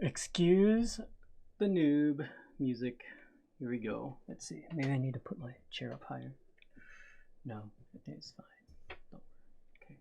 Excuse the noob music. Here we go. Let's see. Maybe I need to put my chair up higher. No, I think it's fine. Don't worry. Okay.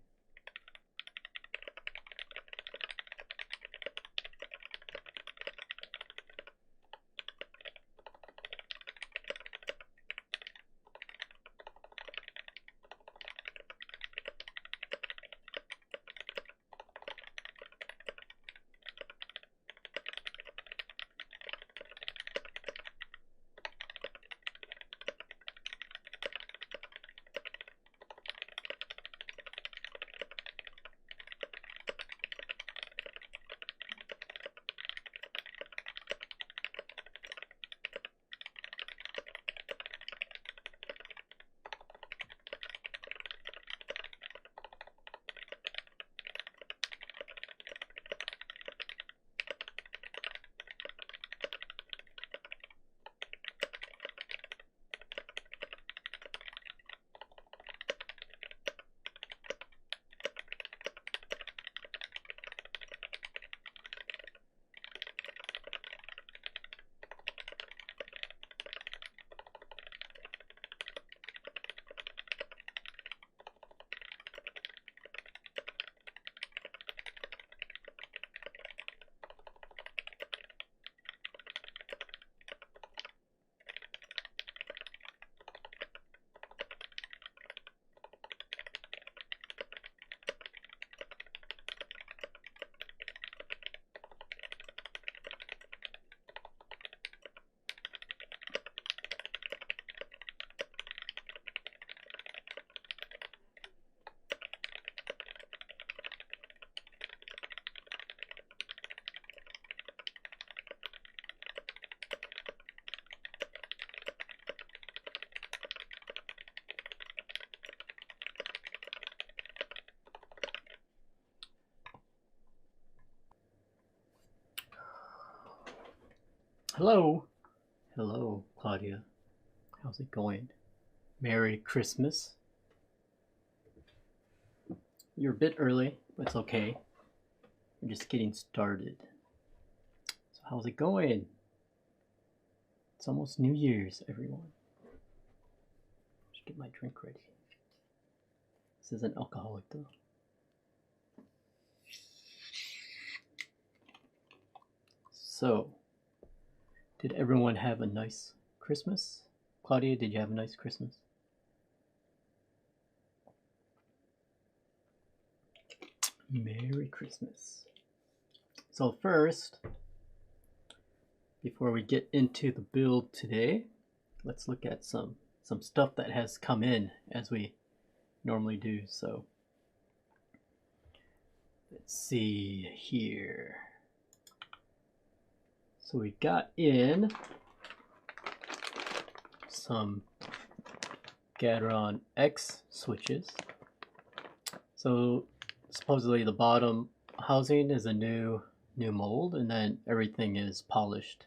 Hello. Hello, Claudia. How's it going? Merry Christmas. You're a bit early, but it's okay. We're just getting started. So how's it going? It's almost New Year's, everyone. Just get my drink ready. This isn't alcoholic though. So, did everyone have a nice Christmas? Claudia, did you have a nice Christmas? Merry Christmas. So first, before we get into the build today, let's look at some stuff that has come in as we normally do. So let's see here. So we got in some Gateron X switches. So supposedly the bottom housing is a new mold, and then everything is polished.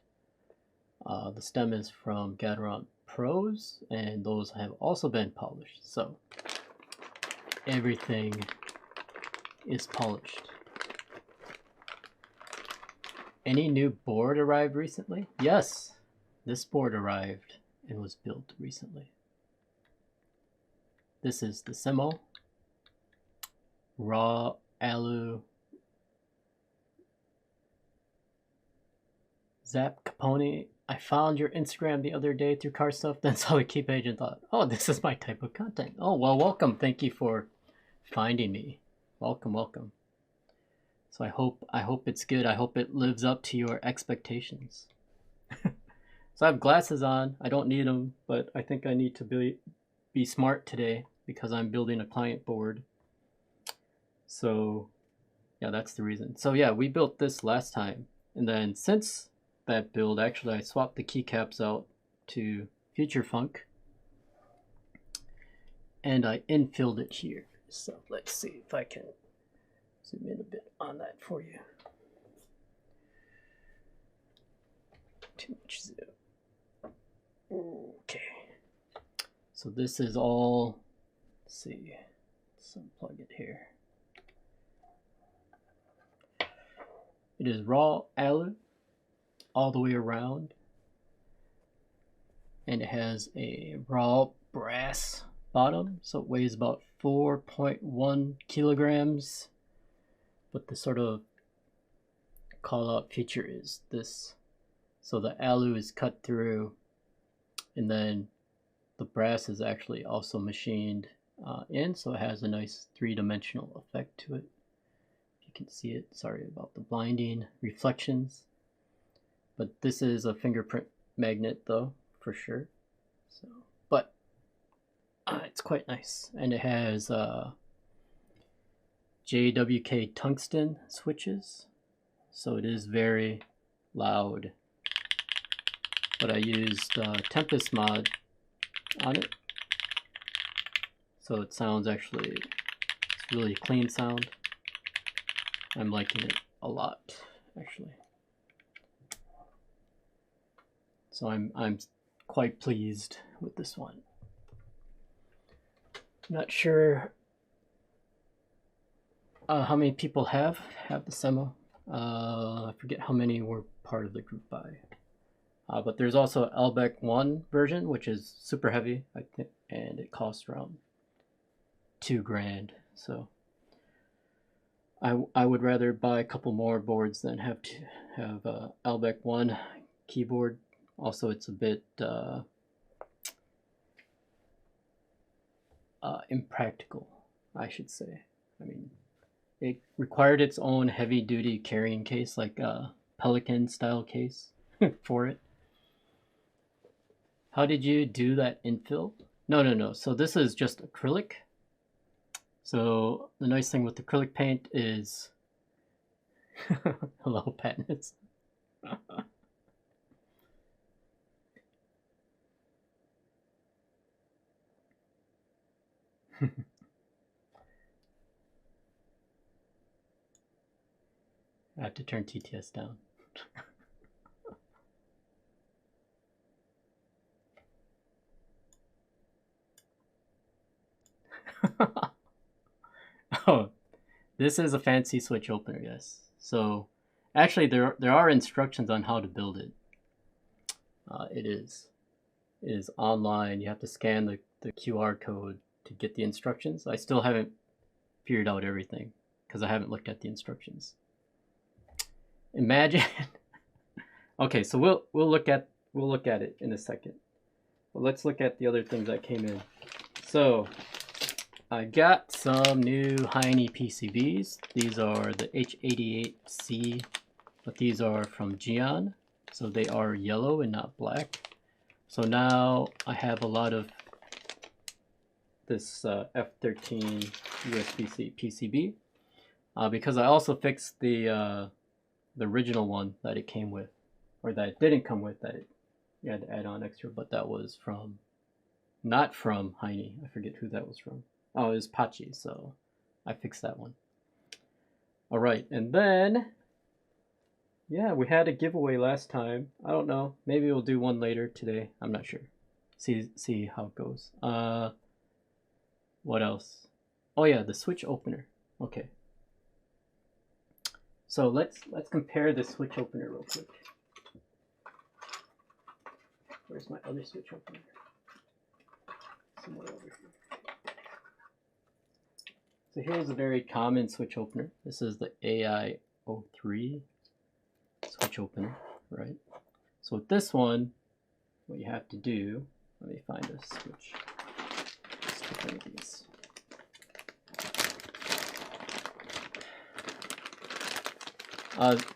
The stem is from Gateron Pros, and those have also been polished. So everything is polished. Any new board arrived recently? Yes, this board arrived and was built recently. This is the Semo raw alu Zap Capone. I found your Instagram the other day through car stuff, then saw the key page and thought, oh, this is my type of content. Oh, well, welcome. Thank you for finding me. Welcome, welcome. So I hope it's good. I hope it lives up to your expectations. So I have glasses on. I don't need them, but I think I need to be smart today because I'm building a client board. So yeah, that's the reason. So yeah, we built this last time, and then since that build, actually I swapped the keycaps out to Future Funk, and I infilled it here. So let's see if I can zoom in a bit on that for you. Too much zoom. Okay. So this is all, let's see, let's unplug it here. It is raw alu all the way around. And it has a raw brass bottom, so it weighs about 4.1 kilograms. But the sort of call out feature is this. So the alu is cut through, and then the brass is actually also machined in, so it has a nice three-dimensional effect to it. If you can see it, sorry about the blinding reflections. But this is a fingerprint magnet though, for sure. So, but it's quite nice, and it has JWK tungsten switches, so it is very loud. But I used Tempest mod on it, so it sounds actually, it's really clean sound. I'm liking it a lot, actually. So I'm quite pleased with this one. Not sure how many people have the Semo. I forget how many were part of the group buy. But there's also an Owlab 1 version, which is super heavy, I think, and it costs around $2 grand. So I would rather buy a couple more boards than have to have Owlab 1 keyboard. Also, it's a bit impractical, I should say. I mean, it required its own heavy-duty carrying case, like a Pelican-style case for it. How did you do that infill? No. So this is just acrylic. So the nice thing with acrylic paint is, hello, Patness. I have to turn TTS down. Oh, this is a fancy switch opener, yes. So actually there are instructions on how to build it. It is online. You have to scan the QR code to get the instructions. I still haven't figured out everything because I haven't looked at the instructions. Imagine. Okay, so we'll look at it in a second. But let's look at the other things that came in. So I got some new Heine PCBs. These are the H88C, but these are from Geon, so they are yellow and not black. So now I have a lot of this F13 USB-C PCB because I also fixed the original one that it came with, or that it didn't come with, that you had to add on extra, but that was from, not from Heine. I forget who that was from. Oh, it was Pachi, so I fixed that one. All right, and then, yeah, we had a giveaway last time. I don't know, maybe we'll do one later today. I'm not sure. See how it goes. What else? Oh yeah, the switch opener. Okay. So let's compare the switch opener real quick. Where's my other switch opener? Somewhere over here. So here's a very common switch opener. This is the AI03 switch opener, right? So with this one, what you have to do, let me find a switch. Let's pick one of these.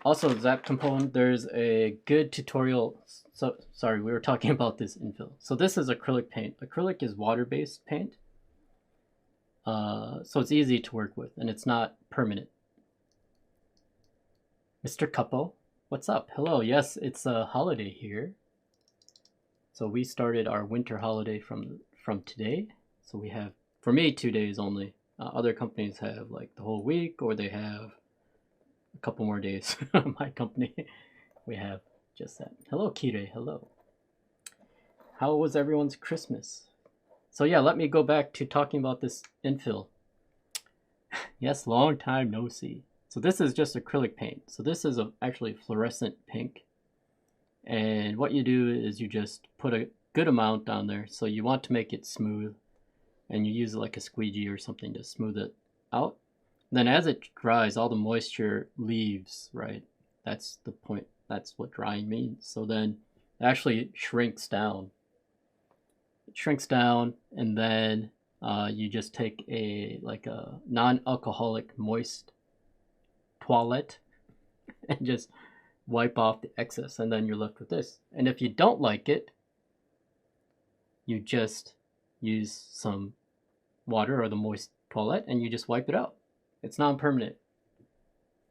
Also, Zap component, there's a good tutorial. So sorry, we were talking about this infill. So this is acrylic paint. Acrylic is water-based paint. So it's easy to work with, and it's not permanent. Mr. Couple, what's up? Hello, yes, it's a holiday here. So we started our winter holiday from today. So we have, for me, 2 days only. Other companies have like the whole week, or they have a couple more days. My company, we have just that. Hello, Kire, hello. How was everyone's Christmas? So yeah, let me go back to talking about this infill. Yes, long time no see. So this is just acrylic paint. So this is actually fluorescent pink. And what you do is you just put a good amount down there. So you want to make it smooth, and you use like a squeegee or something to smooth it out. Then as it dries, all the moisture leaves, right? That's the point. That's what drying means. So then it actually shrinks down. It shrinks down, and then you just take a non-alcoholic moist toilet and just wipe off the excess, and then you're left with this. And if you don't like it, you just use some water or the moist toilet and you just wipe it out. It's non-permanent,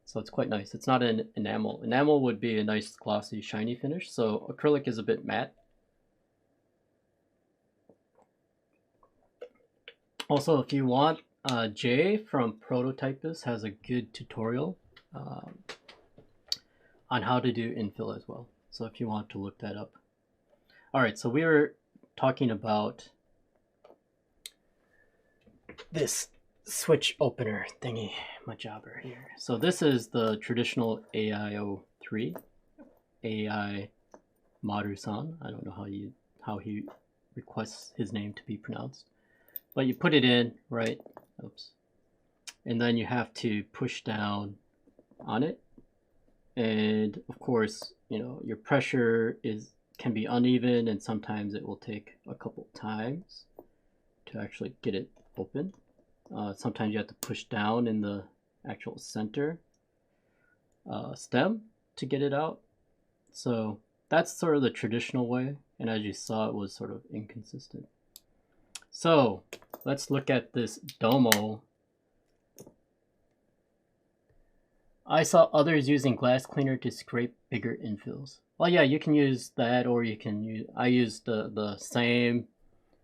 so it's quite nice. It's not an enamel. Enamel would be a nice glossy shiny finish, so acrylic is a bit matte. Also, if you want, Jay from Prototypist has a good tutorial on how to do infill as well. So if you want to look that up. All right, so we were talking about this switch opener thingy, my jobber here. So this is the traditional AIO3, AI Maru-san. I don't know how he requests his name to be pronounced. But you put it in, right? Oops. And then you have to push down on it. And of course, you know, your pressure can be uneven, and sometimes it will take a couple times to actually get it open. Sometimes you have to push down in the actual center stem to get it out. So that's sort of the traditional way, and as you saw, it was sort of inconsistent. So let's look at this Domo. I saw others using glass cleaner to scrape bigger infills. Well, yeah, you can use that, or you can use, I used the same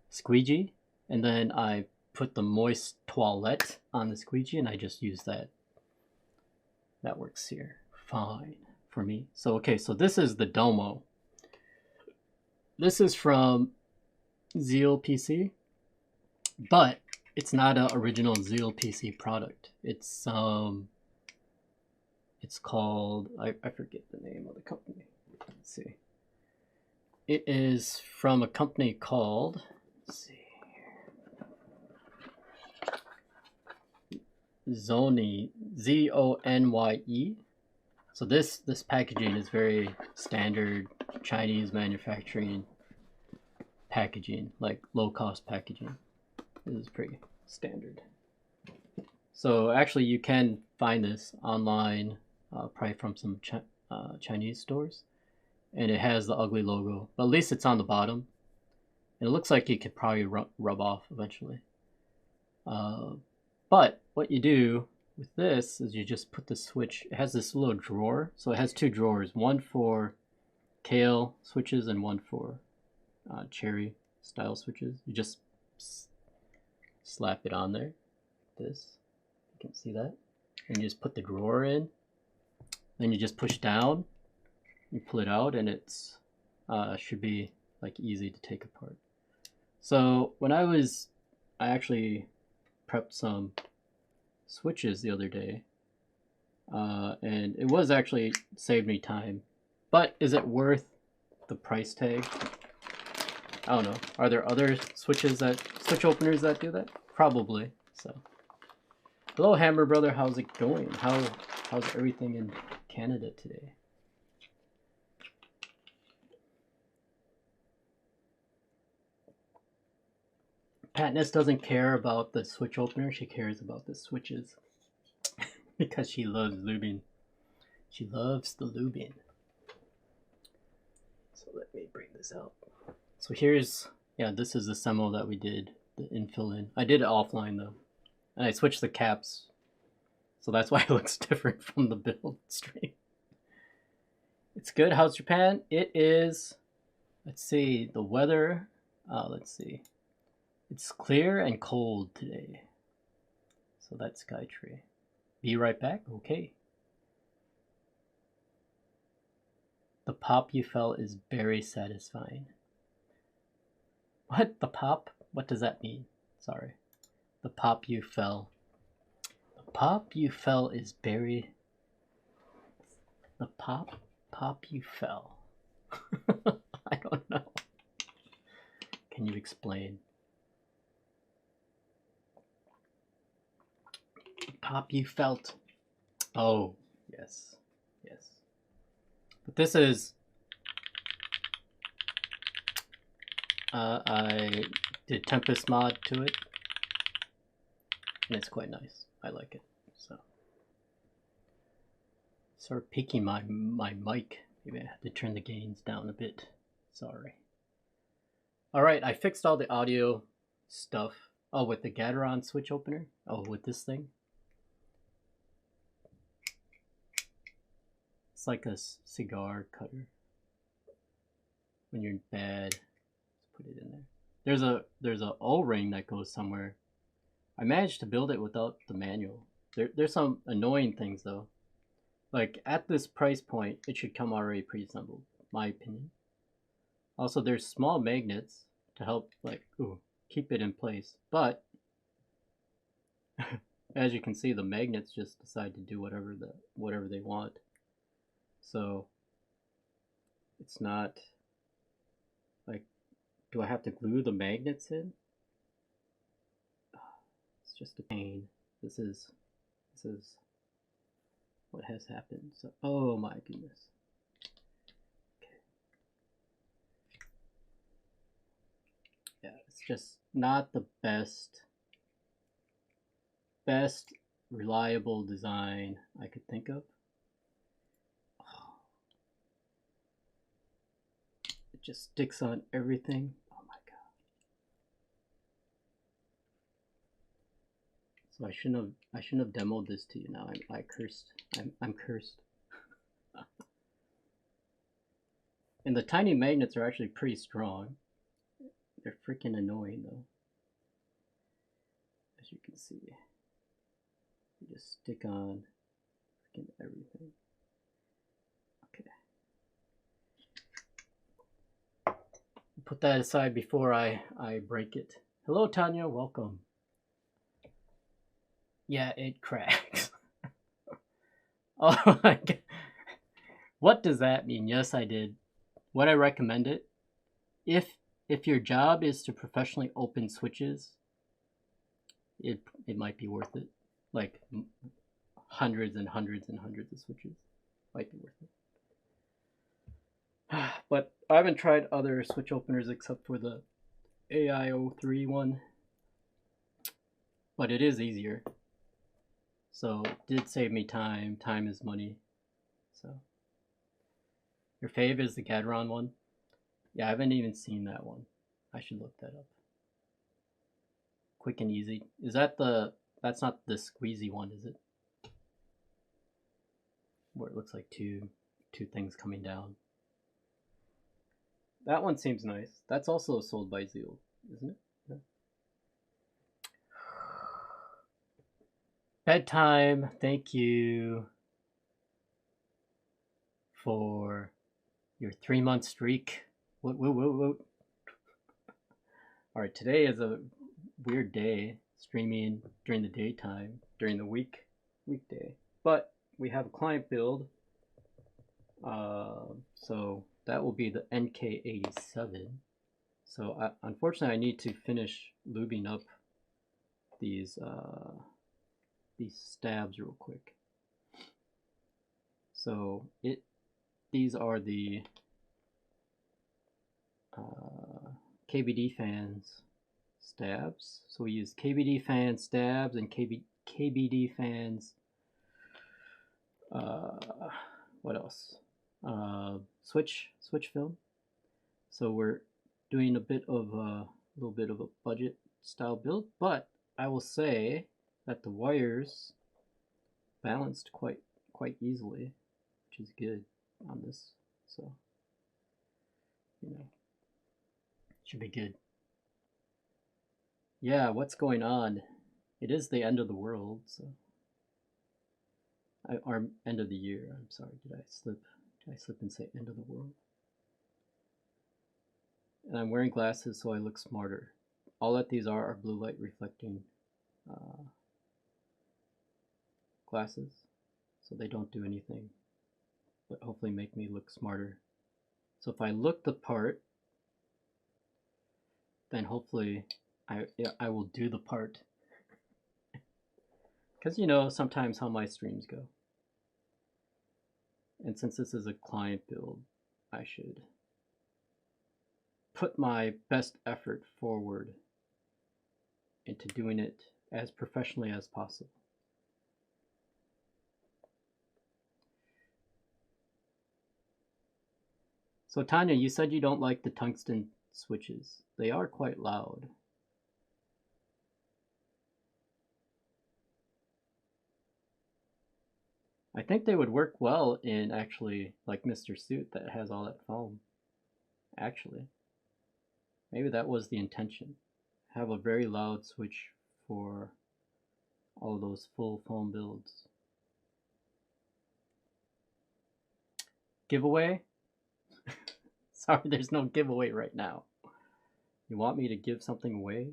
squeegee, and then I put the moist toilet on the squeegee, and I just use that. That works here fine for me. So, okay, so this is the Domo. This is from Zeal PC, but it's not an original Zeal PC product. It's called, I forget the name of the company. Let's see. It is from a company called, let's see here, Zonye, Z-O-N-Y-E. So this packaging is very standard Chinese manufacturing packaging, like low-cost packaging. This is pretty standard. So actually you can find this online, probably from some Chinese stores, and it has the ugly logo, but at least it's on the bottom, and it looks like it could probably rub off eventually. But what you do with this is you just put the switch. It has this little drawer, so it has two drawers, one for kale switches and one for cherry style switches. You just slap it on there, this, you can see that, and you just put the drawer in. Then you just push down, you pull it out, and it's should be like easy to take apart. So when I actually prepped some switches the other day, and it was actually saved me time. But is it worth the price tag? I don't know. Are there other switch openers that do that? Probably. So, hello, Hammer Brother. How's it going? How's everything in Canada today? Patness doesn't care about the switch opener. She cares about the switches because she loves lubing. She loves the lubing. So let me bring this out. So here's, yeah, this is the Semo that we did the infill in. I did it offline though, and I switched the caps, so that's why it looks different from the build stream. It's good. How's Japan? It is, let's see, the weather, let's see. It's clear and cold today. So that's Skytree. Be right back. Okay. The pop you felt is very satisfying. What? The pop? What does that mean? Sorry. The pop you fell. The pop you fell is very... The pop you fell. I don't know. Can you explain? Pop you felt. Oh, yes. Yes. But this is... I did Tempest mod to it. And it's quite nice. I like it. So... Sort of peaking my mic. Maybe I have to turn the gains down a bit. Sorry. Alright, I fixed all the audio stuff. Oh, with the Gateron switch opener? Oh, with this thing? It's like a cigar cutter. When you're bad, let's put it in there. There's a O-ring that goes somewhere. I managed to build it without the manual. There's some annoying things though. Like at this price point, it should come already pre-assembled, my opinion. Also, there's small magnets to help like keep it in place, but as you can see, the magnets just decide to do whatever they want. So it's not like, do I have to glue the magnets in? It's just a pain. This is what has happened. So, oh my goodness. Okay. Yeah, it's just not the best reliable design I could think of. It just sticks on everything. Oh my god. So I shouldn't have demoed this to you now. I'm cursed. And the tiny magnets are actually pretty strong. They're freaking annoying though. As you can see. You just stick on freaking everything. Okay. Put that aside before I break it. Hello Tanya, welcome. Yeah, it cracks. Oh my god. What does that mean? Yes, I did. Would I recommend it? If your job is to professionally open switches, it might be worth it. Like hundreds and hundreds and hundreds of switches might be worth it. But I haven't tried other switch openers except for the AI03 one. But it is easier. So it did save me time. Time is money. So your fave is the Gateron one? Yeah, I haven't even seen that one. I should look that up. Quick and easy. Is that that's not the squeezy one, is it? Where it looks like two things coming down. That one seems nice. That's also sold by Zeal, isn't it? Yeah. Bedtime, thank you for your 3-month streak. What? Alright, today is a weird day, streaming during the daytime, during the weekday. But we have a client build, so that will be the NK87. So unfortunately I need to finish lubing up these stabs real quick. So these are the KBD fans stabs. So we use KBD fan stabs and KBD fans. What else? Switch film. So we're doing a little bit of a budget style build, but I will say that the wires balanced quite easily, which is good on this. So should be good. Yeah, what's going on? It is the end of the world, so or end of the year. I'm sorry, did I slip and say end of the world? And I'm wearing glasses so I look smarter. All that these are blue light reflecting glasses, so they don't do anything but hopefully make me look smarter So if I look the part, then hopefully I will do the part. Because you know sometimes how my streams go. And since this is a client build, I should put my best effort forward into doing it as professionally as possible. So Tanya, you said you don't like the tungsten switches. They are quite loud. I think they would work well in actually like Mr. Suit that has all that foam. Actually, maybe that was the intention. Have a very loud switch for all those full foam builds. Giveaway? Sorry, there's no giveaway right now. You want me to give something away?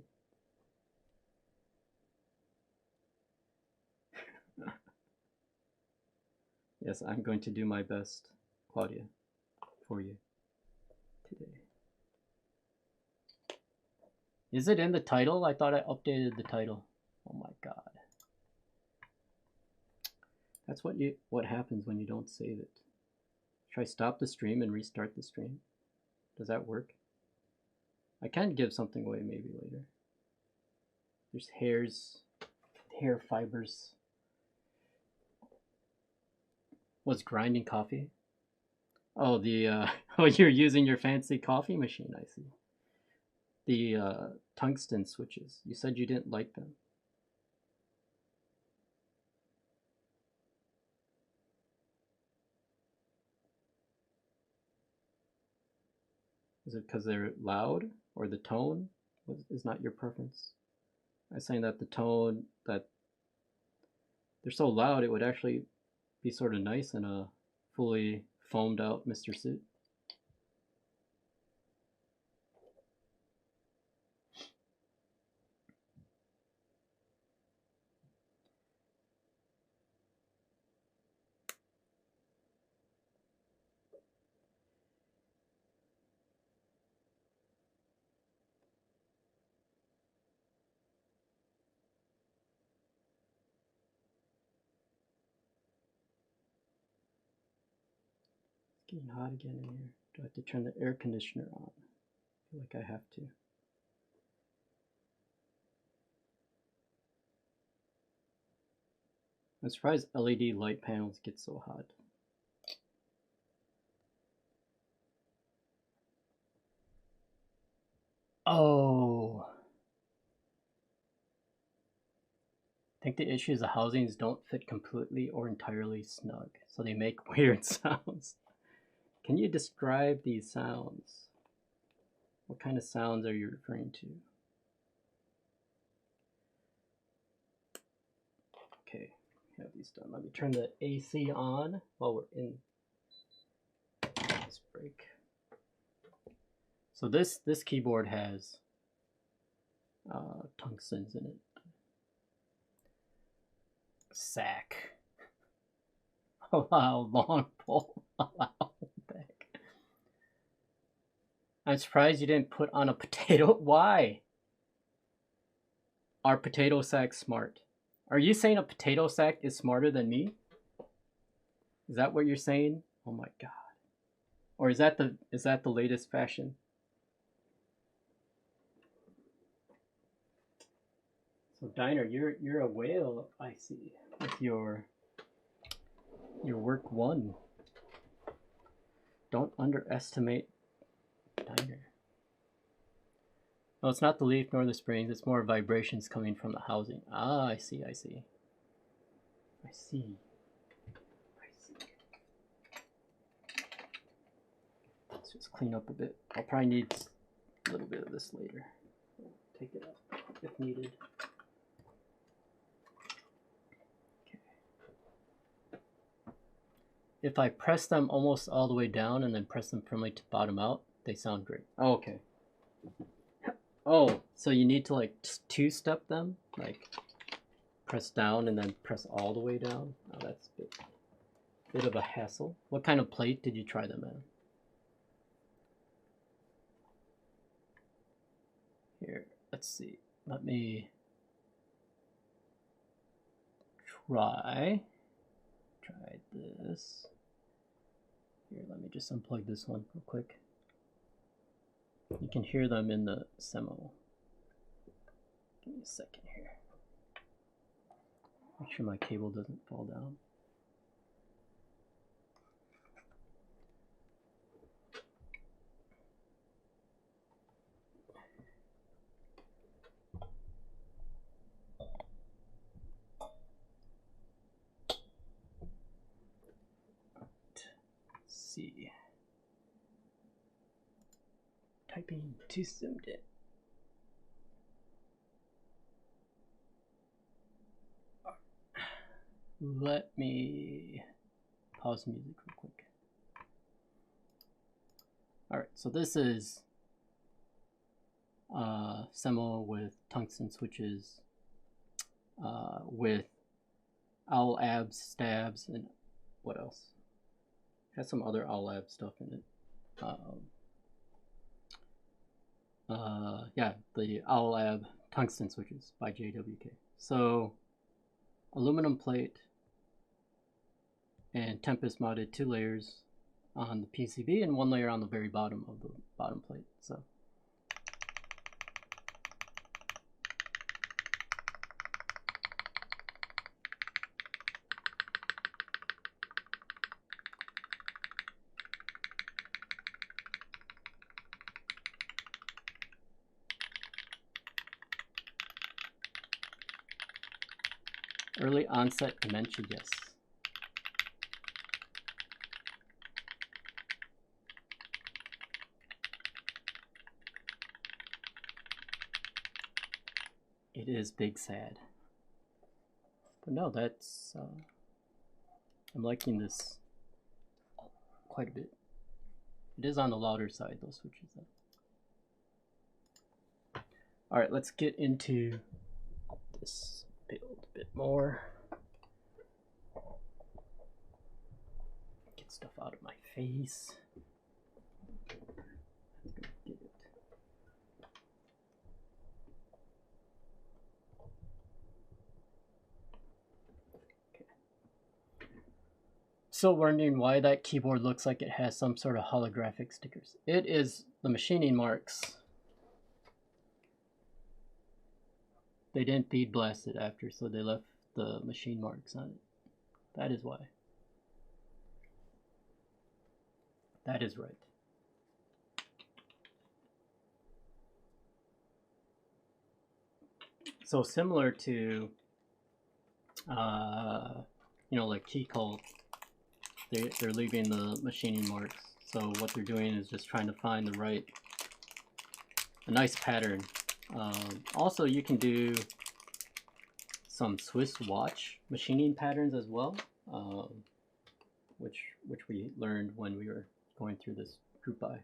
Yes, I'm going to do my best, Claudia, for you today. Is it in the title? I thought I updated the title. Oh my god. That's what happens when you don't save it. Should I stop the stream and restart the stream? Does that work? I can give something away maybe later. There's hair fibers. What's grinding coffee? Oh, oh, you're using your fancy coffee machine, I see. The tungsten switches. You said you didn't like them. Is it because they're loud, or the tone is not your preference? I'm saying that the tone, that they're so loud, it would actually be sort of nice in a fully foamed out Mr. Suit. It's getting hot again in here. Do I have to turn the air conditioner on? I feel like I have to. I'm surprised LED light panels get so hot. Oh. I think the issue is the housings don't fit completely or entirely snug, so they make weird sounds. Can you describe these sounds? What kind of sounds are you referring to? Okay, have these done. Let me turn the AC on while we're in this break. So this keyboard has tungstens in it. Sack. Allow long pull. Allow back. I'm surprised you didn't put on a potato. Why? Are potato sacks smart? Are you saying a potato sack is smarter than me? Is that what you're saying? Oh my god. Or is that the latest fashion? So Diner, you're a whale, I see, with your work one. Don't underestimate Diner. No, it's not the leaf nor the springs, it's more vibrations coming from the housing. Ah, I see. Let's just clean up a bit. I'll probably need a little bit of this later. I'll take it up if needed. Okay. If I press them almost all the way down and then press them firmly to bottom out, they sound great. Oh, okay. Oh, so you need to like two-step them? Like press down and then press all the way down? Oh, that's a bit of a hassle. What kind of plate did you try them in? let's see. Let me try this. Here, let me just unplug this one real quick. You can hear them in the Semo. Give me a second here. Make sure my cable doesn't fall down. See. Typing too zoomed in. Let me pause music real quick. Alright, so this is Semo with tungsten switches with Owlab Stabs and what else? Has some other Owlab stuff in it. Yeah, the Owlab tungsten switches by JWK. So aluminum plate and Tempest modded 2 layers on the PCB and 1 layer on the very bottom of the bottom plate. So early onset dementia, yes. It is big sad. But no, that's, I'm liking this quite a bit. It is on the louder side, those switches though. Alright, let's get into this build a bit more. Get stuff out of my face. Get it. Okay. Still wondering why that keyboard looks like it has some sort of holographic stickers. It is the machining marks. They didn't bead blast it after, so they left the machine marks on it. That is why. That is right. So similar to, you know, like Keycap, they're leaving the machining marks. So what they're doing is just trying to find a nice pattern. Also, you can do some Swiss watch machining patterns as well, which we learned when we were going through this group buy.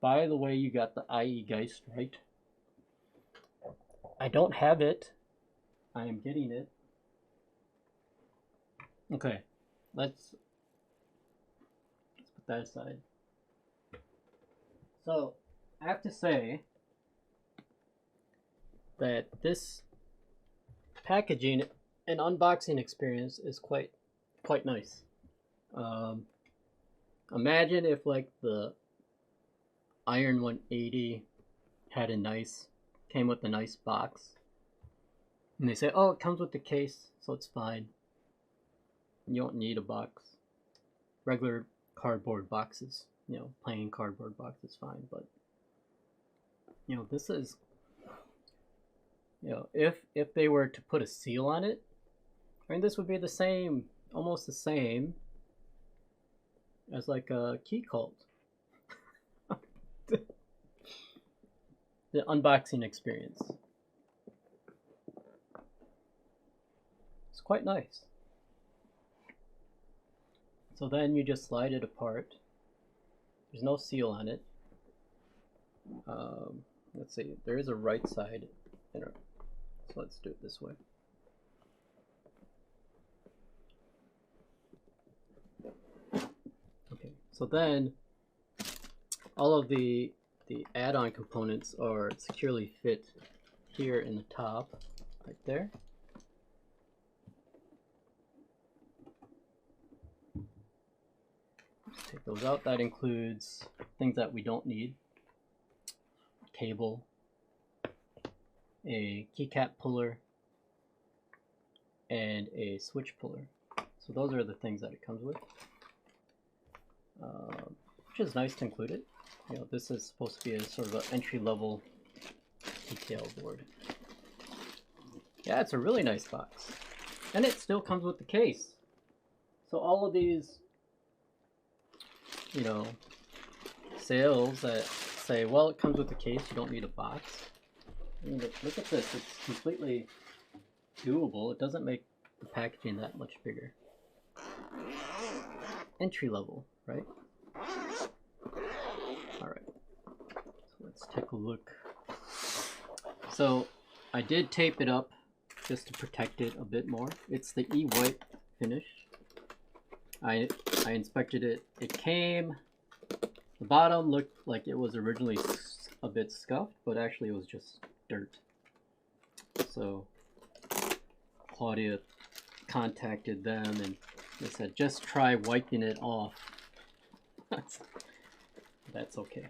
By the way, you got the IE Geist right. I don't have it. I am getting it. Okay, let's put that aside. So I have to say that this packaging and unboxing experience is quite nice. Imagine if like the Iron 180 had came with a nice box, and they say, oh, it comes with the case, so it's fine. You don't need a box. Regular cardboard boxes, you know, plain cardboard box is fine, but you know, this is, you know, if they were to put a seal on it, I mean, this would be the same, almost the same as like a Keycap. The unboxing experience. It's quite nice. So then you just slide it apart. There's no seal on it. Let's see, there is a right side. So let's do it this way. Okay, so then all of the add-on components are securely fit here in the top, right there. Just take those out. That includes things that we don't need. A cable, a keycap puller, and a switch puller. So those are the things that it comes with, which is nice to include it. You know, this is supposed to be a sort of an entry-level detail board. Yeah, it's a really nice box, and it still comes with the case. So all of these, you know, sales that say, well, it comes with the case, you don't need a box. I mean, look at this, it's completely doable. It doesn't make the packaging that much bigger. Entry level, right? Alright, so let's take a look. So I did tape it up just to protect it a bit more. It's the E-white finish. I inspected it. It came, the bottom looked like it was originally a bit scuffed, but actually it was just dirt. So Claudia contacted them and they said, just try wiping it off. That's okay.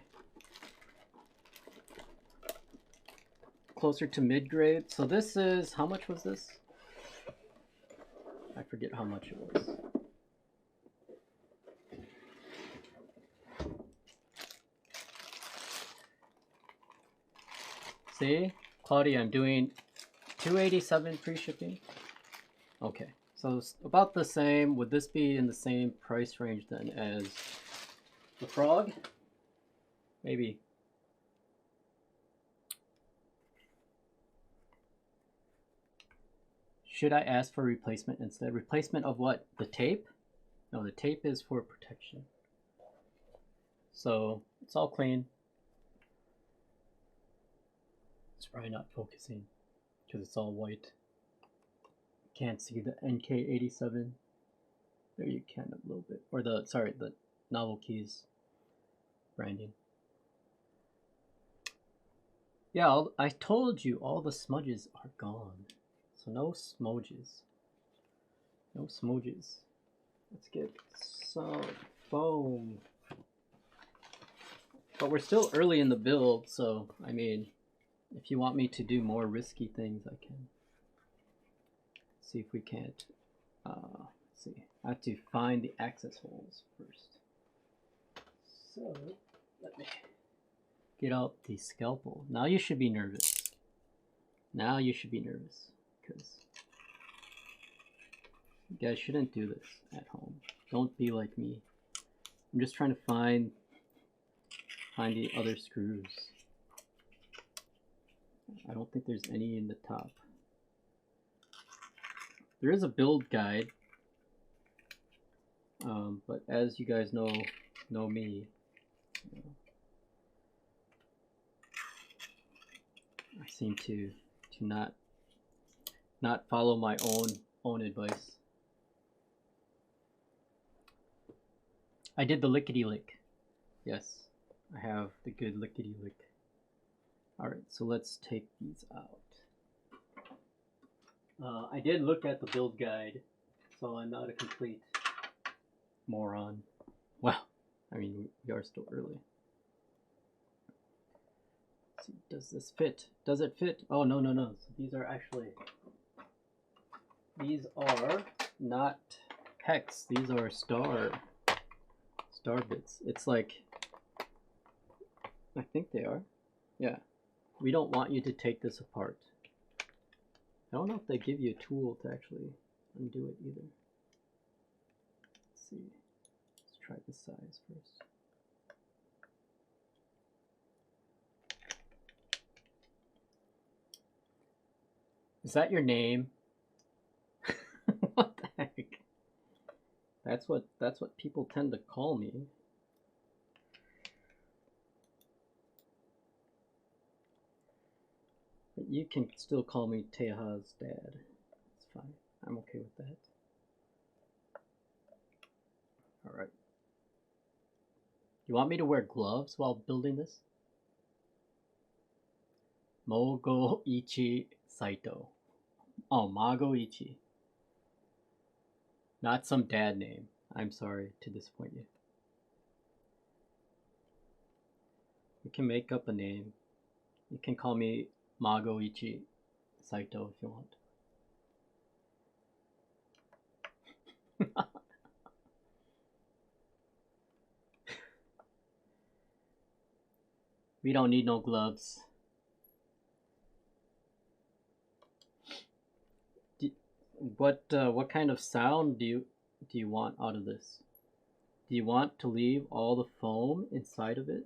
Closer to mid-grade. So this is, how much was this? I forget how much it was. See, Claudia, I'm doing $287 free shipping. Okay, so it's about the same. Would this be in the same price range then as the Frog? Maybe. Should I ask for replacement instead? Replacement of what? The tape? No, the tape is for protection. So it's all clean. It's probably not focusing because it's all white. Can't see the NK87. There you can a little bit. Or the, sorry, the NovelKeys branding. Yeah, I told you all the smudges are gone. So no smudges. No smudges. Let's get some foam. But we're still early in the build, so I mean, if you want me to do more risky things, I can. See if we can't. Let's see. I have to find the access holes first. So let me get out the scalpel. Now you should be nervous. Now you should be nervous because you guys shouldn't do this at home. Don't be like me. I'm just trying to find the other screws. I don't think there's any in the top. There is a build guide, but as you guys know me, you know, I seem to not follow my own advice. I did the lickety lick. Yes, I have the good lickety lick. All right, so let's take these out. I did look at the build guide, so I'm not a complete moron. Well, I mean, we are still early. Let's see, does this fit? Does it fit? Oh, no, no, no. So these are not hex. These are star bits. It's like, I think they are. Yeah. We don't want you to take this apart. I don't know if they give you a tool to actually undo it either. Let's see. Let's try the size first. Is that your name? What the heck? That's what people tend to call me. But you can still call me Teja's dad. It's fine. I'm okay with that. Alright. You want me to wear gloves while building this? Mogoichi Saito. Oh, Magoichi. Not some dad name. I'm sorry to disappoint you. You can make up a name. You can call me Magoichi Saito if you want. We don't need no gloves. What kind of sound do you want out of this? Do you want to leave all the foam inside of it?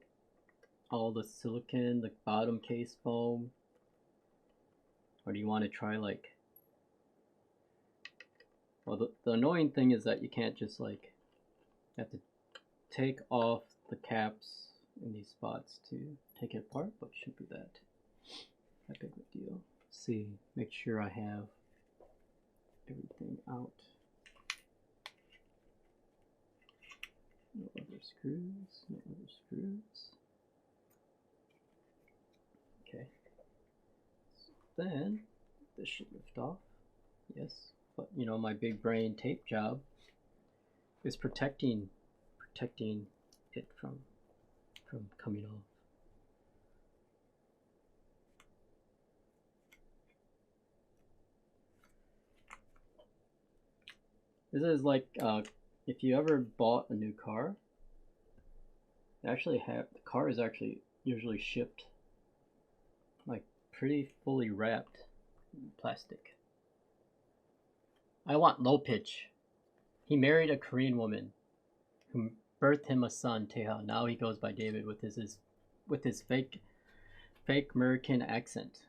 All the silicon, the bottom case foam? Or do you want to try like... Well, the annoying thing is that you can't just like... You have to take off the caps in these spots to take it apart, but it shouldn't be that big of a deal. Let's see, make sure I have everything out. No other screws, no other screws. Okay. So then this should lift off. Yes, but you know, my big brain tape job is protecting it from coming off. This is like if you ever bought a new car, the car is actually usually shipped like pretty fully wrapped in plastic. I want low pitch. He married a Korean woman who birthed him a son, Teha. Now he goes by David with his fake American accent.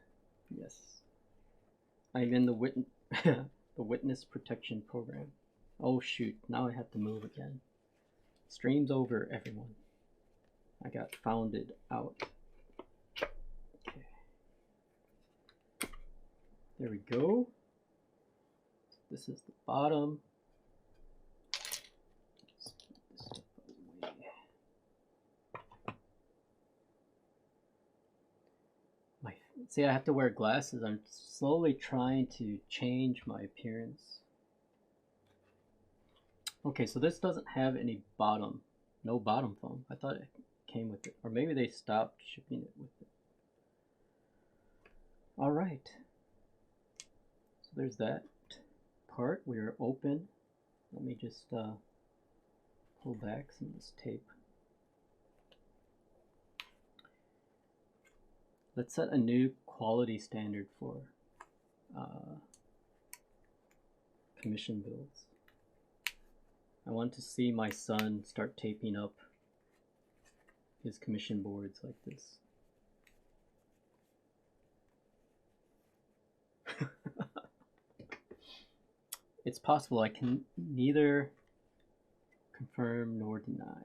Yes, I'm in the witness protection program. Oh shoot, now I have to move again. Stream's over, everyone. I got founded out. Okay. There we go. This is the bottom. See, I have to wear glasses. I'm slowly trying to change my appearance. Okay, so this doesn't have any bottom. No bottom foam. I thought it came with it. Or maybe they stopped shipping it with it. Alright. So there's that part. We are open. Let me just pull back some of this tape. Let's set a new quality standard for commission builds. I want to see my son start taping up his commission boards like this. It's possible. I can neither confirm nor deny.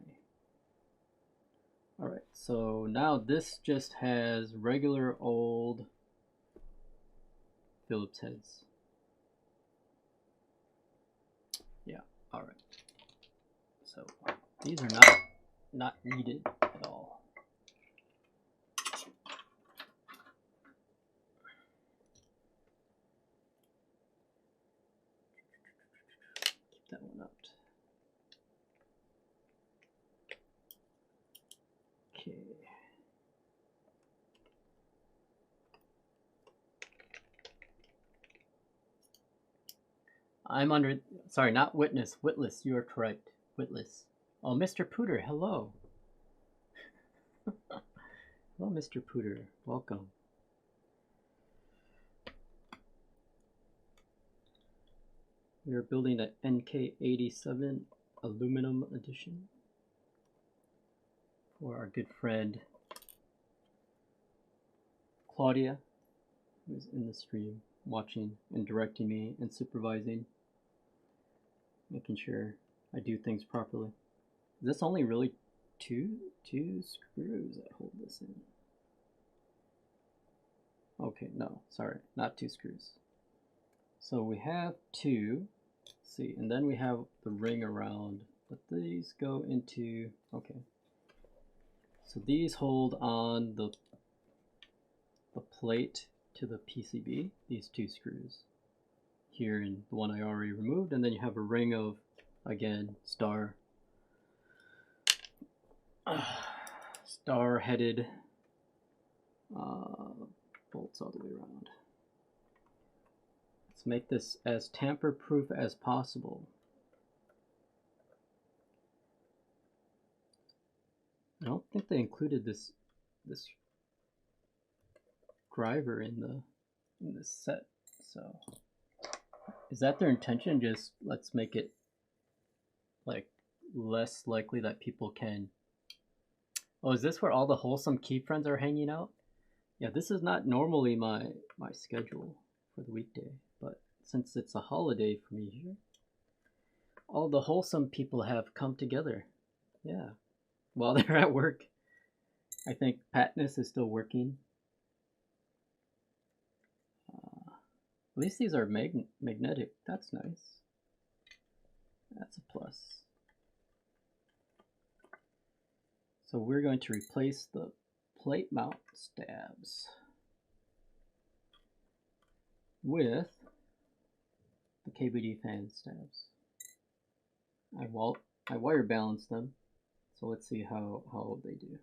Alright, so now this just has regular old Phillips heads. Yeah, alright. So these are not needed at all. Keep that one out. Okay. I'm under, sorry, not witness, witless, you are correct, witless. Oh, Mr. Pooter, hello. Hello, Mr. Pooter, welcome. We are building an NK87 Aluminum Edition for our good friend Claudia, who is in the stream, watching and directing me and supervising, making sure I do things properly. Is this only really two screws that hold this in? Okay, no, sorry, not 2 screws. So we have 2, let's see, and then we have the ring around, but these go into, okay. So these hold on the plate to the PCB, these two screws here, and the one I already removed, and then you have a ring of, again, star-headed bolts all the way around. Let's make this as tamper-proof as possible. I don't think they included this driver in this set, so is that their intention? Just let's make it like less likely that people can. Oh, is this where all the wholesome key friends are hanging out? Yeah, this is not normally my schedule for the weekday, but since it's a holiday for me here, all the wholesome people have come together. Yeah, while they're at work. I think Patness is still working. At least these are magnetic. That's nice. That's a plus. So we're going to replace the plate mount stabs with the KBD fan stabs. I wire balance them, so let's see how they do.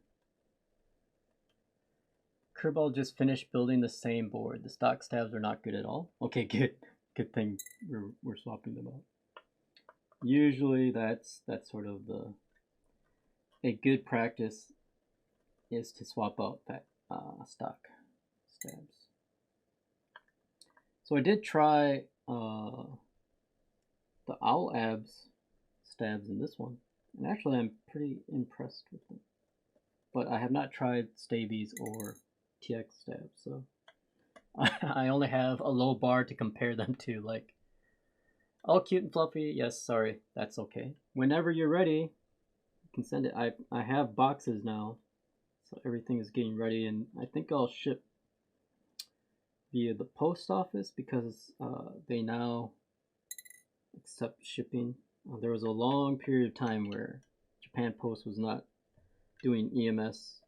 Kerbal just finished building the same board. The stock stabs are not good at all. Okay, good thing we're swapping them out. Usually that's sort of a good practice is to swap out that stock stabs. So I did try the Owlab stabs in this one, and actually I'm pretty impressed with them. But I have not tried Stabies or TX stabs, so I only have a low bar to compare them to. Like, all cute and fluffy, yes, sorry, that's okay. Whenever you're ready, you can send it. I have boxes now, so everything is getting ready, and I think I'll ship via the post office because they now accept shipping. There was a long period of time where Japan Post was not doing EMS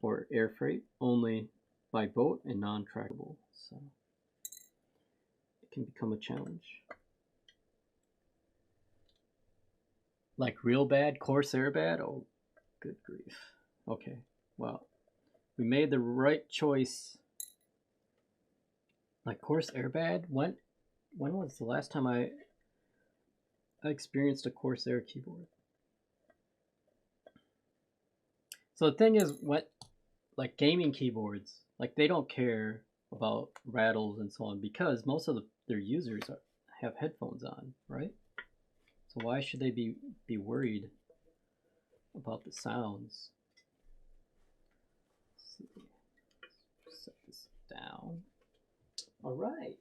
or air freight, only by boat and non-trackable, so it can become a challenge. Like real bad, Corsair bad? Oh, good grief. Okay, well, we made the right choice. Like Corsair bad? When was the last time I experienced a Corsair keyboard? So the thing is, like gaming keyboards, like they don't care about rattles and so on because most of their users have headphones on, right? So why should they be worried about the sounds? Let's see. Set this down. All right.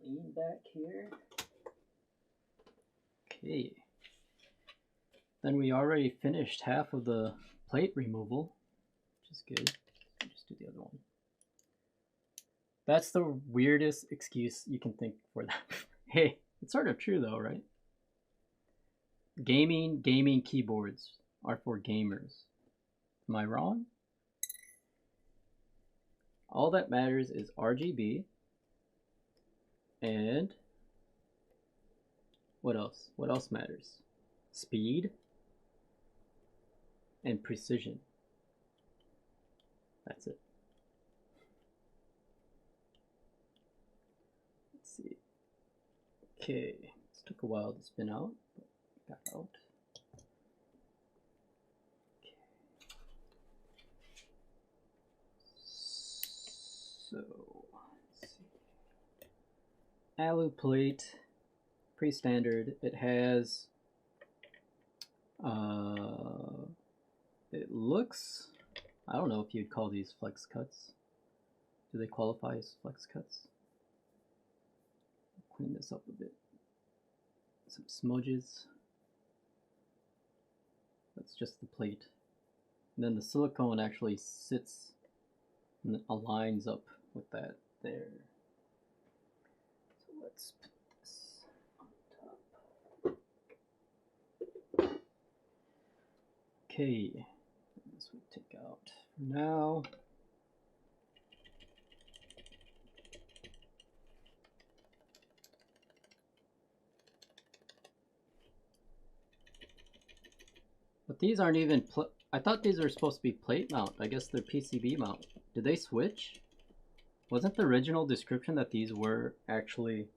Lean back here. Okay. Then we already finished half of the plate removal, which is good. Just do the other one. That's the weirdest excuse you can think for that. Hey, it's sort of true though, right? Gaming keyboards are for gamers. Am I wrong? All that matters is RGB and what else? What else matters? Speed and precision. That's it. Let's see. Okay, this took a while to spin out, but got out. Okay. So, let's see. AluPlate, pretty standard. It has it looks, I don't know if you'd call these flex cuts. Do they qualify as flex cuts? Clean this up a bit. Some smudges. That's just the plate. And then the silicone actually sits and aligns up with that there. So let's put this on top. Okay, this we take out for now. But these aren't even, I thought these were supposed to be plate mount. I guess they're PCB mount. Did they switch? Wasn't the original description that these were actually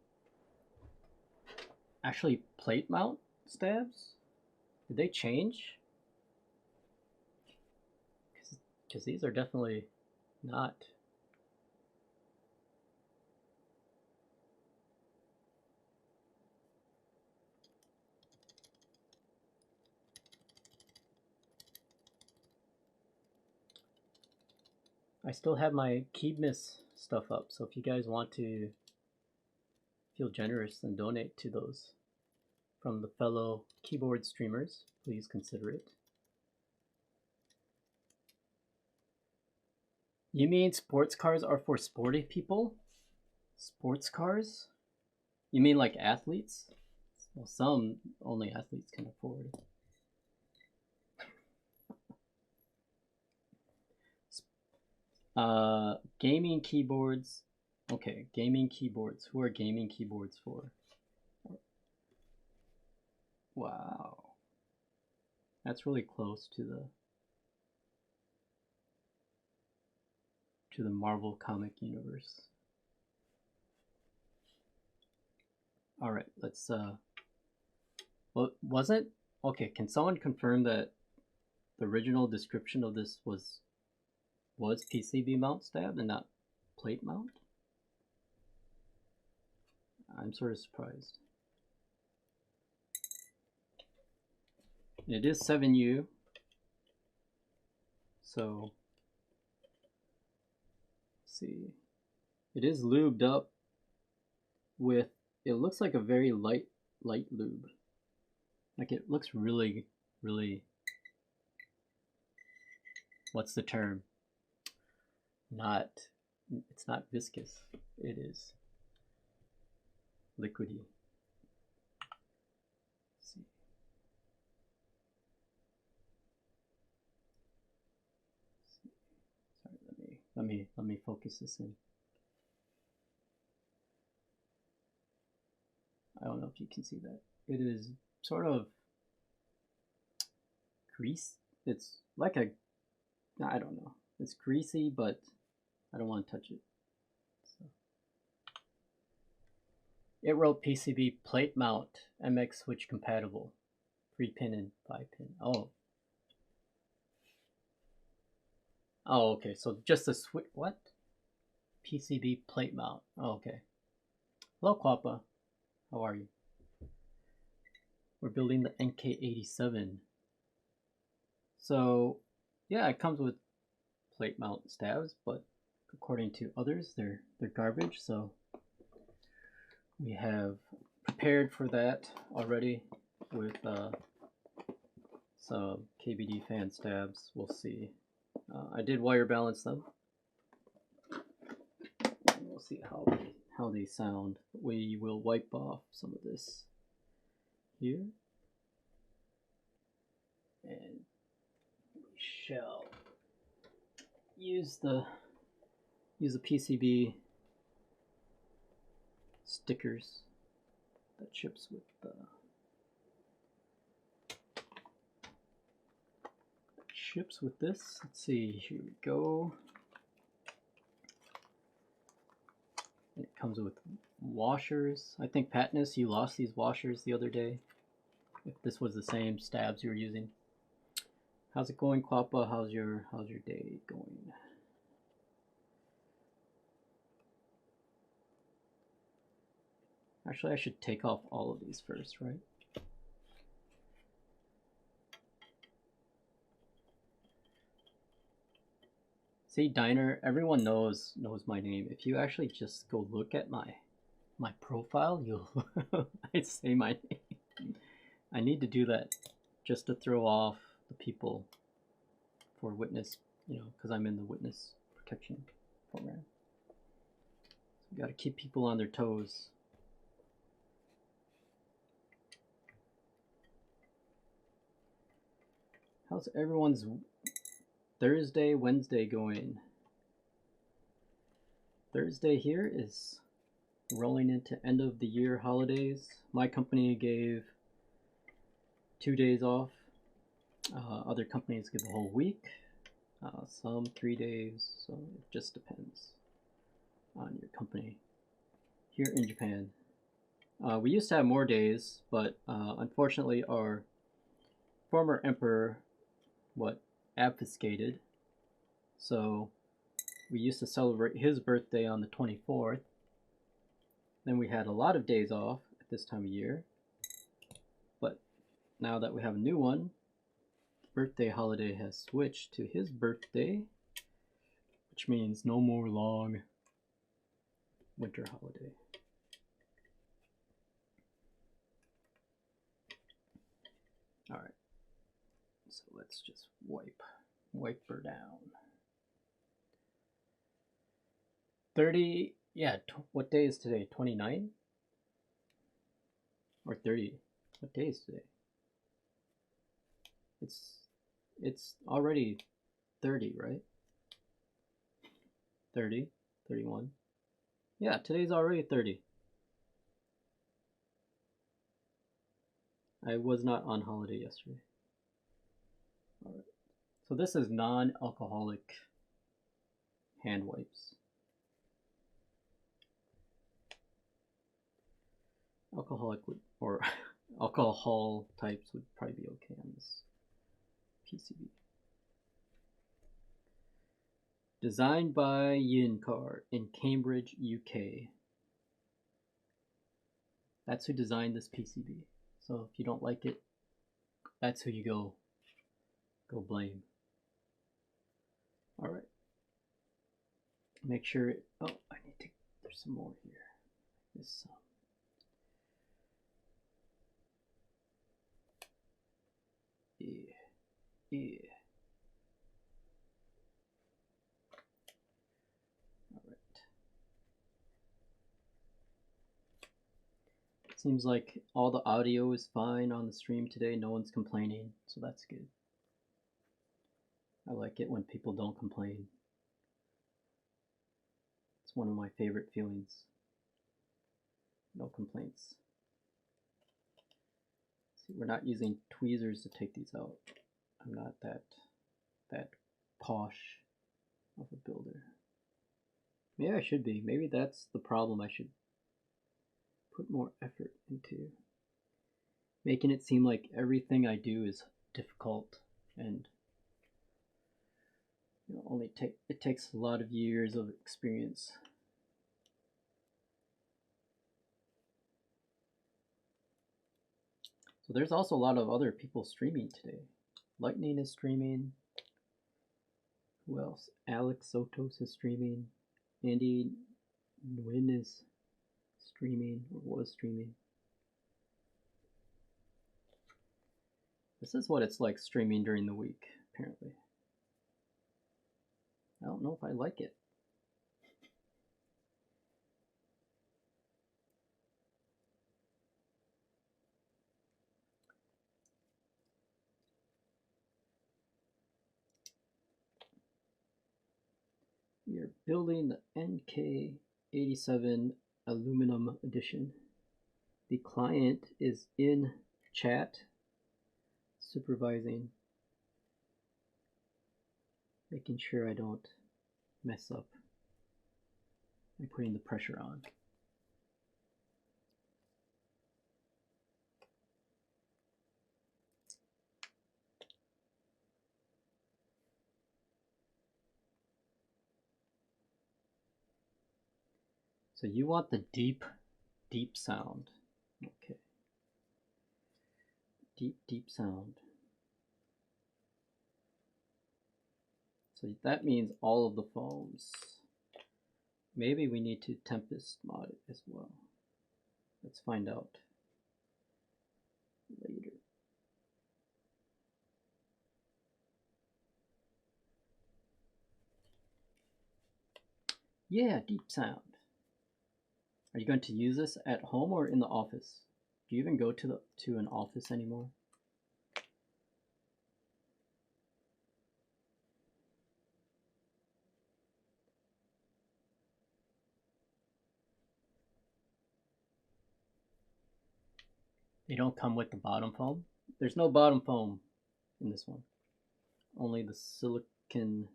plate mount stabs? Did they change? Because these are definitely not. I still have my Keybmiss stuff up, so if you guys want to feel generous and donate to those from the fellow keyboard streamers, please consider it. You mean sports cars are for sporty people? Sports cars? You mean like athletes? Well, some only athletes can afford. Gaming keyboards. Okay, gaming keyboards. Who are gaming keyboards for? Wow. That's really close to the Marvel comic universe. All right, let's well, was it? Okay, can someone confirm that the original description of this was PCB mount stab and not plate mount? I'm sort of surprised. It is 7U, so let's see. It is lubed up with, it looks like a very light lube. Like it looks really, really, what's the term? It's not viscous. It is liquidy. Let's see. Sorry, let me focus this in. I don't know if you can see that. It is sort of grease. It's like a, I don't know. It's greasy, but I don't want to touch it. So. It wrote PCB plate mount, MX switch compatible, 3-pin and 5-pin. Oh. Oh, okay. So just a switch. What? PCB plate mount. Oh, okay. Hello, Quappa. How are you? We're building the NK87. So, yeah, it comes with plate mount stabs, but according to others, they're garbage. So we have prepared for that already with some KBD fan stabs. We'll see. I did wire balance them. We'll see how they sound. We will wipe off some of this here, and we shall use the PCB stickers that ships with the this. Let's see, here we go. And it comes with washers. I think Patness, you lost these washers the other day. If this was the same stabs you were using. How's it going, Quappa? How's your day going? Actually, I should take off all of these first, right? See, Diner, everyone knows my name. If you actually just go look at my profile, you'll I say my name. I need to do that just to throw off the people for witness, you know, because I'm in the witness protection program. So we got to keep people on their toes. How's everyone's Thursday, Wednesday going? Thursday here is rolling into end of the year holidays. My company gave 2 days off. Other companies give a whole week. Some 3 days, so it just depends on your company. Here in Japan, we used to have more days, but unfortunately our former emperor obfuscated, so we used to celebrate his birthday on the 24th. Then we had a lot of days off at this time of year, but now that we have a new one, the birthday holiday has switched to his birthday, which means no more long winter holiday. All right, so let's just wipe her down. 30, yeah, what day is today? 29? Or 30? What day is today? It's already 30, right? 30, 31. Yeah, today's already 30. I was not on holiday yesterday. All right. So this is non-alcoholic hand wipes. Alcoholic would, or alcohol types would probably be okay on this PCB. Designed by Yinkar in Cambridge, UK. That's who designed this PCB. So if you don't like it, that's who you go blame. All right. Make sure it, oh, I need to, there's some more here. This yeah. All right. Seems like all the audio is fine on the stream today. No one's complaining, so that's good. I like it when people don't complain. It's one of my favorite feelings. No complaints. See, we're not using tweezers to take these out. I'm not that posh of a builder. Maybe I should be. Maybe that's the problem. I should put more effort into making it seem like everything I do is difficult, and it takes a lot of years of experience. So there's also a lot of other people streaming today. Lightning is streaming. Who else? Alex Sotos is streaming. Andy Nguyen is streaming, or was streaming. This is what it's like streaming during the week, apparently. I don't know if I like it. We are building the NK87 Aluminum Edition. The client is in chat, supervising, making sure I don't mess up by putting the pressure on. So you want the deep sound. Okay. Deep sound. So that means all of the foams. Maybe we need to Tempest mod it as well. Let's find out later. Yeah, deep sound. Are you going to use this at home or in the office? Do you even go to an office anymore? They don't come with the bottom foam. There's no bottom foam in this one. Only the silicon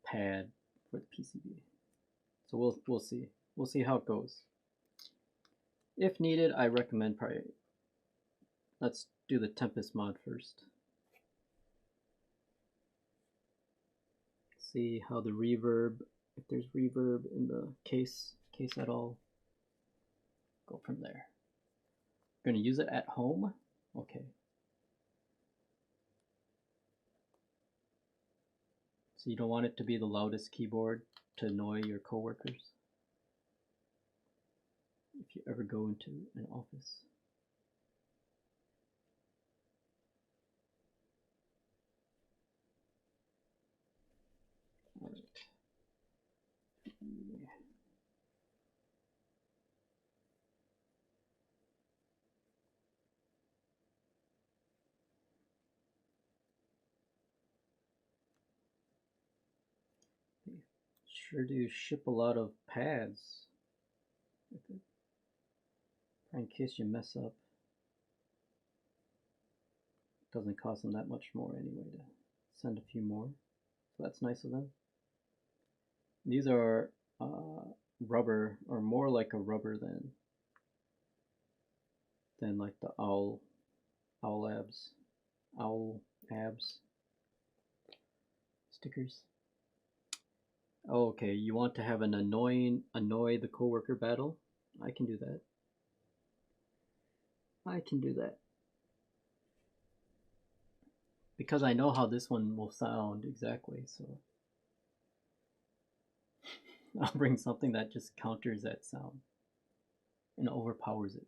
pad for the PCB. So we'll see. We'll see how it goes. If needed, I recommend probably. Let's do the Tempest mod first. See how the reverb, if there's reverb in the case at all. Go from there. Going to use it at home? Okay. So you don't want it to be the loudest keyboard to annoy your coworkers if you ever go into an office. All right. Sure do ship a lot of pads with it, in case you mess up. Doesn't cost them that much more anyway to send a few more, so that's nice of them. These are rubber, or more like a rubber than like the Owlab stickers. Oh, okay, you want to have an annoy the coworker battle? I can do that. I can do that. Because I know how this one will sound exactly, so I'll bring something that just counters that sound and overpowers it.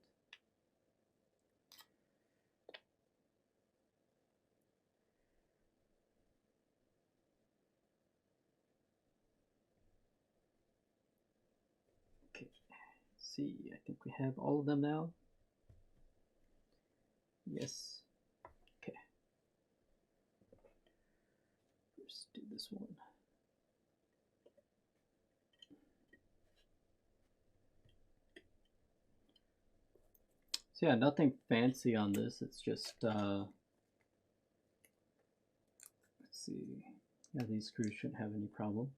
Okay, let's see, I think we have all of them now. Yes. Okay. Let's do this one. So yeah, nothing fancy on this. It's just let's see. Yeah, these screws shouldn't have any problem.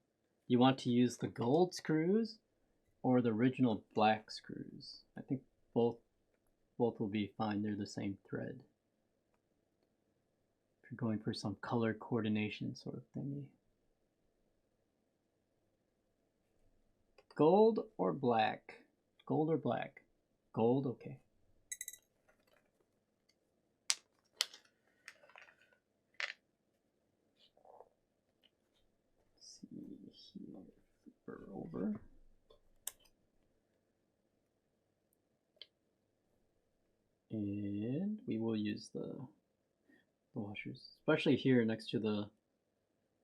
You want to use the gold screws or the original black screws. I think both will be fine. They're the same thread. If you're going for some color coordination sort of thingy. Gold or black? Gold or black? Gold, okay. Let's see here, flip her over. And we will use the washers, especially here next to the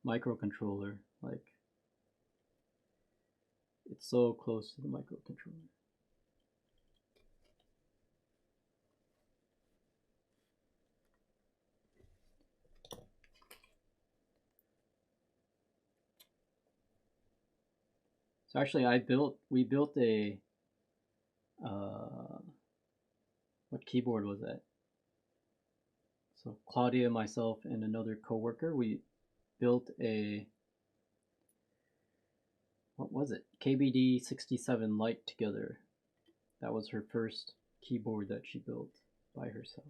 microcontroller. Like, it's so close to the microcontroller. So actually, we built a what keyboard was that? So Claudia, myself, and another coworker, we built a, what was it? KBD 67 Lite together. That was her first keyboard that she built by herself.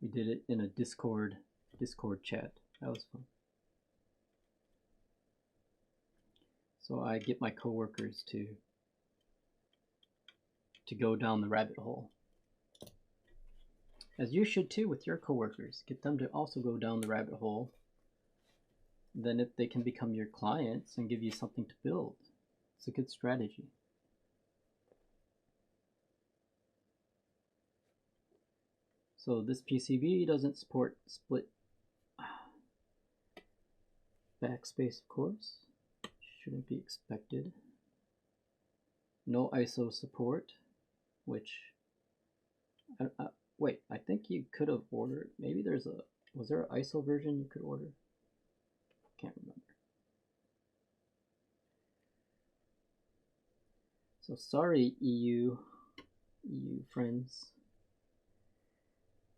We did it in a Discord chat. That was fun. So I get my coworkers to go down the rabbit hole. As you should too with your coworkers. Get them to also go down the rabbit hole. Then if they can become your clients and give you something to build, it's a good strategy. So this PCB doesn't support split backspace, of course. Shouldn't be expected. No ISO support, which wait, I think you could have ordered. Maybe there's a, was there an ISO version you could order? Can't remember. So sorry, EU. EU friends.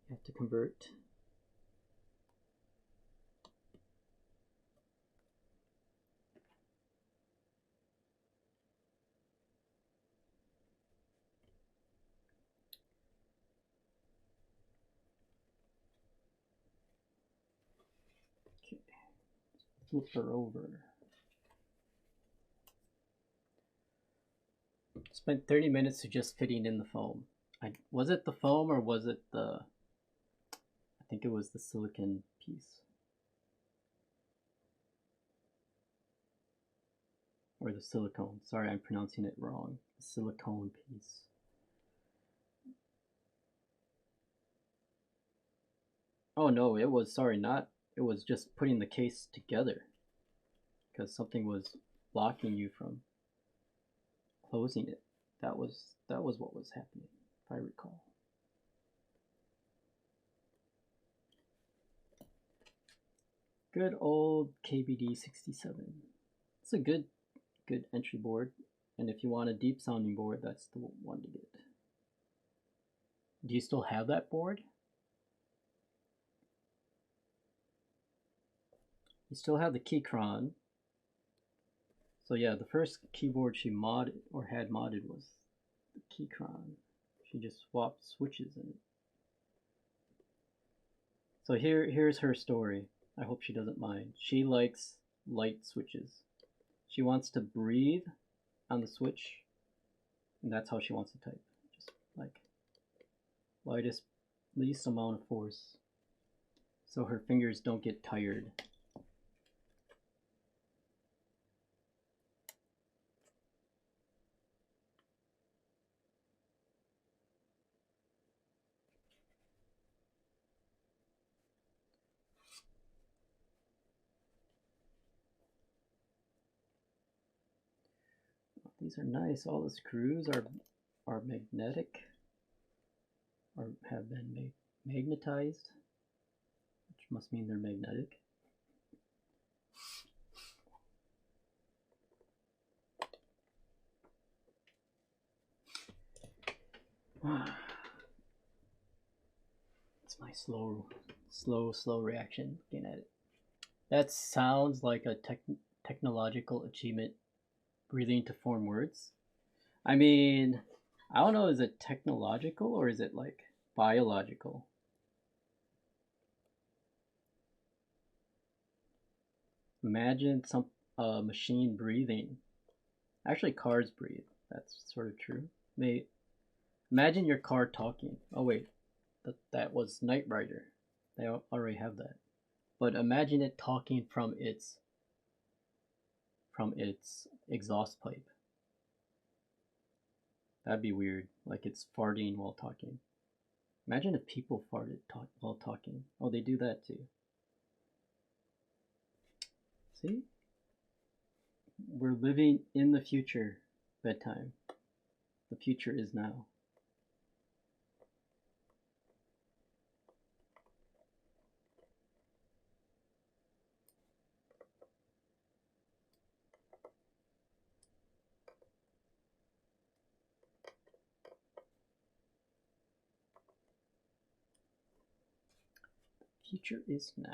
You have to convert. Okay, flip her over. Spent 30 minutes to just fitting in the foam. Was it the foam or was it the, I think it was the silicone piece. Or the silicone. Sorry, I'm pronouncing it wrong. The silicone piece. Oh no, it was, sorry, not, it was just putting the case together. Because something was blocking you from closing it. That was what was happening, if I recall. Good old KBD67. It's a good entry board, and if you want a deep sounding board, that's the one to get. Do you still have that board? You still have the Keychron. So yeah, the first keyboard she modded or had modded was the Keychron. She just swapped switches in it. So here's her story. I hope she doesn't mind. She likes light switches. She wants to breathe on the switch, and that's how she wants to type. Just like least amount of force, so her fingers don't get tired. These are nice. All the screws are magnetic, or have been magnetized, which must mean they're magnetic. It's my slow reaction looking at it. That sounds like a technological achievement. Breathing to form words. I mean, I don't know, is it technological or is it like biological? Imagine some machine breathing. Actually, cars breathe. That's sort of true. Imagine your car talking. Oh wait, that was Knight Rider. They already have that. But imagine it talking from its exhaust pipe. That'd be weird, like it's farting while talking. Imagine if people farted while talking. Oh, they do that too. See? We're living in the future. Bedtime. The future is now. Future is now.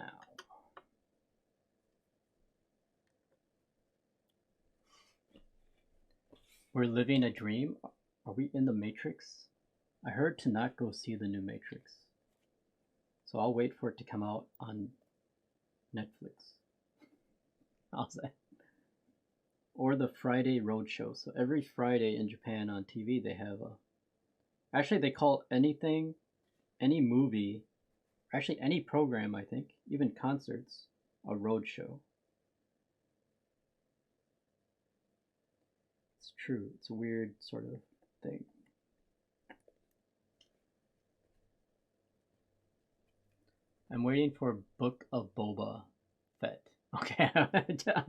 We're living a dream? Are we in the Matrix? I heard to not go see the new Matrix. So I'll wait for it to come out on Netflix. How's that? Or the Friday Roadshow. So every Friday in Japan on TV they have a... Actually they call anything, any movie, actually any program I think, even concerts, a roadshow. It's true, it's a weird sort of thing. I'm waiting for Book of Boba Fett. Okay,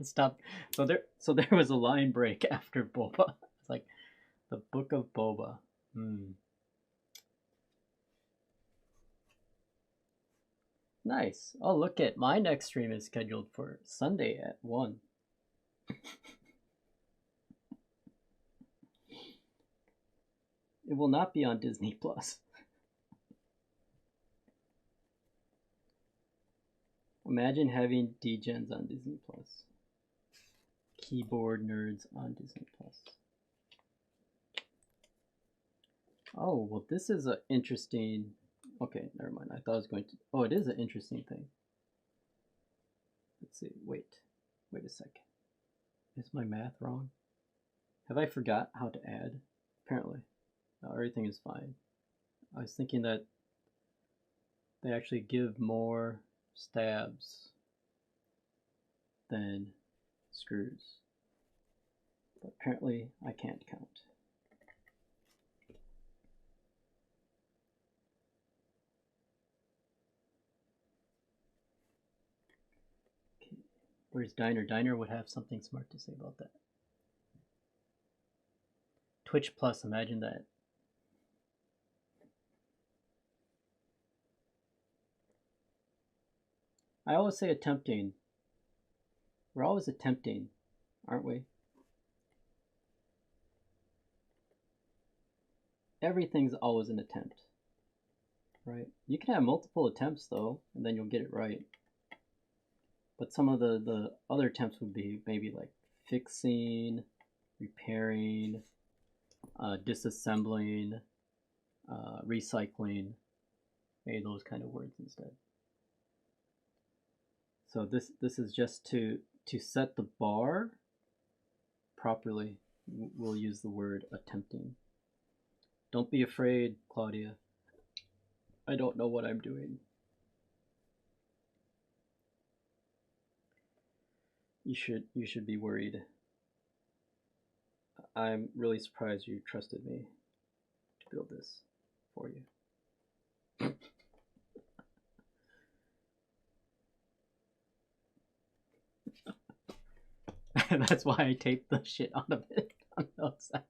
stop. So there was a line break after Boba. It's like the Book of Boba. Nice. Oh, look at my next stream is scheduled for Sunday at 1. It will not be on Disney Plus. Imagine having degens on Disney Plus. Keyboard nerds on Disney Plus. Oh, well, this is an interesting. Okay, never mind. I thought I was going to. Oh, it is an interesting thing. Let's see. Wait a second. Is my math wrong? Have I forgot how to add? Apparently. No, everything is fine. I was thinking that they actually give more stabs than screws. But apparently I can't count. Okay. Where's Diner? Diner would have something smart to say about that. Twitch Plus, imagine that. I always say attempting. We're always attempting, aren't we? Everything's always an attempt, right? You can have multiple attempts though, and then you'll get it right. But some of the other attempts would be maybe like fixing, repairing, disassembling, recycling, maybe those kind of words instead. So this is just to set the bar properly. We'll use the word attempting. Don't be afraid, Claudia. I don't know what I'm doing. You should be worried. I'm really surprised you trusted me to build this for you. That's why I taped the shit out of it on the outside.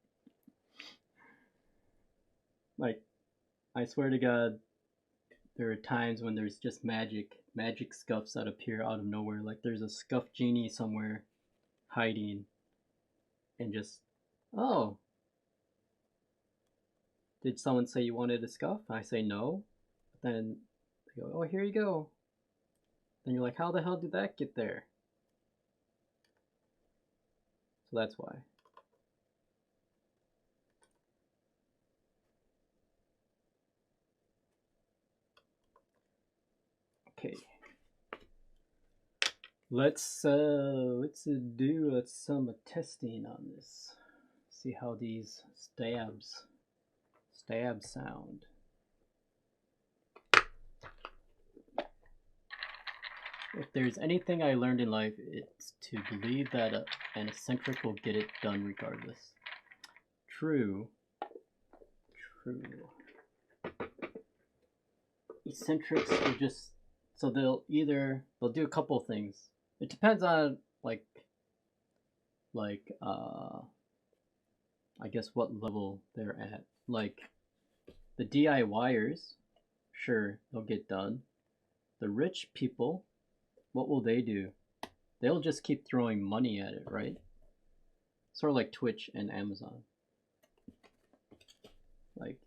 Like, I swear to God, there are times when there's just magic scuffs that appear out of nowhere. Like there's a scuff genie somewhere hiding and just, oh, did someone say you wanted a scuff? I say no. But then they go, oh, here you go. Then you're like, how the hell did that get there? So that's why. Okay. Let's do some testing on this. See how these stabs sound. If there's anything I learned in life, it's to believe that an eccentric will get it done regardless. True. Eccentrics will just, so they'll do a couple of things. It depends on I guess what level they're at. Like the DIYers, sure, they'll get done. The rich people, what will they do? They'll just keep throwing money at it, right? Sort of like Twitch and Amazon. Like,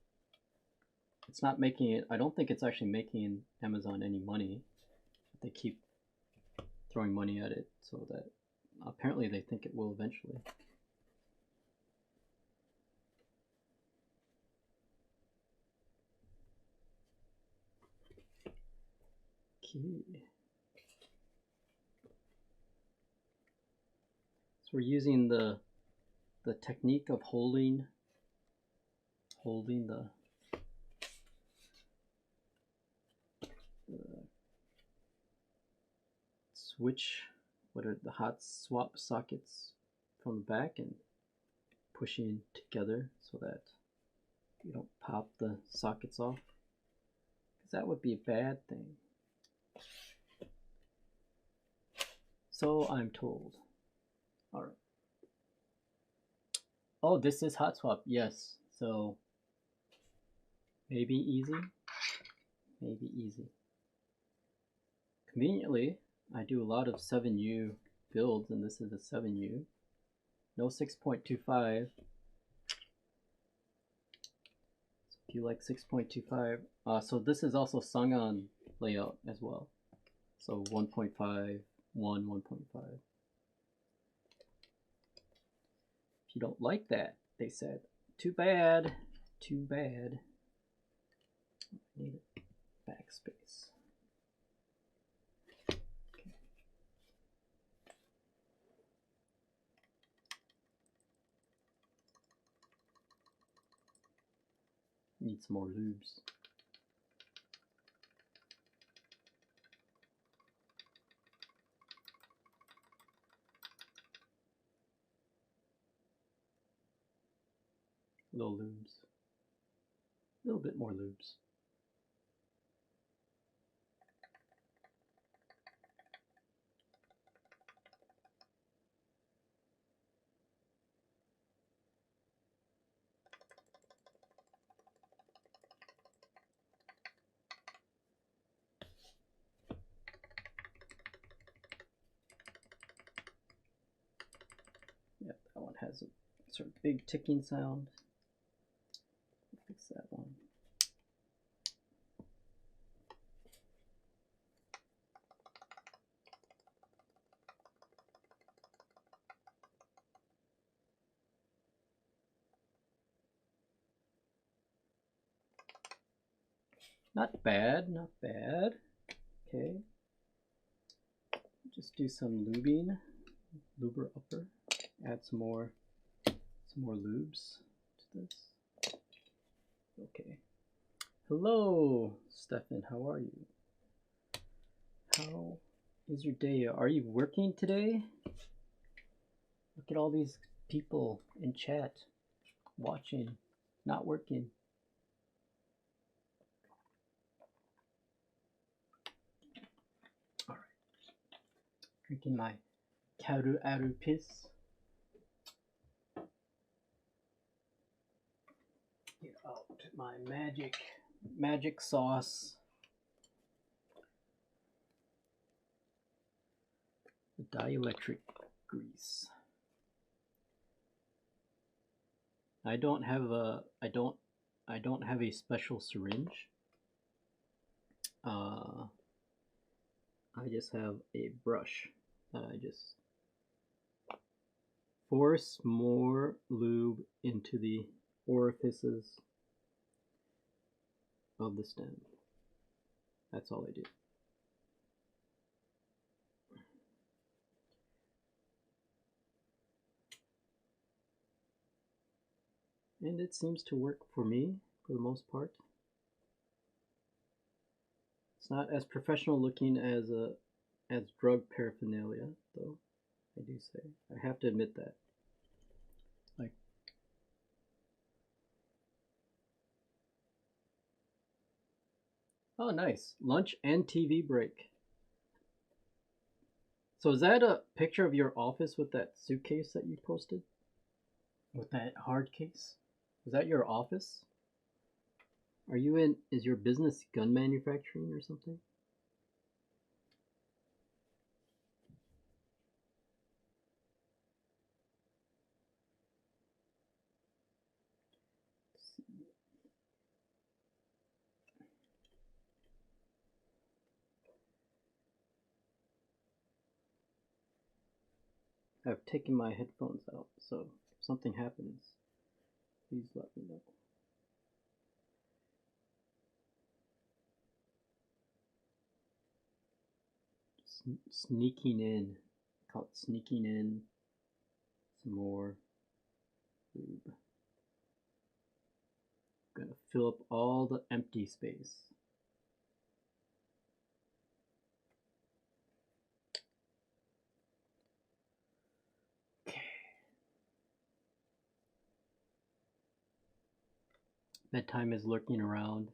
it's not making it, I don't think it's actually making Amazon any money. They keep throwing money at it so that apparently they think it will eventually. Okay. So we're using the technique of holding the switch, what are the hot swap sockets from the back, and pushing together so that you don't pop the sockets off, because that would be a bad thing. So I'm told. All right. Oh, this is hot swap. Yes. So maybe easy. Maybe easy. Conveniently, I do a lot of 7U builds, and this is a 7U. No 6.25. If you like 6.25, so this is also Sangan layout as well. So 1.5, 1.5. If you don't like that, they said, too bad, too bad. I need a backspace. Okay. Need some more lubes. Little lubes. A little bit more lubes. Yep, that one has a sort of big ticking sound. Fix that one. Not bad, not bad. Okay. Just do some lubing, luber upper. Add some more lubes to this. Okay. Hello, Stefan. How are you? How is your day? Are you working today? Look at all these people in chat watching, not working. All right. Drinking my Karu Aru piss. Get out my magic sauce. The dielectric grease. I don't have a special syringe. I just have a brush that I just force more lube into the orifices of the stem. That's all I do. And it seems to work for me for the most part. It's not as professional looking as drug paraphernalia, though, I do say. I have to admit that. Like, oh nice. Lunch and TV break. So is that a picture of your office with that suitcase that you posted? With that hard case? Is that your office? Are you in, is your business gun manufacturing or something? I've taken my headphones out, so if something happens, please let me know. Sneaking in, call it sneaking in some more lube. I'm gonna fill up all the empty space. Okay. Bedtime is lurking around.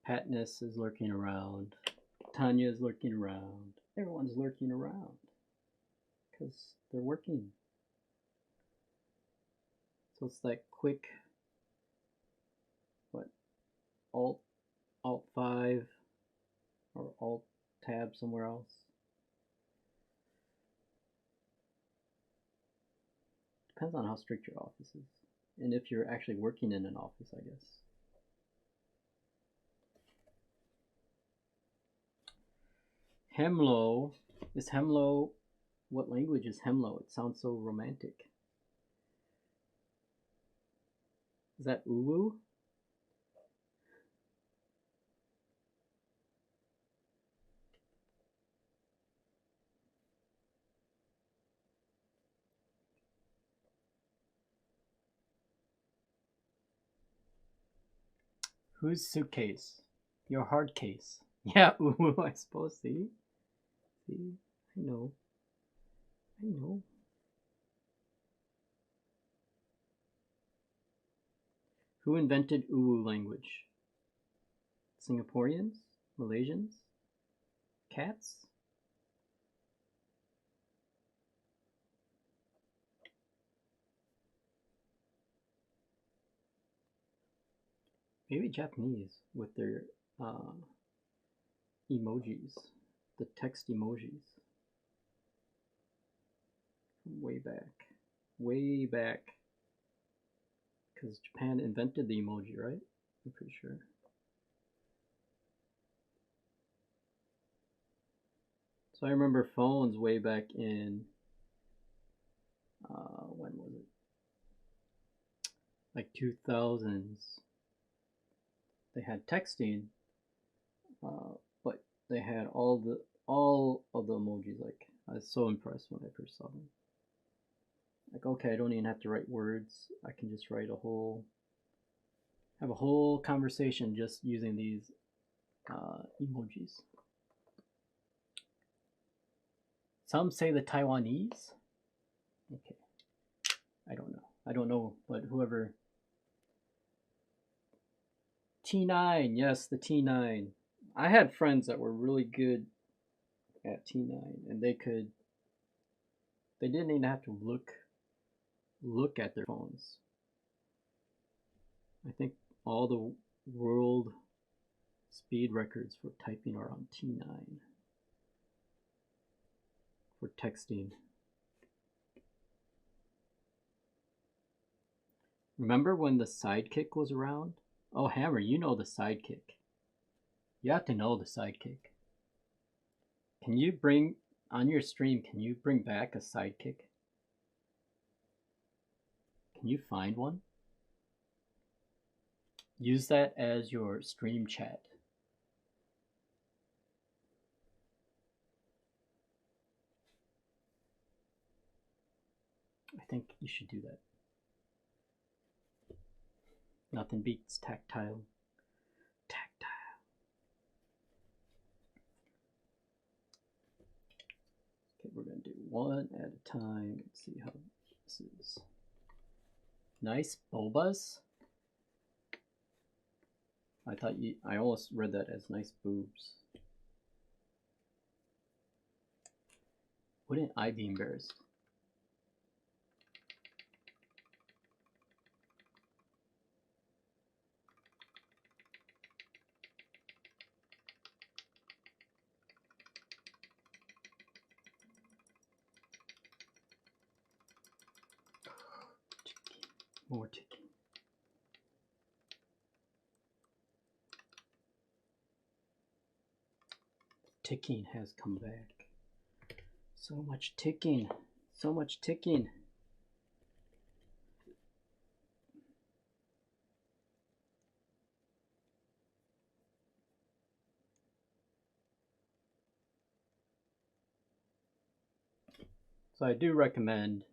Patness is lurking around. Tanya is lurking around. Everyone's lurking around because they're working. So it's that quick, what, Alt 5 or Alt tab somewhere else. Depends on how strict your office is. and if you're actually working in an office, I guess. Hemlo. Is Hemlo, what language is Hemlo? It sounds so romantic. Is that Uwu? Whose suitcase? Your hard case. Yeah, Uwu, I suppose. See? See? I know. I know. Who invented Uwu language? Singaporeans? Malaysians? Cats? Maybe Japanese with their emojis, the text emojis. Way back. Because Japan invented the emoji, right? I'm pretty sure. So I remember phones way back in, when was it? Like 2000s. They had texting, but they had all of the emojis. Like, I was so impressed when I first saw them. Like, okay, I don't even have to write words. I can just write have a whole conversation just using these emojis. Some say the Taiwanese. Okay, I don't know, but whoever. T9, yes, the T9. I had friends that were really good at T9, and they didn't even have to look at their phones. I think all the world speed records for typing are on T9 for texting. Remember when the Sidekick was around? Oh, Hammer, you know the Sidekick. You have to know the Sidekick. Can you bring, on your stream, can you bring back a Sidekick? Can you find one? Use that as your stream chat. I think you should do that. Nothing beats tactile. Okay, we're gonna do one at a time. Let's see how this is. Nice bobas. I almost read that as nice boobs. Wouldn't I be embarrassed? More ticking. Ticking has come back. So much ticking. So much ticking. So I do recommend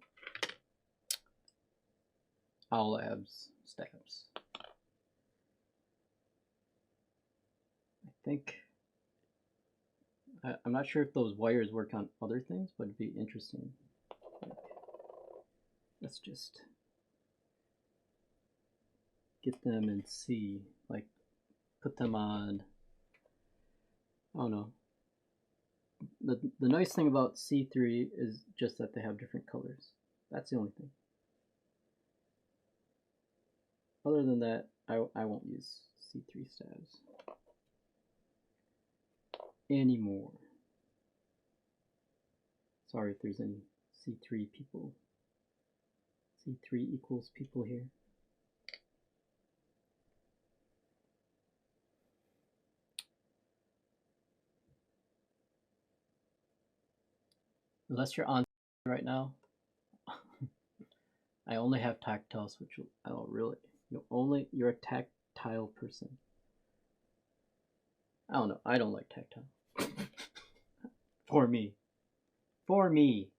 Owlab's stabs. I think, I'm not sure if those wires work on other things, but it'd be interesting. Let's just get them and see, like put them on, I don't know. The nice thing about C3 is just that they have different colors. That's the only thing. Other than that, I won't use C3 stabs anymore. Sorry if there's any C3 people. C3 equals people here. Unless you're on right now. I only have tactile switch. Oh, really? You're a tactile person. I don't know. I don't like tactile. For me. For me.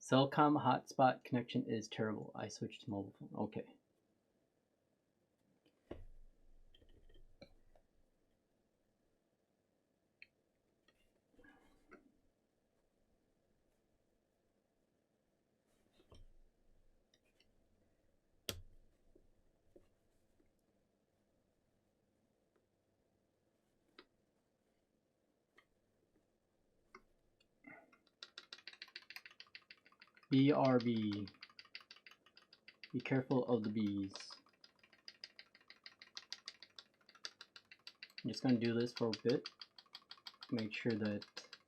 Cellcom hotspot connection is terrible. I switched to mobile phone. Okay. BRB. Be careful of the bees. I'm just going to do this for a bit. Make sure that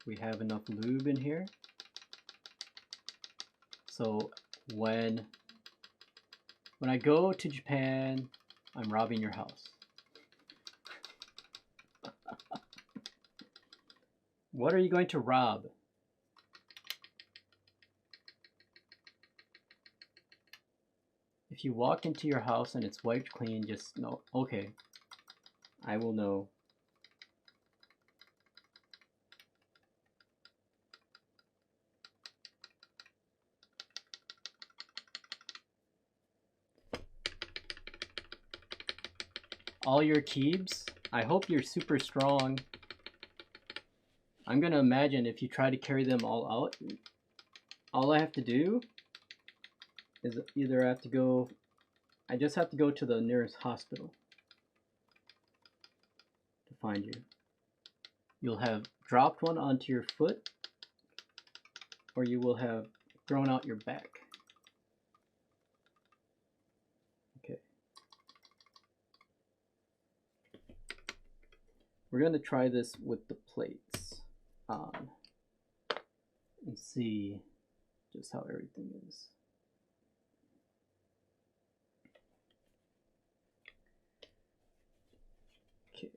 we have enough lube in here. So when I go to Japan, I'm robbing your house. What are you going to rob? If you walk into your house and it's wiped clean, just know, okay, I will know. All your keybs, I hope you're super strong. I'm gonna imagine if you try to carry them all out, all I have to do is either I just have to go to the nearest hospital to find you. You'll have dropped one onto your foot, or you will have thrown out your back. Okay. We're going to try this with the plates on and see just how everything is. Okay.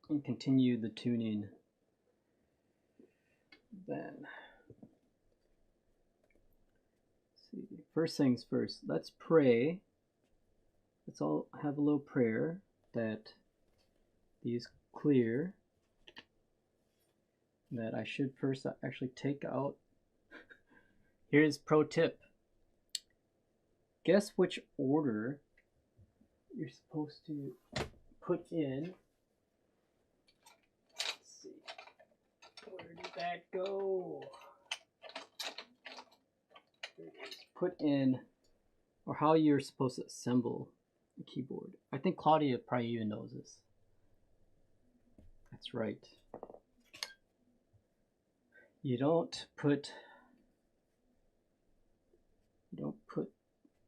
And continue the tuning then. Let's see. First things first, let's pray. Let's all have a little prayer that these clear. That I should first actually take out. Here's pro tip. Guess which order you're supposed to put in. Let's see. Where did that go? Put in, or how you're supposed to assemble a keyboard. I think Claudia probably even knows this. That's right. You don't put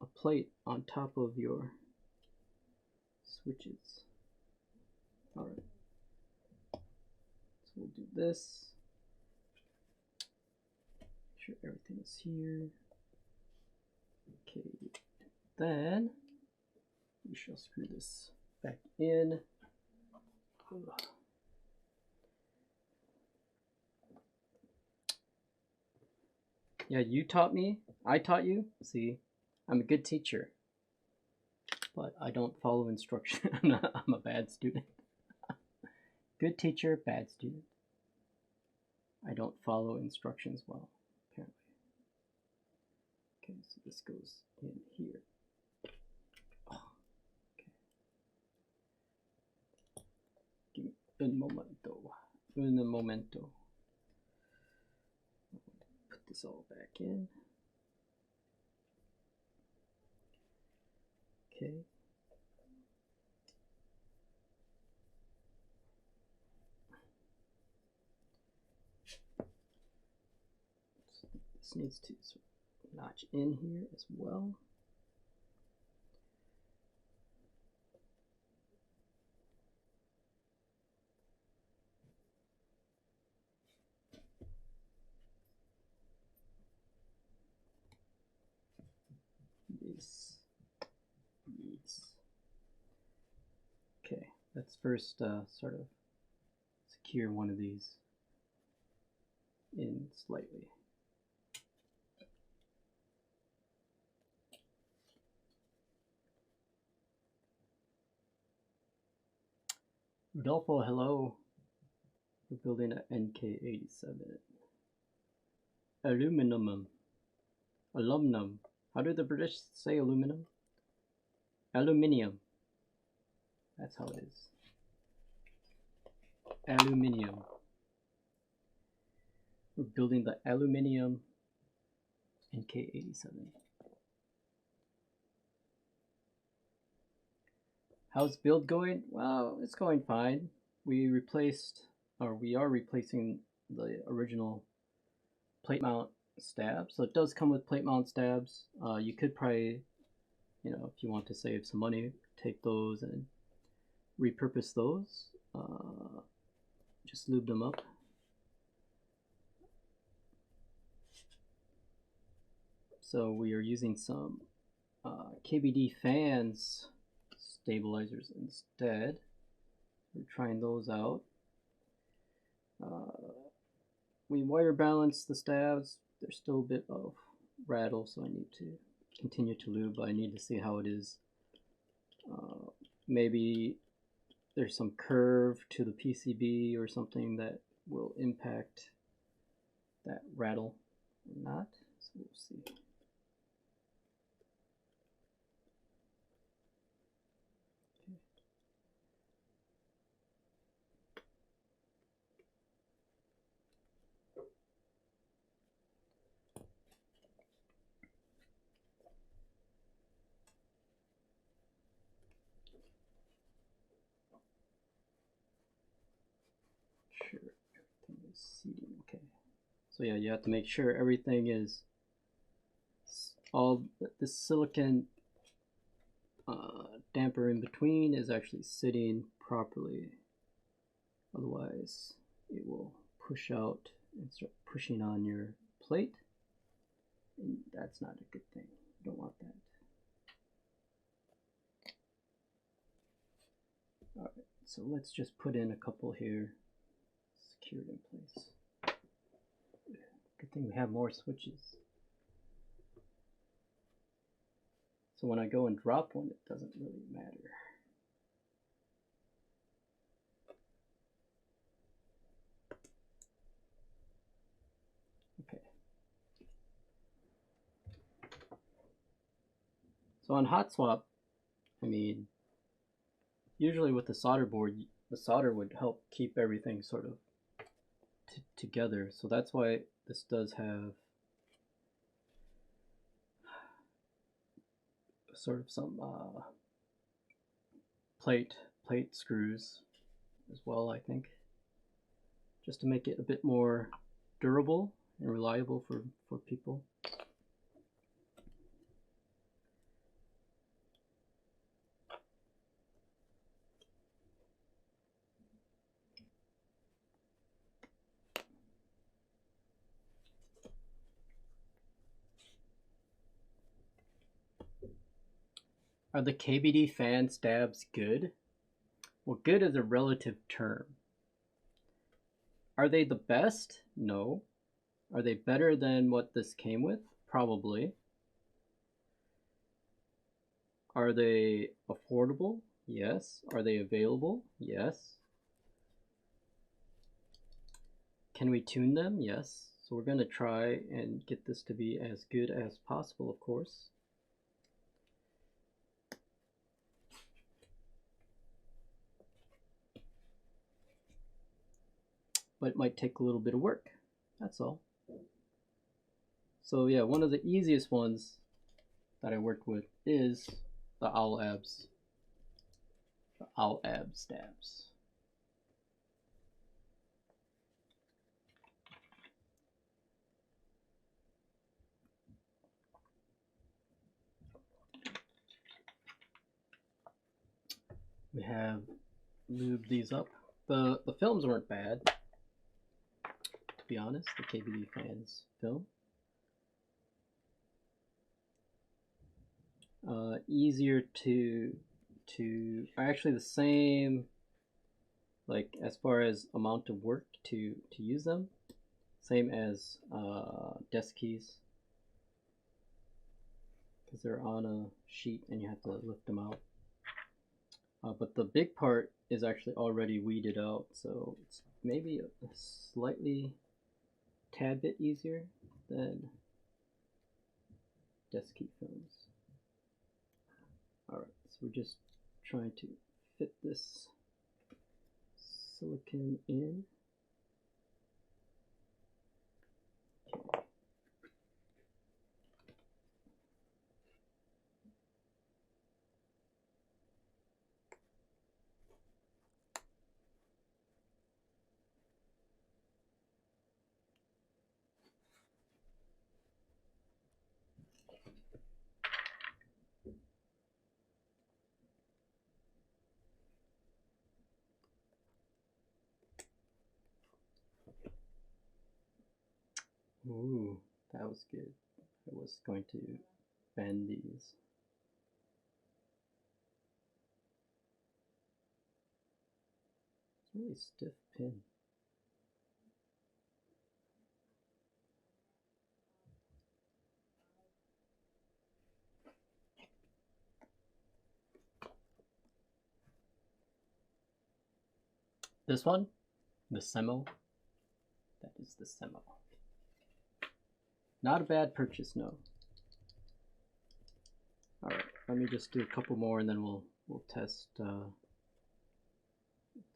a plate on top of your switches. All right. So we'll do this. Make sure everything is here. Okay. Then we shall screw this back in. Yeah, you taught me. I taught you. See, I'm a good teacher, but I don't follow instruction. I'm a bad student. Good teacher, bad student. I don't follow instructions well, apparently. Okay, so this goes in here. Oh, okay. Give me un momento. Un momento. Put this all back in. Okay. This needs to sort of notch in here as well. Yes. Okay, let's first sort of secure one of these in slightly. Rodolfo, hello. We're building an NK87 Aluminum. How do the British say aluminum? Aluminium. That's how it is. Aluminium. We're building the Aluminium NK87. How's build going? Well, it's going fine. We are replacing the original plate mount stabs. So it does come with plate mount stabs. You could probably, you know, if you want to save some money, take those and repurpose those. Just lube them up. So we are using some KBD fans stabilizers instead. We're trying those out. We wire balance the stabs. There's still a bit of rattle, so I need to continue to lube, but I need to see how it is. Maybe there's some curve to the PCB or something that will impact that rattle or not. So we'll see. Sure, everything is seating. Okay. So yeah, you have to make sure everything is all the silicon damper in between is actually sitting properly. Otherwise, it will push out and start pushing on your plate, and that's not a good thing. You don't want that. All right, so let's just put in a couple here, secured in place. Good thing we have more switches. So when I go and drop one, it doesn't really matter. Okay. So on hot swap, I mean, usually with the solder board, the solder would help keep everything sort of together. So that's why this does have sort of some plate screws as well, I think, just to make it a bit more durable and reliable for people. Are the KBD fan stabs good? Well, good is a relative term. Are they the best? No. Are they better than what this came with? Probably. Are they affordable? Yes. Are they available? Yes. Can we tune them? Yes. So we're going to try and get this to be as good as possible, of course. But it might take a little bit of work. That's all. So yeah, one of the easiest ones that I work with is the Owlab stabs. We have lubed these up. The films weren't bad, to be honest, the KBD fans film. Easier to actually the same like as far as amount of work to use them, same as desk keys, because they're on a sheet and you have to lift them out. But the big part is actually already weeded out, so it's maybe a slightly tad bit easier than desk key films. Alright, so we're just trying to fit this silicone in. Okay. Ooh, that was good. I was going to bend these. It's a really stiff pin. This one, the Semo, that is the Semo. Not a bad purchase, no. All right, let me just do a couple more, and then we'll test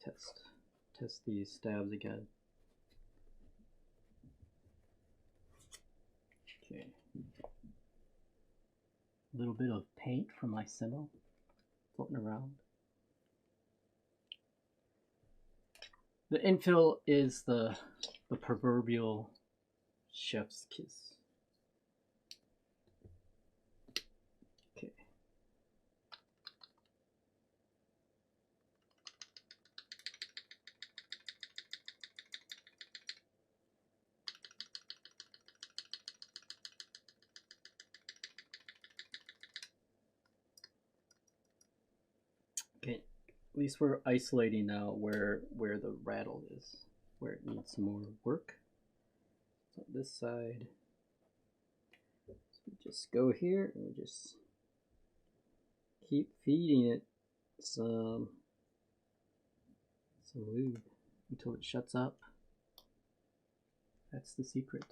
test these stabs again. Okay. A little bit of paint from my Semo floating around. The infill is the proverbial chef's kiss. Okay. Okay. At least we're isolating now where the rattle is, where it needs some more work. So this side, so we just go here and we just keep feeding it some lube until it shuts up. That's the secret.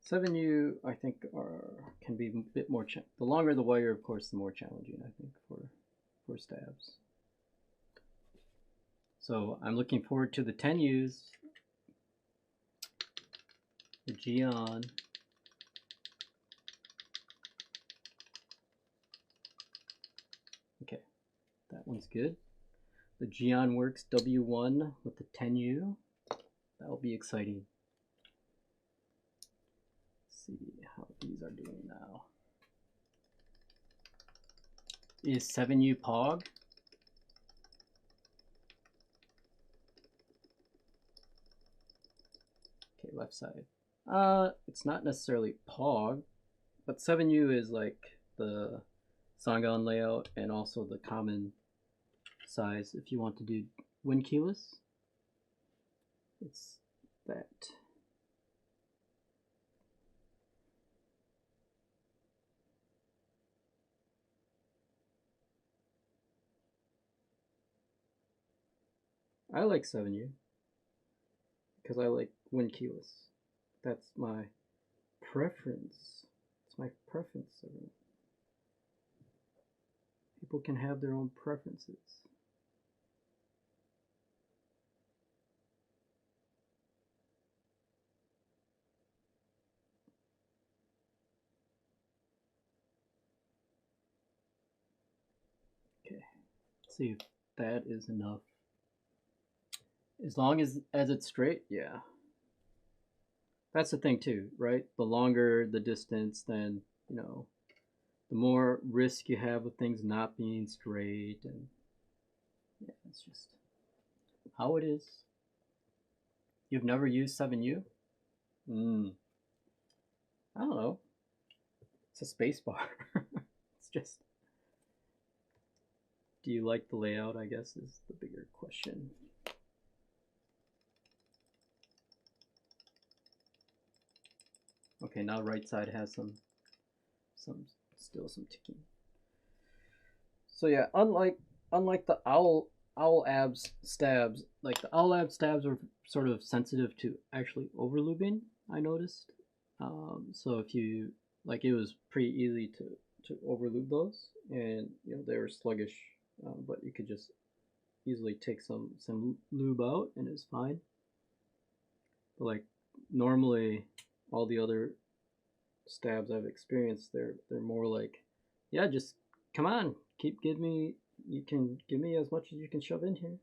$7U, I think, can be a bit more. The longer the wire, of course, the more challenging, I think, for stabs. So I'm looking forward to the 10Us, the Geon, okay, that one's good. The Geon Works W1 with the 10U, that'll be exciting. See how these are doing now. Is 7U Pog? Okay, left side. It's not necessarily Pog, but 7U is like the Sangon layout and also the common size if you want to do wind keyless. It's that. I like 7U because I like wind keyless. That's my preference. It's my preference. People can have their own preferences. Okay, let's see if that is enough. As long as it's straight, yeah. That's the thing too, right? The longer the distance, then, you know, the more risk you have of things not being straight, and yeah, it's just how it is. You've never used 7U? I don't know. It's a space bar. just, do you like the layout, I guess, is the bigger question. Okay, now right side has still some ticking. So yeah, unlike the Owlab stabs, like the Owlab stabs are sort of sensitive to actually overlubing, I noticed. So if you, like, it was pretty easy to overlube those, and you know they were sluggish, but you could just easily take some lube out and it's fine. But like normally all the other stabs I've experienced, they're more like, yeah, just come on, you can give me as much as you can shove in here.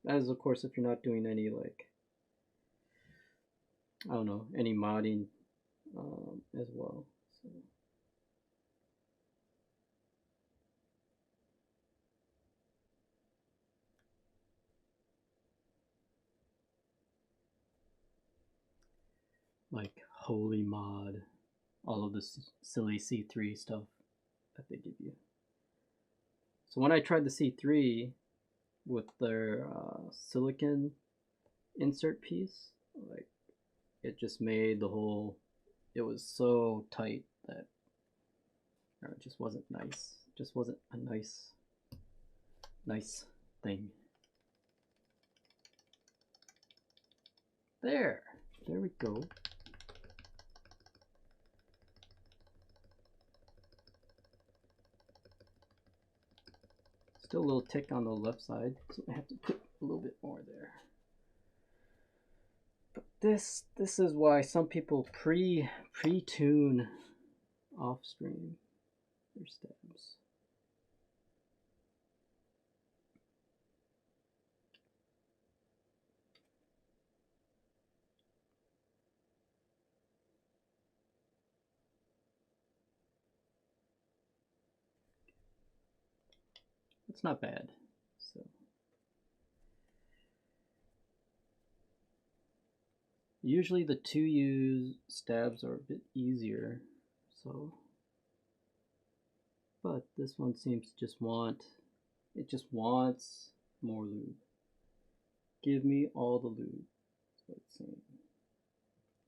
That is, of course, if you're not doing any, like, I don't know, any modding as well. So. Like holy mod, all of this silly C3 stuff that they give you. So when I tried the C3 with their silicon insert piece, like, it just made the whole, it was so tight that it just wasn't nice. It just wasn't a nice thing. There we go. Still a little tick on the left side, so I have to put a little bit more there. But this is why some people pre-tune off stream their stabs. It's not bad. So usually the 2U stabs are a bit easier, so, but this one seems to just want, it just wants more lube. Give me all the lube. That's what it's saying.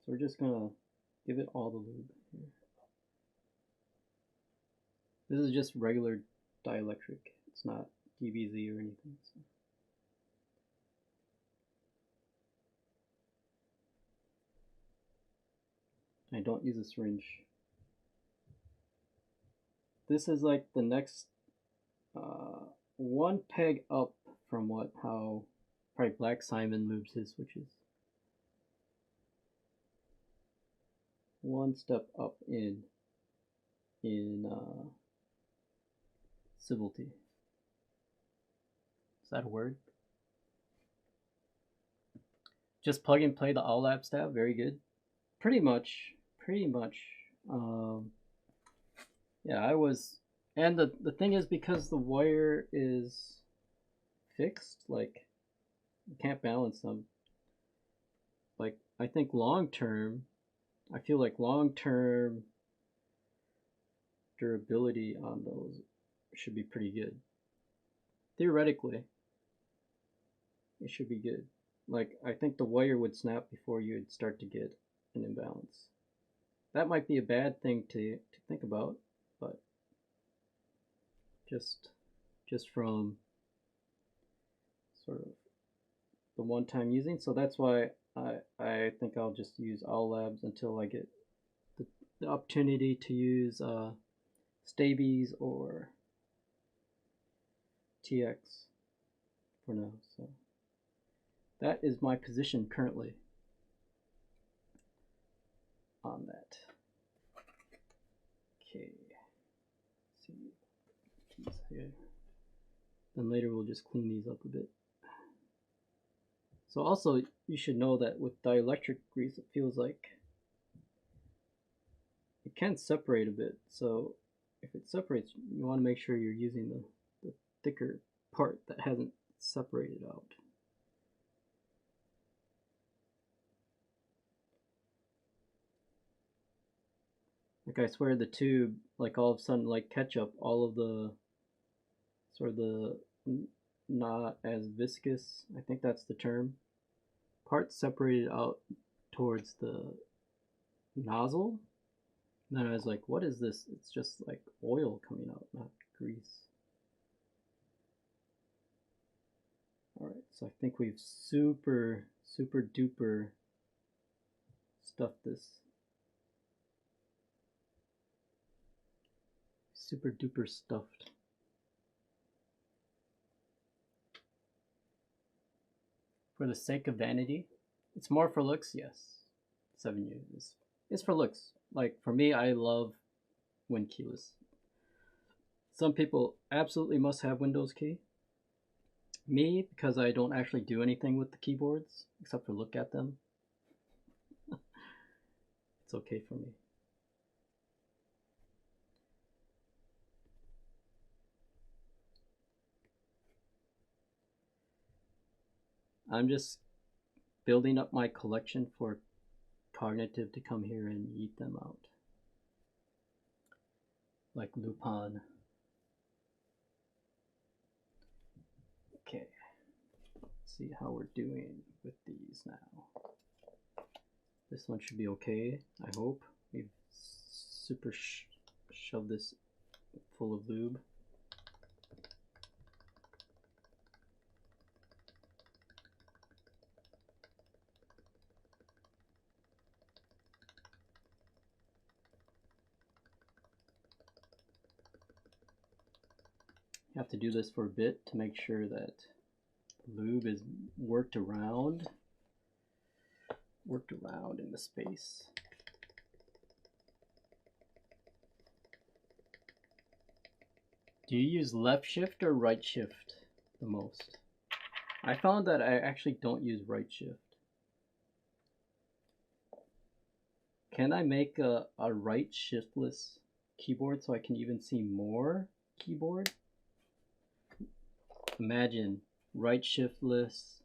So we're just gonna give it all the lube here. This is just regular dielectric. It's not DBZ or anything. So. I don't use a syringe. This is like the next one peg up from how probably Black Simon lubes his switches. One step up in civility. Is that a word? Just plug and play the Owlab stab, very good. Pretty much. Yeah, I was, and the thing is, because the wire is fixed, like, you can't balance them. Like, I think long term, I feel like long term durability on those should be pretty good. Theoretically, it should be good. Like, I think the wire would snap before you'd start to get an imbalance. That might be a bad thing to think about, but just from sort of the one-time using. So that's why I think I'll just use Owlabs until I get the opportunity to use Stabies or TX for now. So that is my position currently on that. Okay. Let's see keys here. Then later we'll just clean these up a bit. So also you should know that with dielectric grease, it feels like it can separate a bit. So if it separates, you want to make sure you're using the thicker part that hasn't separated out. Like I swear the tube, like all of a sudden, like ketchup, all of the sort of the not as viscous, I think that's the term, parts separated out towards the nozzle. And then I was like, what is this? It's just like oil coming out, not grease. Alright, so I think we've super duper stuffed this. Super duper stuffed. For the sake of vanity, it's more for looks, yes. 7U is for looks. Like for me, I love Win keyless. Some people absolutely must have Windows key. Me, because I don't actually do anything with the keyboards except for look at them. It's okay for me. I'm just building up my collection for Cognitive to come here and eat them out. Like Lupin. Okay, let's see how we're doing with these now. This one should be okay, I hope. We've super shoved this full of lube. You have to do this for a bit to make sure that the lube is worked around in the space. Do you use left shift or right shift the most? I found that I actually don't use right shift. Can I make a right shiftless keyboard so I can even see more keyboard? Imagine right shiftless,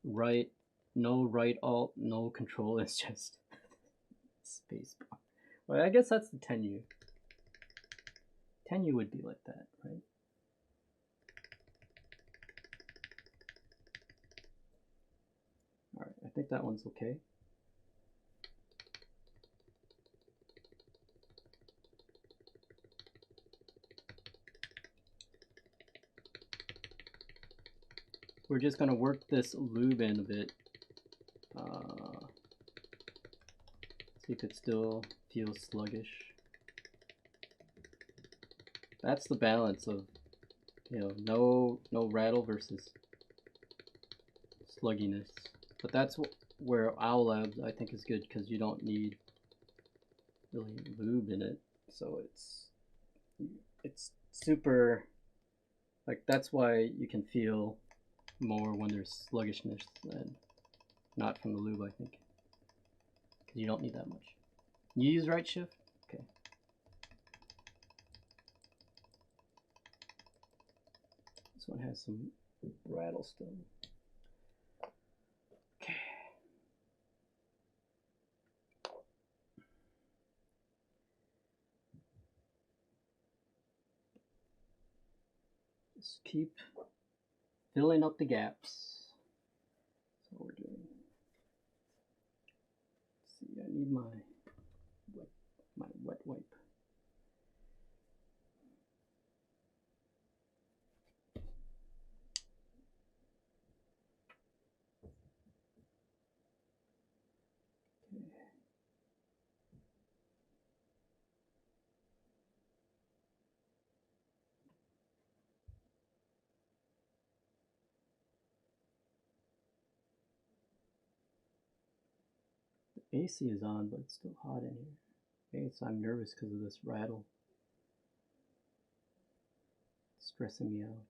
right, no right alt, no control, it's just space bar. Well, I guess that's the 10U. 10U would be like that, right? Alright, I think that one's okay. We're just going to work this lube in a bit. See if it still feels sluggish. That's the balance of, you know, no rattle versus slugginess. But that's where Owlab I think is good, because you don't need really lube in it. So it's super, like, that's why you can feel more when there's sluggishness and not from the lube, I think, because you don't need that much. You use right shift? Okay. This one has some rattle still. Okay. Just keep filling up the gaps. That's what we're doing. Let's see, I need my wet wipe. AC is on, but it's still hot in here. Maybe I'm nervous because of this rattle. It's stressing me out.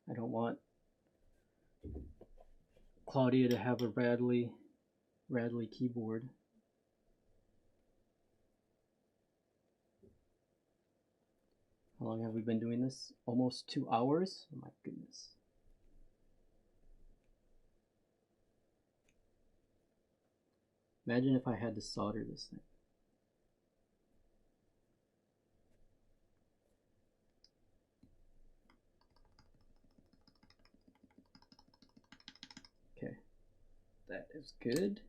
I don't want Claudia to have a rattly keyboard. How long have we been doing this? Almost 2 hours? Oh my goodness. Imagine if I had to solder this thing. That is good.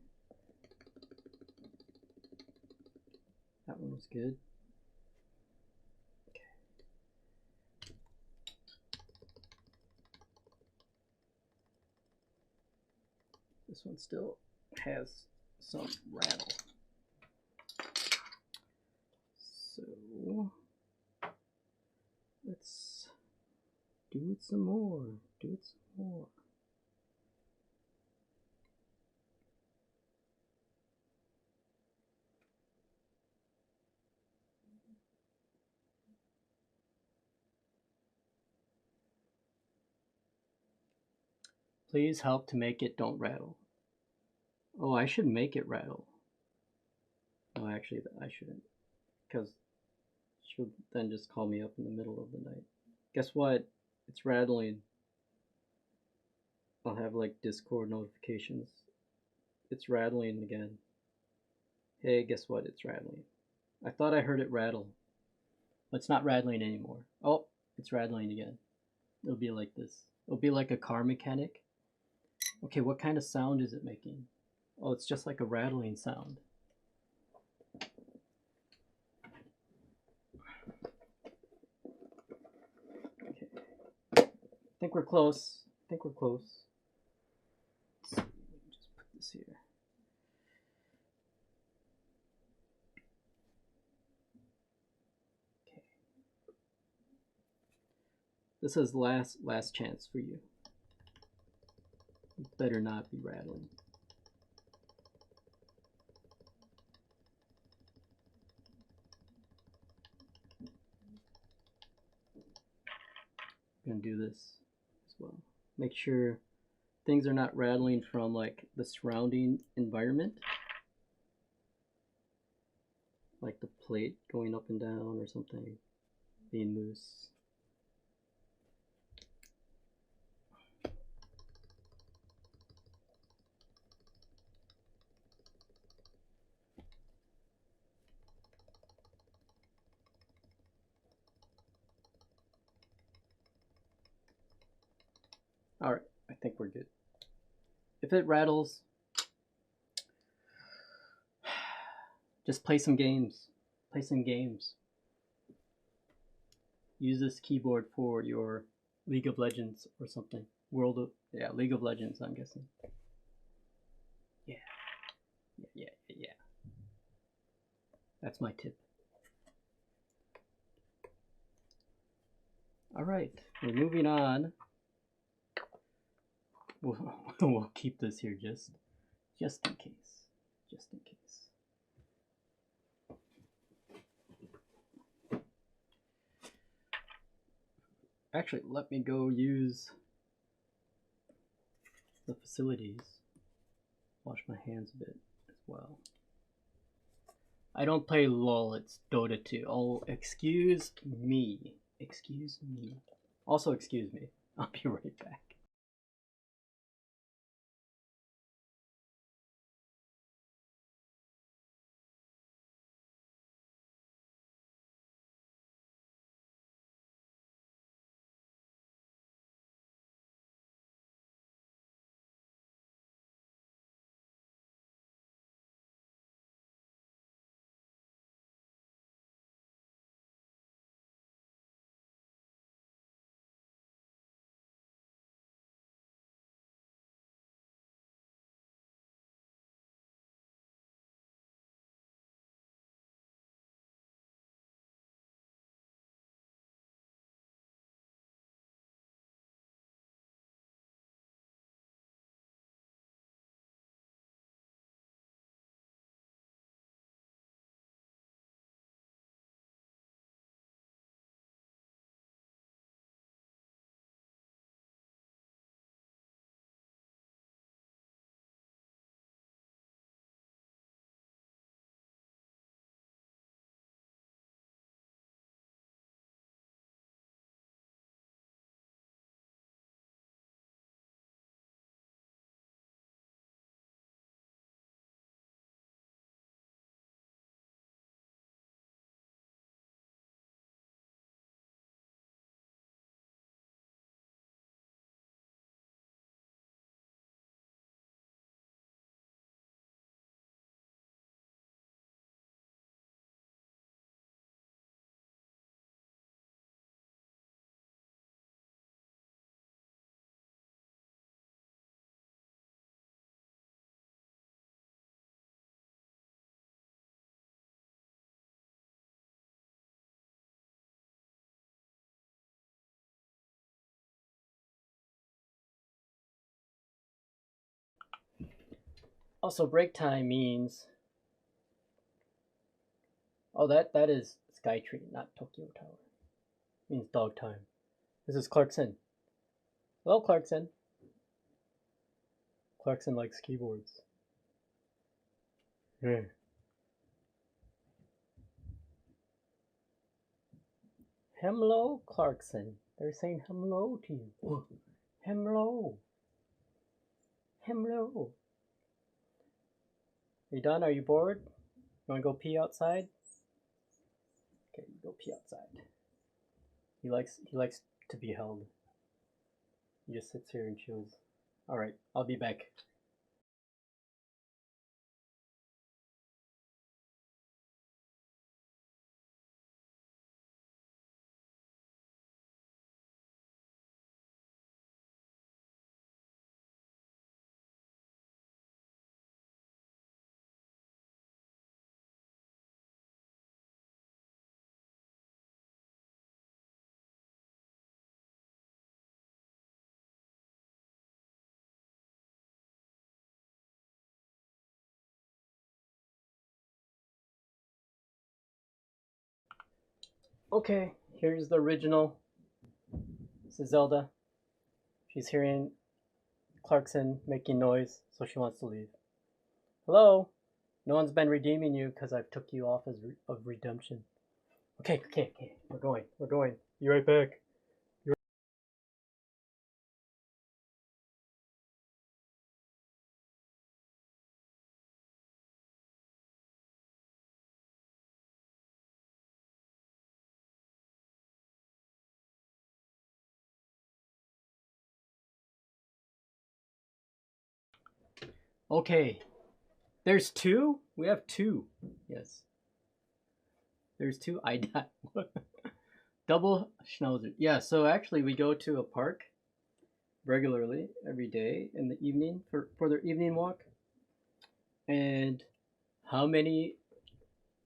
That one was good. Okay. This one still has some rattle. So let's do it some more. Do it some more. Please help to make it don't rattle. Oh, I should make it rattle. No, actually, I shouldn't, because she'll then just call me up in the middle of the night. Guess what? It's rattling. I'll have like Discord notifications. It's rattling again. Hey, guess what? It's rattling. I thought I heard it rattle. But it's not rattling anymore. Oh, it's rattling again. It'll be like this. It'll be like a car mechanic. Okay, what kind of sound is it making? Oh, it's just like a rattling sound. Okay. I think we're close. I think we're close. Let's see. Let me just put this here. Okay. This is last chance for you. It better not be rattling. I'm gonna do this as well. Make sure things are not rattling from like the surrounding environment, like the plate going up and down or something being loose. All right, I think we're good. If it rattles, just play some games. Play some games. Use this keyboard for your League of Legends or something. League of Legends, I'm guessing. Yeah. That's my tip. All right, we're moving on. We'll keep this here just in case. Just in case. Actually, let me go use the facilities. Wash my hands a bit as well. I don't play LOL, it's Dota 2. Oh, excuse me. Excuse me. Also, excuse me. I'll be right back. Also, break time means, oh, that is Skytree, not Tokyo Tower. It means dog time. This is Clarkson. Hello, Clarkson. Clarkson likes keyboards. Yeah. Hello, Clarkson. They're saying hello to you. Hello. Hello. Are you done? Are you bored? You want to go pee outside? Okay, you go pee outside. He likes to be held. He just sits here and chills. All right, I'll be back. Okay, here's the original. This is Zelda. She's hearing Clarkson making noise, so she wants to leave. Hello? No one's been redeeming you because I've took you off as of redemption. Okay. We're going. Be right back. Okay. There's two? We have two. Yes. There's two. I died. Double schnauzer. Yeah, so actually we go to a park regularly every day in the evening for their evening walk. And how many?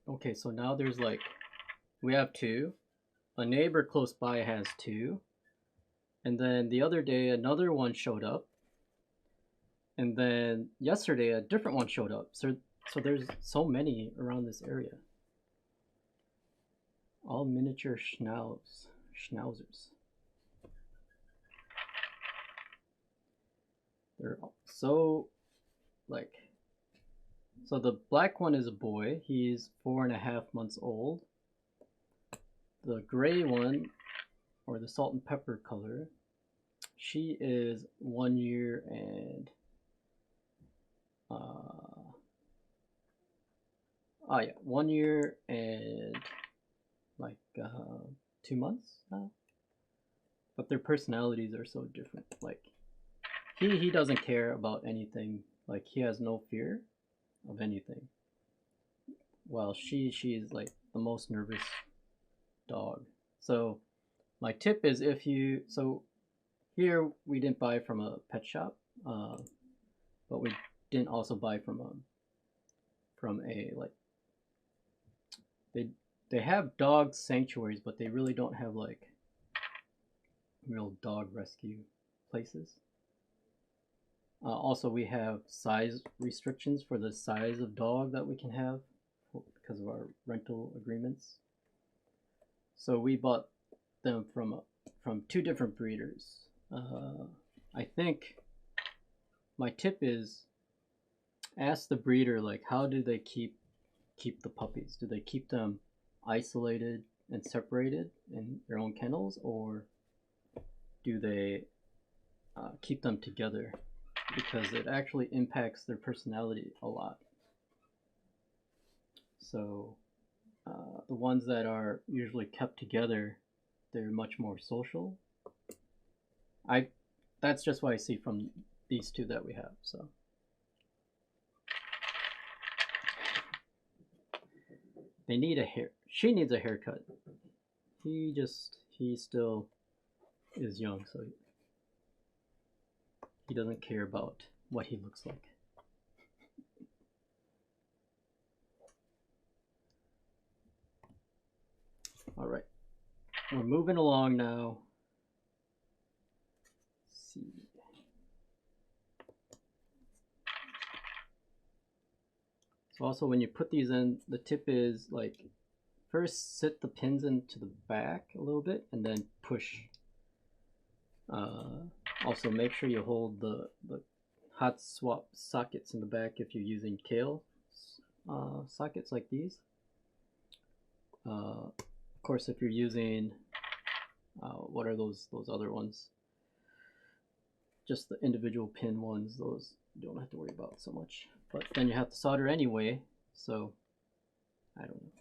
Okay, so now there's like, we have two. A neighbor close by has two. And then the other day another one showed up. And then yesterday a different one showed up. So there's so many around this area. All miniature schnauzers. They're so like, so the black one is a boy. He's 4.5 months old. The gray one, or the salt and pepper color, she is 1 year and 1 year and like 2 months now. But their personalities are so different. Like he doesn't care about anything. Like he has no fear of anything. While she's like the most nervous dog. So my tip is, if you, so here we didn't buy from a pet shop, but we didn't also buy from a like, they have dog sanctuaries, but they really don't have like real dog rescue places. Also, we have size restrictions for the size of dog that we can have because of our rental agreements. So we bought them from two different breeders. I think my tip is, ask the breeder, like, how do they keep the puppies? Do they keep them isolated and separated in their own kennels, or do they keep them together? Because it actually impacts their personality a lot. So the ones that are usually kept together, they're much more social. That's just what I see from these two that we have. So they need a hair. She needs a haircut. He still is young, so he doesn't care about what he looks like. All right, we're moving along now. Let's see. So also when you put these in, the tip is like first sit the pins into the back a little bit and then push. Also make sure you hold the hot swap sockets in the back if you're using tail sockets like these. Of course, if you're using what are those other ones? Just the individual pin ones, those you don't have to worry about so much. But then you have to solder anyway, so I don't know.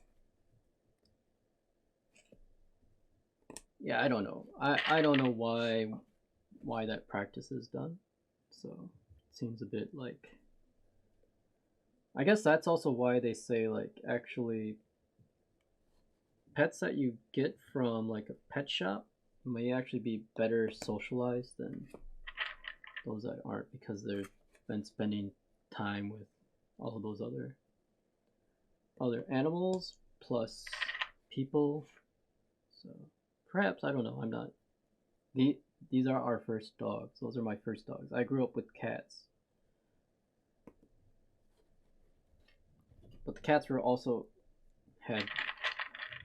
Yeah, I don't know. I don't know why that practice is done. So it seems a bit like, I guess that's also why they say like actually pets that you get from like a pet shop may actually be better socialized than those that aren't, because they've been spending time with all of those other animals plus people. So perhaps, I don't know, I'm not, these are our first dogs. Those are my first dogs. I grew up with cats, but the cats were also had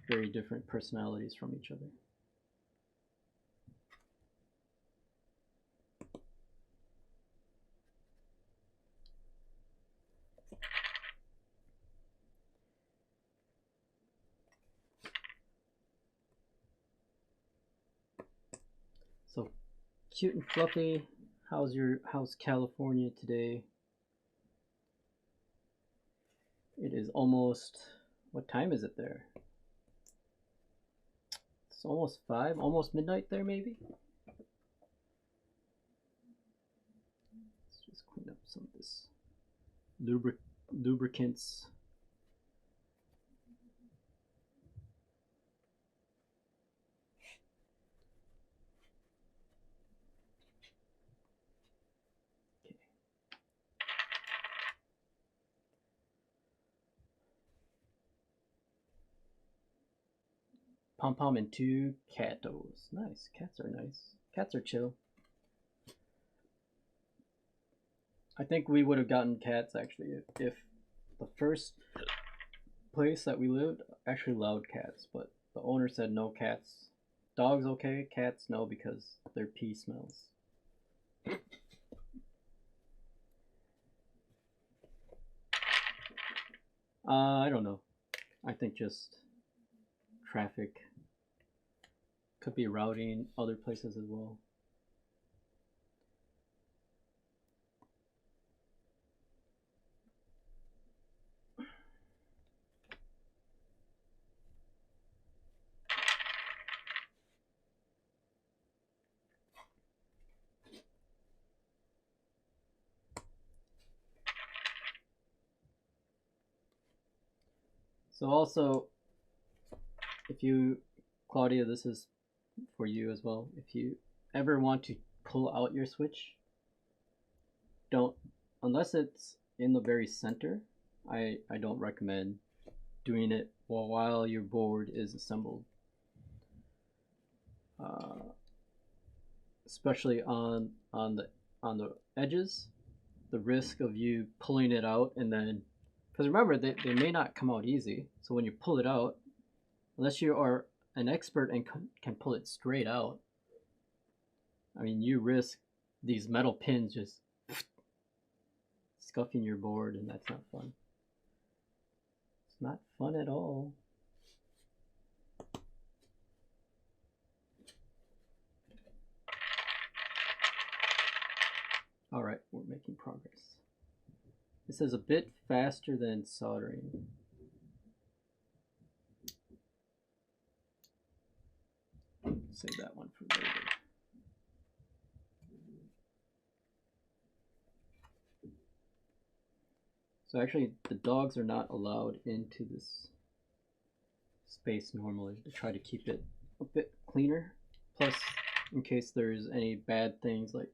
very different personalities from each other. So cute and fluffy. How's California today? It is almost, what time is it there? It's almost 5, almost midnight there maybe. Let's just clean up some of this lubricants. Pom Pom and 2 catos. Nice. Cats are nice. Cats are chill. I think we would have gotten cats actually if the first place that we lived actually allowed cats, but the owner said no cats. Dogs okay, cats no, because their pee smells. I don't know. I think just traffic. Could be routing other places as well. So also, if you, Claudia, this is for you as well. If you ever want to pull out your switch, don't, unless it's in the very center, I don't recommend doing it while your board is assembled. Especially on the edges, the risk of you pulling it out and then, because remember they may not come out easy, so when you pull it out, unless you are an expert and can pull it straight out, I mean, you risk these metal pins just scuffing your board, and that's not fun. It's not fun at all. All right, we're making progress. This is a bit faster than soldering. Save that one for later. So actually, the dogs are not allowed into this space normally, to try to keep it a bit cleaner. Plus, in case there's any bad things, like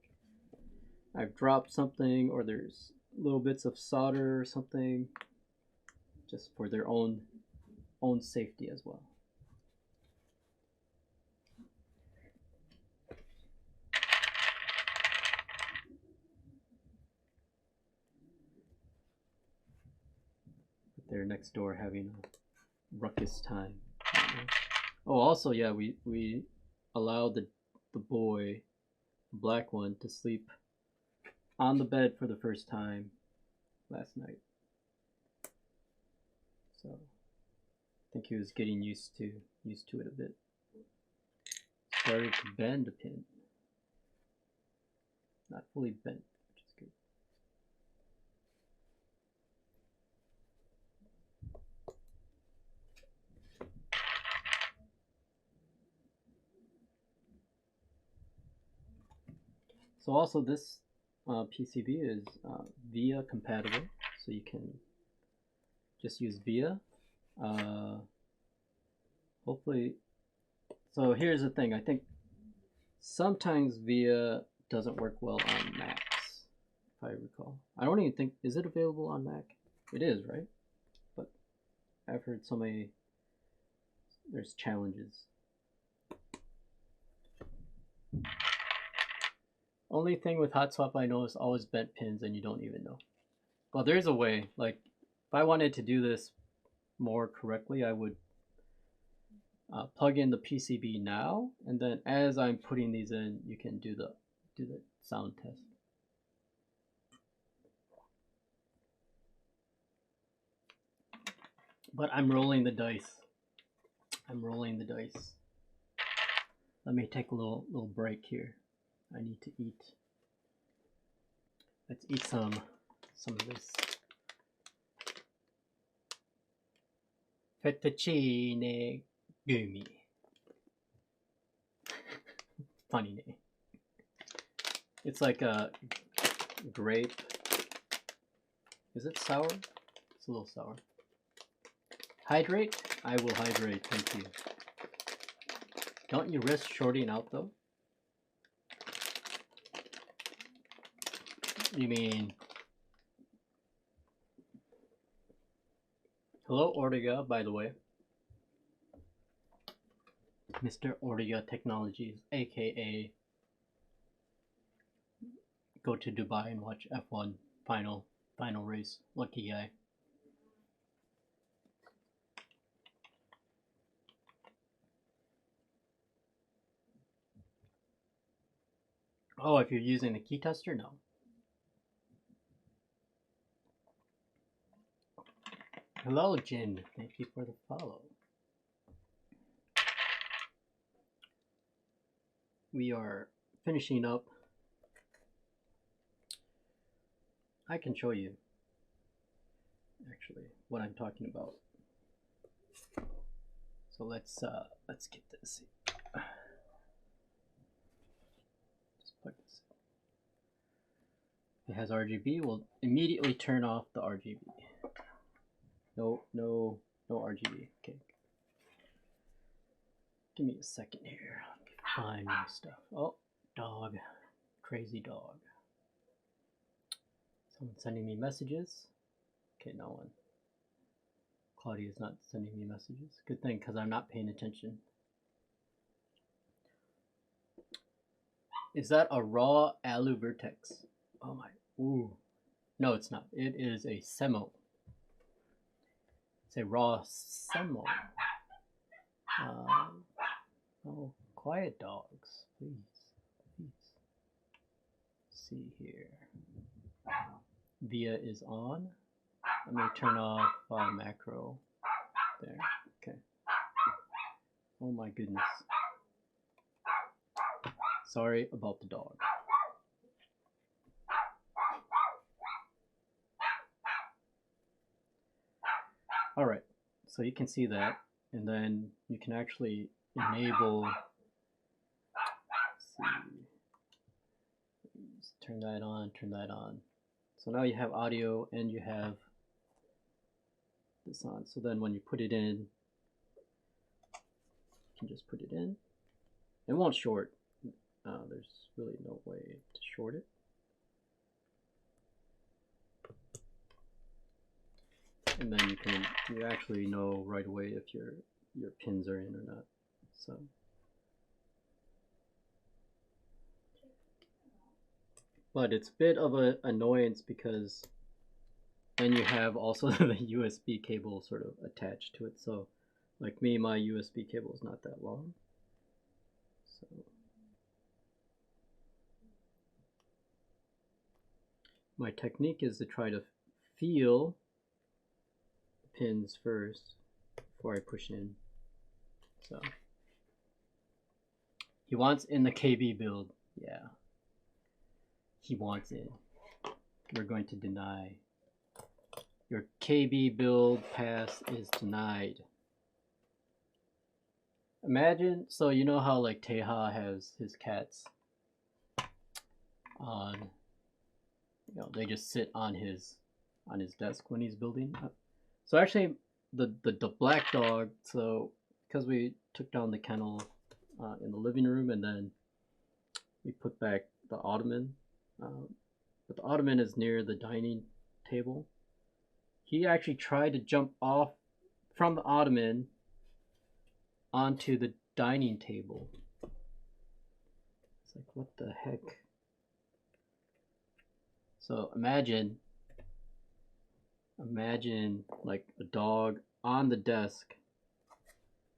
I've dropped something or there's little bits of solder or something, just for their own safety as well. they're next door having a ruckus time. Oh, also, yeah, we allowed the boy, the black one, to sleep on the bed for the first time last night. So I think he was getting used to it a bit. Started to bend a pin. Not fully bent, which is good. So also this PCB is VIA compatible, so you can just use VIA. Hopefully, so here's the thing, I think sometimes VIA doesn't work well on Macs, if I recall. I don't even think, is it available on Mac? It is, right? But I've heard so many, there's challenges. Only thing with hot swap I know is always bent pins and you don't even know. Well, there's a way, like if I wanted to do this more correctly, I would plug in the PCB now, and then as I'm putting these in, you can do the sound test. But I'm rolling the dice. I'm rolling the dice. Let me take a little break here. I need to eat. Let's eat some of this fettuccine gumi. Funny name. It's like a grape. Is it sour? It's a little sour. Hydrate? I will hydrate, thank you. Don't you risk shorting out though? You mean... Hello Ortega, by the way. Mr. Ortega Technologies, aka go to Dubai and watch F1 final race. Lucky guy. Oh, if you're using the key tester, no. Hello, Jin. Thank you for the follow. We are finishing up. I can show you actually what I'm talking about. So let's get this. Just plug this in. It has RGB. We'll immediately turn off the RGB. No RGB. Okay. Give me a second here. Find my stuff. Oh, dog. Crazy dog. Someone sending me messages. Okay, no one. Claudia's not sending me messages. Good thing, because I'm not paying attention. Is that a raw alu vertex? Oh my. Ooh. No, it's not. It is a semo. It's a raw semo. Oh, quiet dogs, please. Let's see here. VIA is on. Let me turn off macro. There. Okay. Oh my goodness. Sorry about the dog. All right. So you can see that, and then you can actually enable. Let's see. Let's turn that on. Turn that on. So now you have audio and you have this on. So then when you put it in, you can just put it in. It won't short. There's really no way to short it. And then you actually know right away if your pins are in or not. So. But it's a bit of an annoyance because and you have also the USB cable sort of attached to it. So like me, my USB cable is not that long. So my technique is to try to feel the pins first before I push in. So he wants in the KB build. Yeah. He wants it. We're going to deny. Your KB build pass is denied. Imagine, so you know how like Teha has his cats on, you know, they just sit on his desk when he's building. So actually the black dog, so because we took down the kennel in the living room and then we put back the ottoman, but the ottoman is near the dining table. He actually tried to jump off from the ottoman onto the dining table. It's like, what the heck? So imagine like a dog on the desk.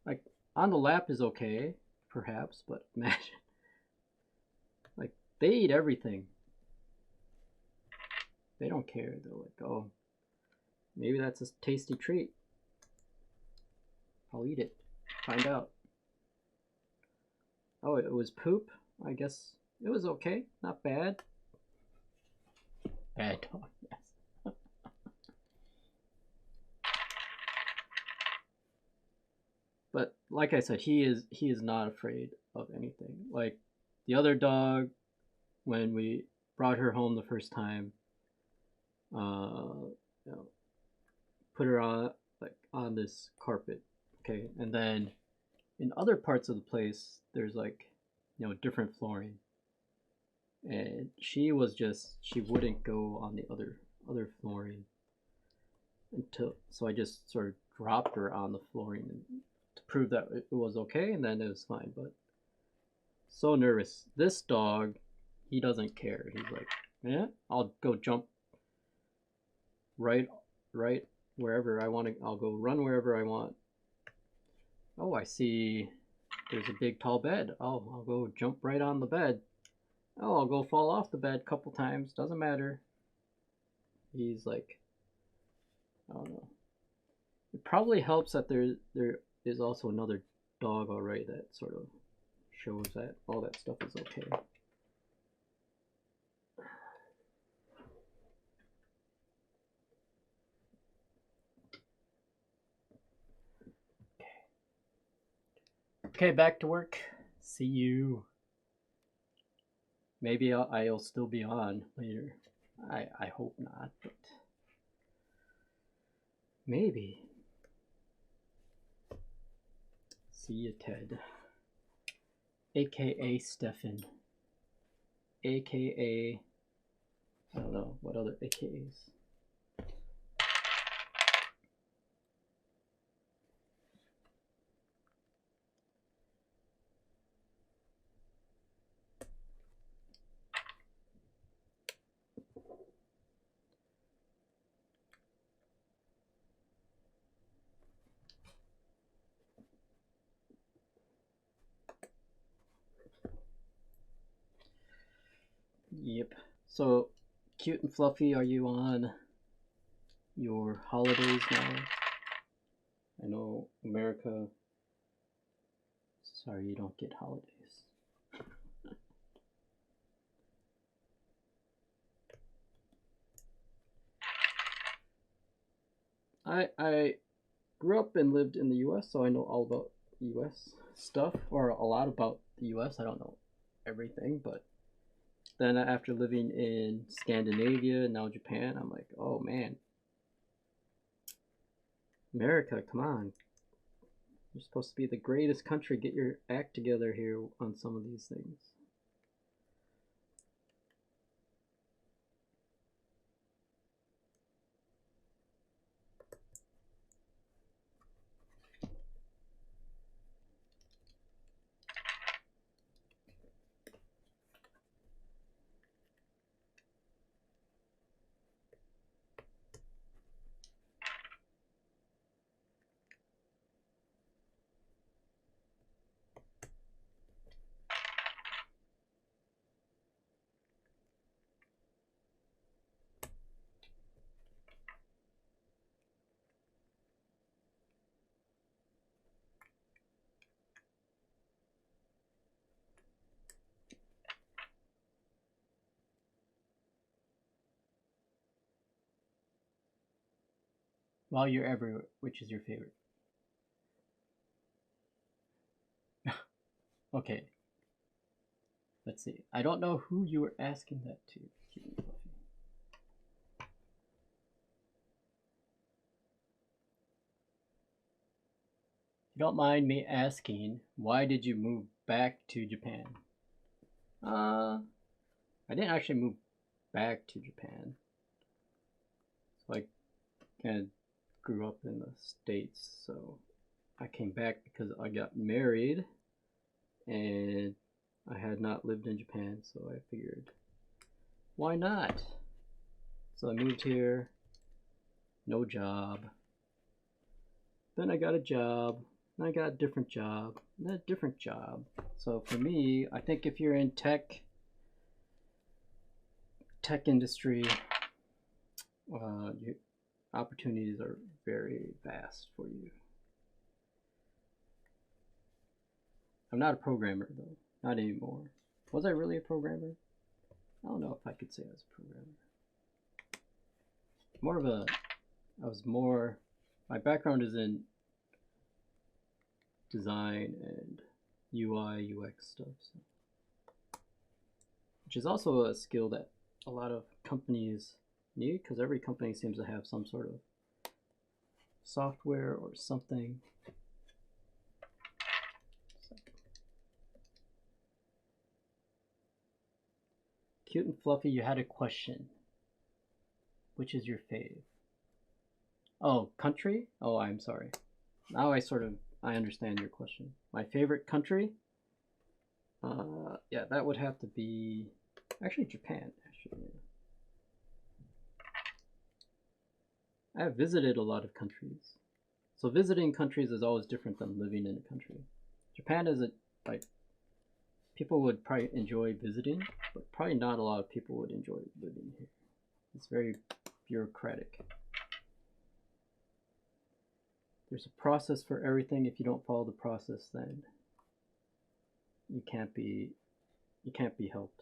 Like on the lap is okay, perhaps, but imagine, like, they eat everything. They don't care. They're like, oh, maybe that's a tasty treat. I'll eat it. Find out. Oh, it was poop? I guess it was okay. Not bad. Bad dog, yes. But like I said, he is not afraid of anything. Like the other dog, when we brought her home the first time, you know, put her on this carpet, okay, and then in other parts of the place there's like, you know, different flooring, and she wouldn't go on the other flooring until, so I just sort of dropped her on the flooring to prove that it was okay, and then it was fine. But so nervous. This dog, he doesn't care. He's like, yeah, I'll go jump right wherever I want to. I'll go run wherever I want. Oh, I see there's a big tall bed. Oh, I'll go jump right on the bed. Oh, I'll go fall off the bed a couple times. Doesn't matter. He's like, I don't know. It probably helps that there is also another dog already that sort of shows that all that stuff is okay. Okay, back to work. See you. Maybe I'll still be on later. I hope not, but maybe. See you, Ted. AKA Stefan. AKA, I don't know, what other AKAs? Yep. So, Cute and Fluffy, are you on your holidays now? I know America, sorry you don't get holidays. I grew up and lived in the US, so I know all about US stuff, or a lot about the US. I don't know everything, but then after living in Scandinavia and now Japan, I'm like, oh man, America, come on. You're supposed to be the greatest country. Get your act together here on some of these things. While you're everywhere, which is your favorite? Okay. Let's see. I don't know who you were asking that to. Cute and fluffy. If you don't mind me asking, why did you move back to Japan? I didn't actually move back to Japan. So I kind of grew up in the States, so I came back because I got married and I had not lived in Japan, so I figured, why not? So I moved here, no job. Then I got a job, and I got a different job, and a different job. So for me, I think if you're in tech industry, opportunities are very vast for you. I'm not a programmer though, not anymore. Was I really a programmer? I don't know if I could say I was a programmer. My background is in design and UI, UX stuff, so. Which is also a skill that a lot of companies need, because every company seems to have some sort of software or something. Cute and fluffy, you had a question. Which is your fave? Oh, country? Oh, I'm sorry. Now I understand your question. My favorite country? Yeah, that would have to be actually Japan. Actually, I have visited a lot of countries, so visiting countries is always different than living in a country. Japan is people would probably enjoy visiting, but probably not a lot of people would enjoy living here. It's very bureaucratic. There's a process for everything. If you don't follow the process, then you can't be helped.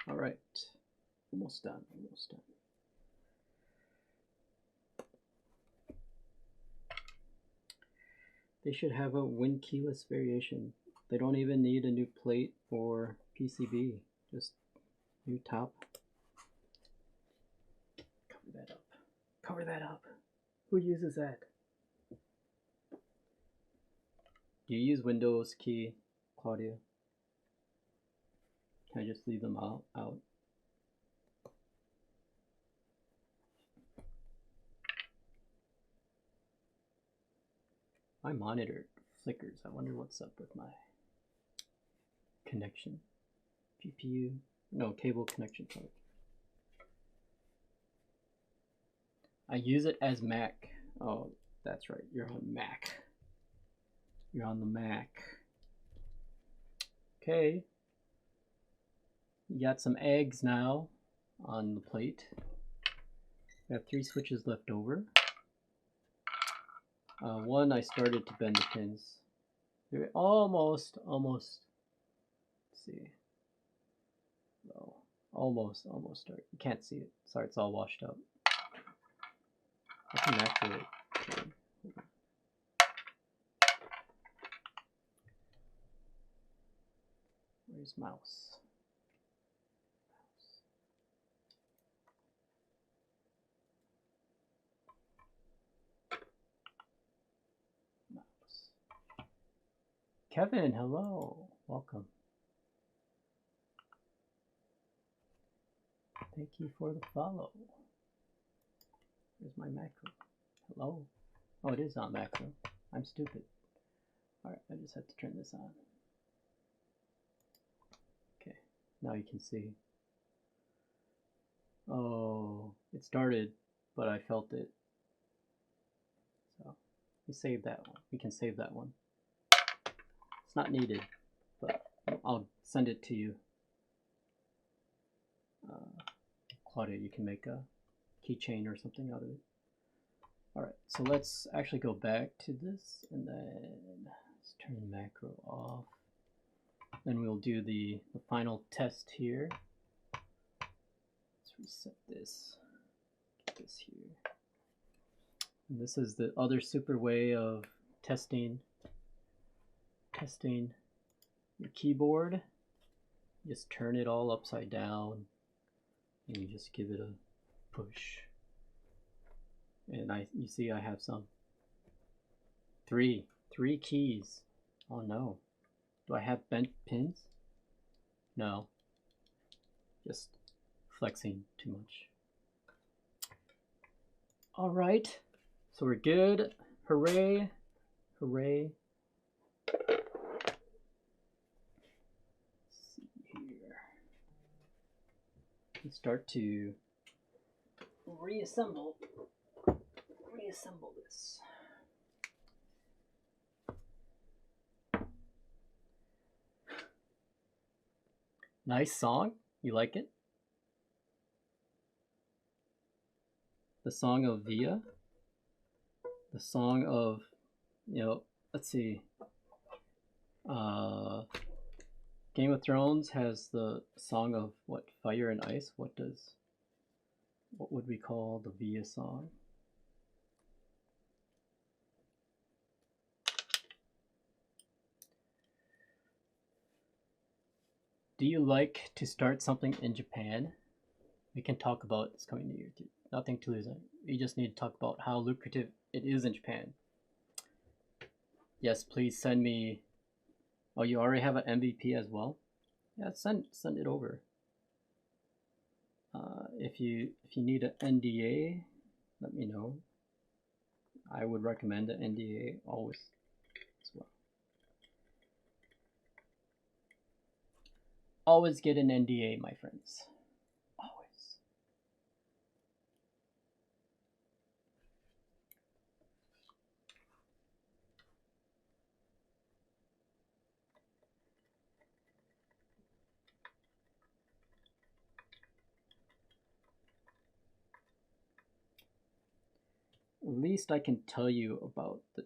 All right, almost done, almost done. They should have a win keyless variation. They don't even need a new plate or PCB, just new top. Cover that up. Cover that up. Who uses that? Do you use Windows key, Claudia? Can I just leave them out? My monitor flickers. I wonder what's up with my connection. GPU, no, cable connection plug. I use it as Mac. Oh, that's right. You're on Mac. You're on the Mac. Okay. You got some eggs now on the plate. We have 3 switches left over. One I started to bend the pins. They're almost. Let's see. No, almost start. You can't see it. Sorry, it's all washed out. I can activate. Okay. Where's mouse? Kevin, hello. Welcome. Thank you for the follow. Where's my macro? Hello. Oh, it is on macro. I'm stupid. Alright, I just have to turn this on. Okay, now you can see. Oh, it started, but I felt it. So, we save that one. We can save that one. It's not needed. but I'll send it to you. Claudia, you can make a keychain or something out of it. Alright, so let's actually go back to this, and then let's turn the macro off. Then we'll do the final test here. Let's reset this. Get this here. And this is the other super way of testing your keyboard. Just turn it all upside down and you just give it a push. And you see I have some three keys. Oh no. Do I have bent pins? No. Just flexing too much. All right. So we're good. Hooray. Hooray. Let's see here. Let's start to reassemble this. Nice song. You like it? The song of Via. The song of, let's see. Game of Thrones has the song of what? Fire and Ice. What would we call the Via song? Do you like to start something in Japan? We can talk about this coming New Year too. Nothing to lose. We just need to talk about how lucrative it is in Japan. Yes, please send me. Oh, you already have an MVP as well? Yeah, send it over. If you need an NDA, let me know. I would recommend an NDA always as well. Always get an NDA, my friends. Always. At least I can tell you about the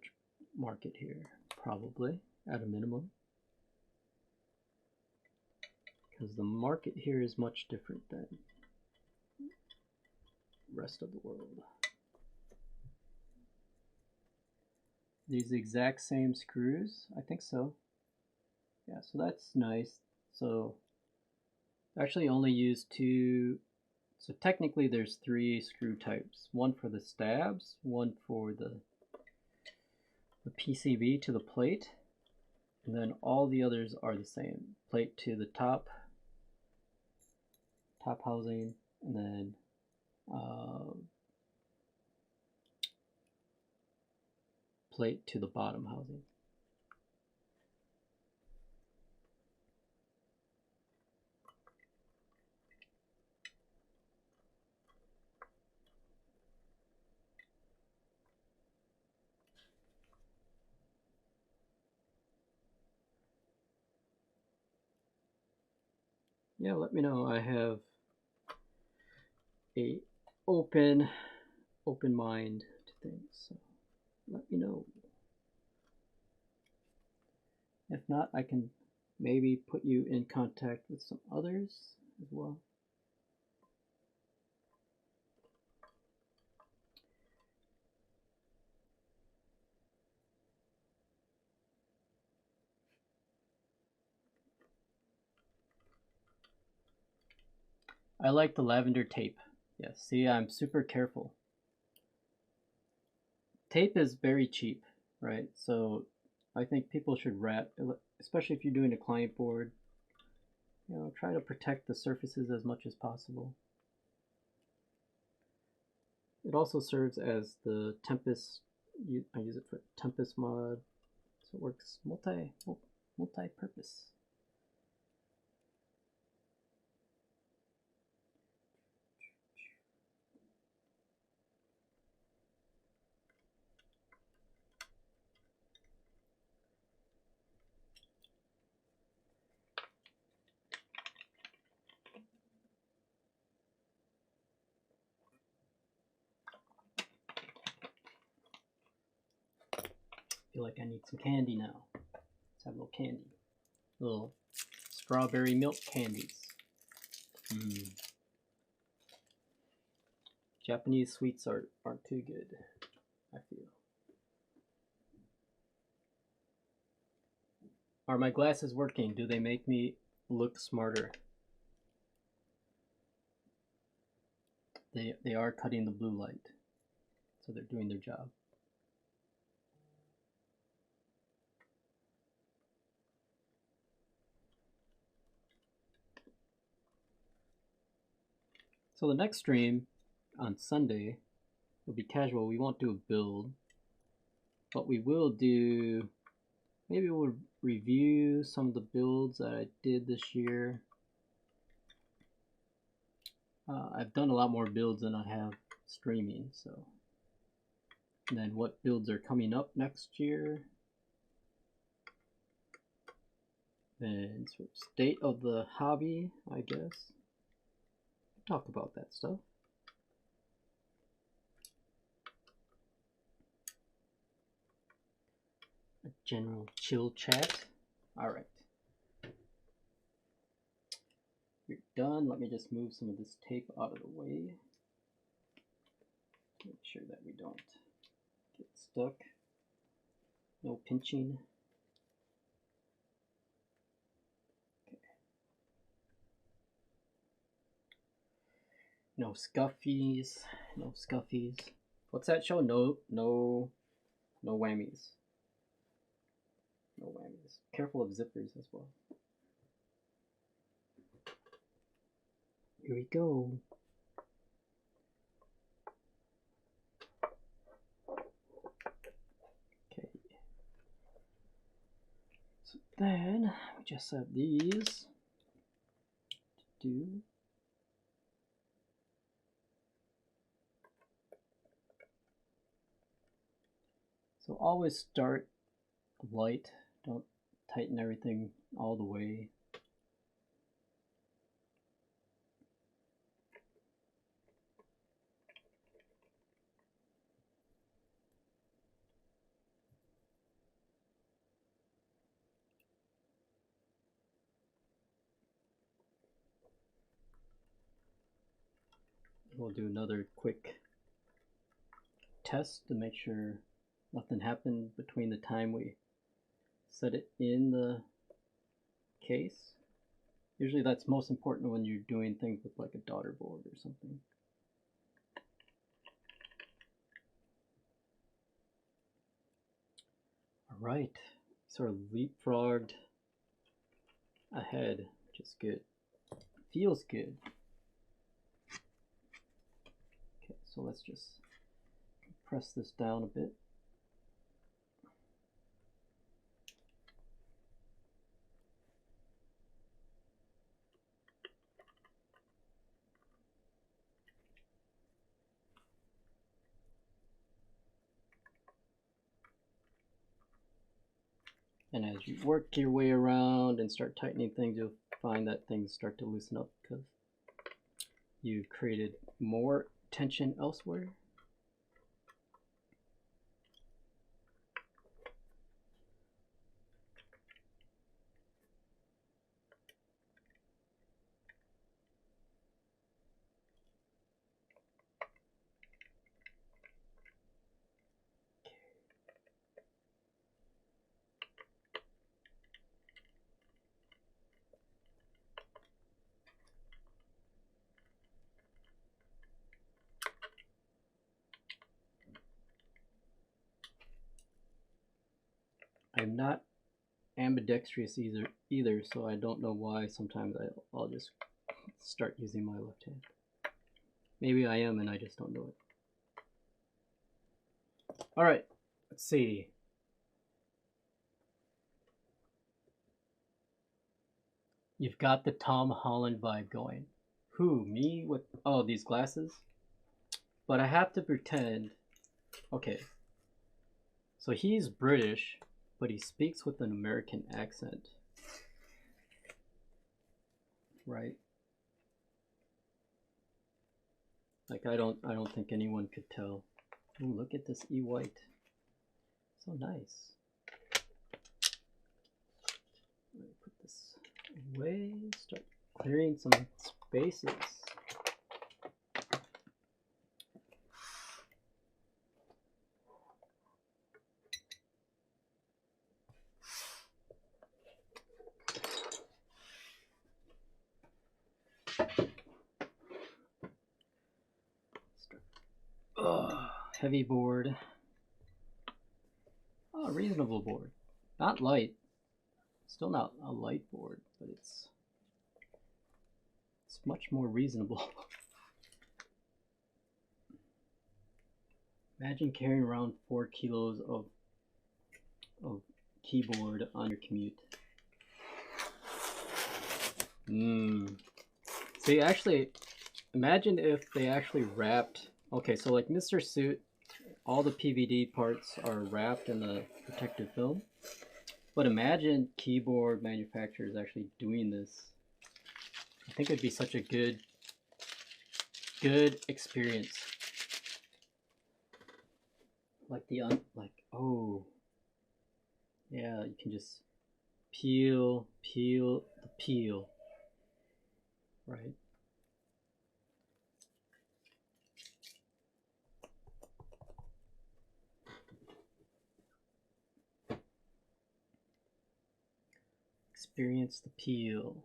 market here, probably, at a minimum. Because the market here is much different than the rest of the world. These exact same screws? I think so. Yeah, so that's nice. So actually only use two. So technically there's 3 screw types. One for the stabs, one for the PCB to the plate, and then all the others are the same. Plate to the top housing, and then plate to the bottom housing. Yeah, let me know. I have a open mind to things, so let me know. If not, I can maybe put you in contact with some others as well. I like the lavender tape. Yes, see, I'm super careful. Tape is very cheap, right? So I think people should wrap, especially if you're doing a client board, try to protect the surfaces as much as possible. It also serves as the Tempest. I use it for Tempest mod, so it works multi-purpose. Feel like I need some candy now. Let's have a little candy. Little strawberry milk candies. Japanese sweets aren't too good, I feel. Are my glasses working? Do they make me look smarter? They are cutting the blue light, so they're doing their job. So the next stream on Sunday will be casual. We won't do a build, but we will do, maybe we'll review some of the builds that I did this year. I've done a lot more builds than I have streaming, so. And then what builds are coming up next year. Then sort of state of the hobby, I guess. Talk about that stuff. A general chill chat. All right. We're done. Let me just move some of this tape out of the way. Make sure that we don't get stuck. No pinching. Okay. No scuffies. No scuffies. What's that show? No whammies. No whammies. Careful of zippers as well. Here we go. Okay. So then we just have these to do. So always start light. Don't tighten everything all the way. We'll do another quick test to make sure nothing happened between the time we set it in the case. Usually that's most important when you're doing things with like a daughter board or something. All right, sort of leapfrogged ahead, which is good. Feels good. Okay, so let's just press this down a bit. And as you work your way around and start tightening things, you'll find that things start to loosen up because you've created more tension elsewhere. I'm not ambidextrous either, so I don't know why sometimes I'll just start using my left hand. Maybe I am and I just don't know it. All right, let's see. You've got the Tom Holland vibe going. Who, me with, oh, these glasses? But I have to pretend, okay. So he's British, but he speaks with an American accent. Right? Like I don't think anyone could tell. Ooh, look at this E-white. So nice. away, start clearing some spaces. Heavy board. Oh, reasonable board. Not light. Still not a light board, but it's much more reasonable. Imagine carrying around 4 kilos of keyboard on your commute. See, actually, imagine if they actually wrapped. Okay, so like Mr. Suit, all the PVD parts are wrapped in the protective film. But imagine keyboard manufacturers actually doing this. I think it'd be such a good experience. Like oh yeah, you can just peel the peel, right? Experience the peel.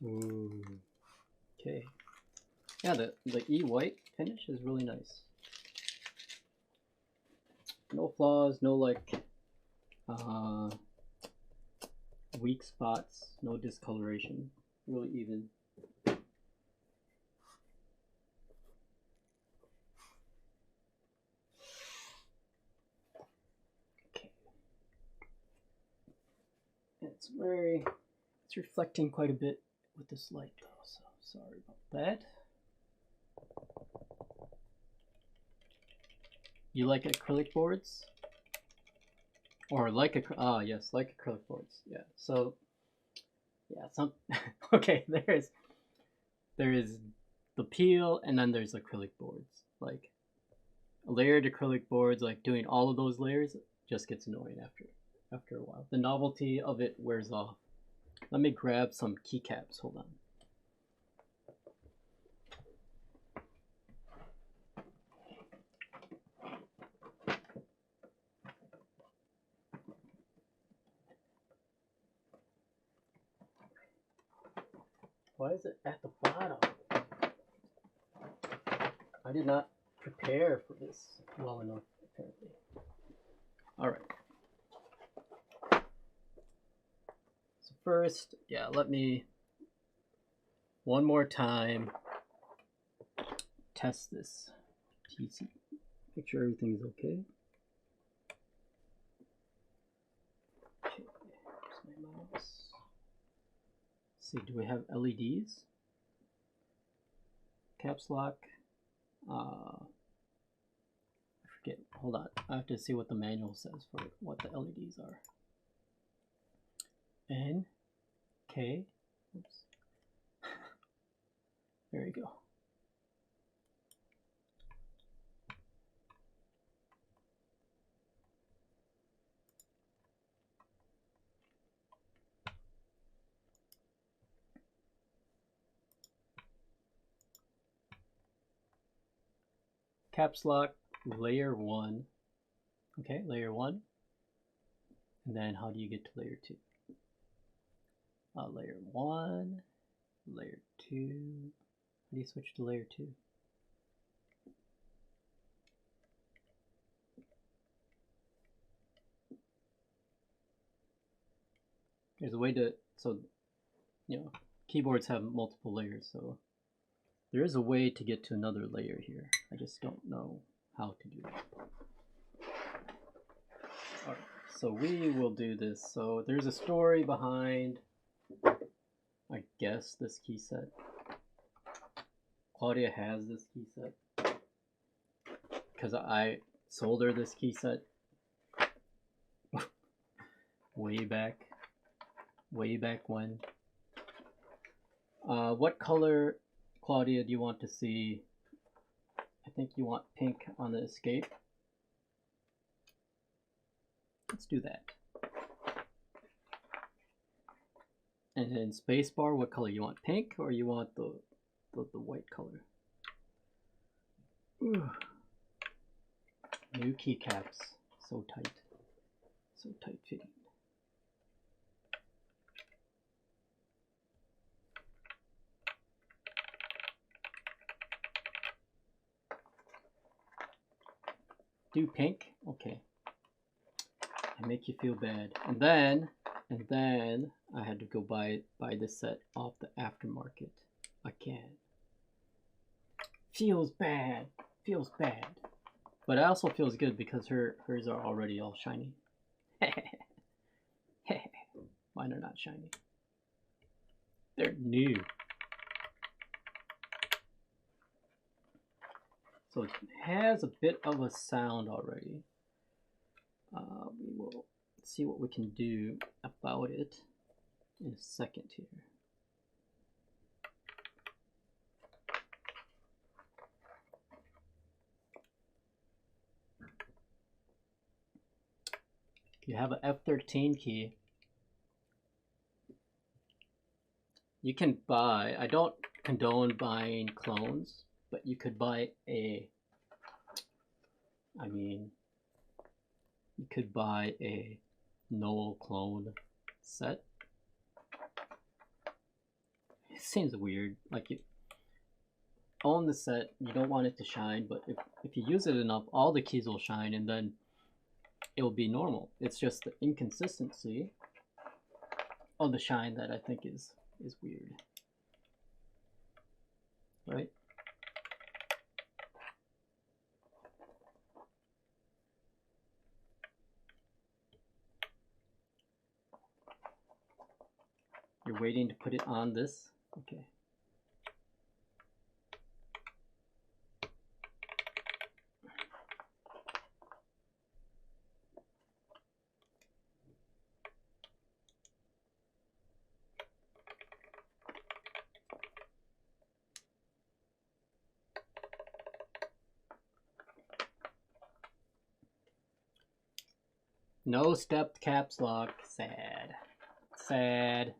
Ooh. Okay. Yeah, the E-white finish is really nice. No flaws, no like weak spots, no discoloration. Really even. Okay. It's reflecting quite a bit with this light though, so sorry about that. You like acrylic boards? Or like yes, like acrylic boards. Yeah. So yeah, okay, there is the peel, and then there's acrylic boards. Like layered acrylic boards, like doing all of those layers just gets annoying after a while. The novelty of it wears off. Let me grab some keycaps. Hold on. Why is it at the bottom? I did not prepare for this well enough, apparently. All right. So first, yeah, let me one more time test this PC. Make sure everything is okay. Okay, here's my mouse. Let's see, do we have LEDs? Caps lock. I forget. Hold on. I have to see what the manual says for what the LEDs are. N, K. Oops. There you go. Caps lock layer 1. Okay, layer 1. And then how do you get to layer 2? Layer 1, layer 2. How do you switch to layer 2? There's a way to, so, you know, keyboards have multiple layers, so there is a way to get to another layer here. I just don't know how to do that. Alright, so we will do this. So there's a story behind, I guess, this key set. Claudia has this key set because I sold her this key set way back when. What color Claudia, do you want to see? I think you want pink on the escape. Let's do that. And then spacebar, what color you want? Pink, or you want the white color? Ooh. New keycaps, so tight fitting. Do pink? Okay. I make you feel bad. And then I had to go buy this set off the aftermarket again. Feels bad. Feels bad. But it also feels good because hers are already all shiny. Mine are not shiny. They're new. So it has a bit of a sound already. We will see what we can do about it in a second here. You have an F13 key. You can buy, I don't condone buying clones, but you could buy you could buy a Novel clone set. It seems weird, like you own the set, you don't want it to shine, but if you use it enough, all the keys will shine and then it will be normal. It's just the inconsistency of the shine that I think is weird, right? You're waiting to put it on this? Okay. No stepped caps lock. Sad. Sad.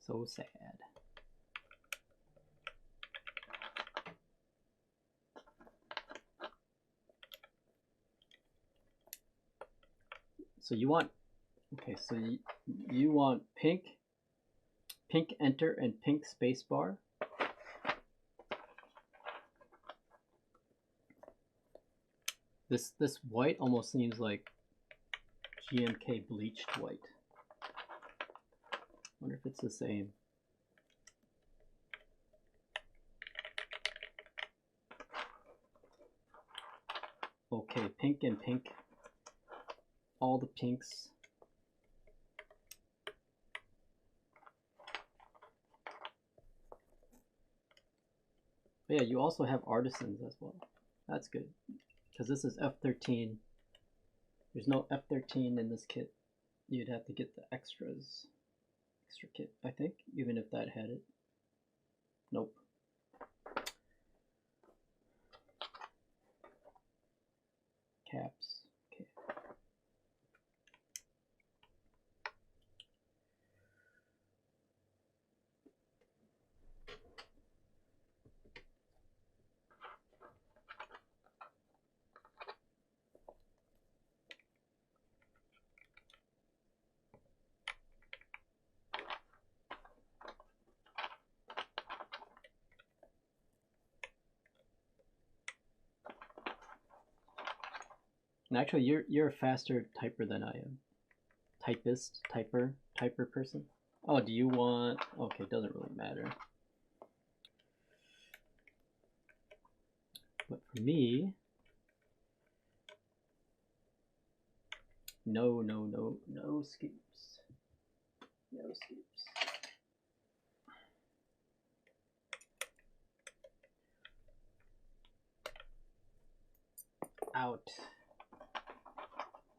So sad. So you want, okay, so you want pink enter and pink spacebar. This white almost seems like GMK bleached white. Wonder if it's the same. Okay, pink and pink. All the pinks. But yeah, you also have artisans as well. That's good. Because this is F13. There's no F13 in this kit. You'd have to get the extra kit, I think, even if that had it. Nope. Caps. Okay. And actually, you're a faster typer than I am. Typist, typer person. Oh, do you want? Okay, doesn't really matter. But for me, no scoops. No scoops.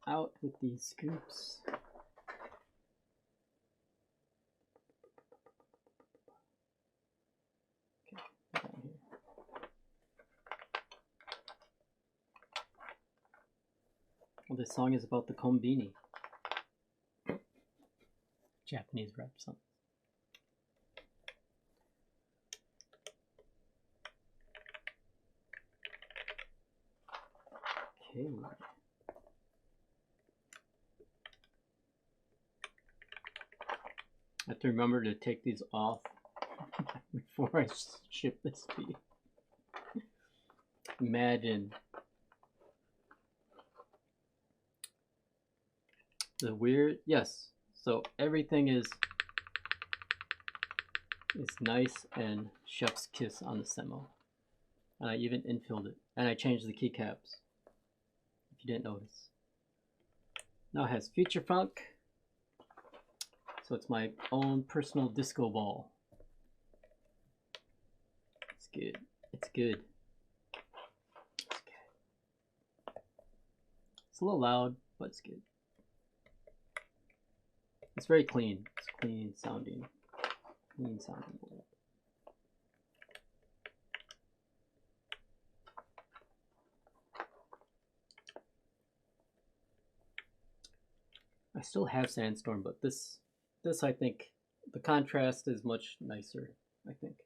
Out with these scoops. Well, this song is about the kombini. Japanese rap song. Okay. I have to remember to take these off before I ship this to you. Imagine the weird, yes. So everything is nice and chef's kiss on the Semo. And I even infilled it. And I changed the keycaps, if you didn't notice. Now it has feature funk. So it's my own personal disco ball. It's good. It's good. It's good. It's a little loud, but it's good. It's very clean. It's clean sounding. Clean sounding board. I still have Sandstorm, but this I think the contrast is much nicer, I think.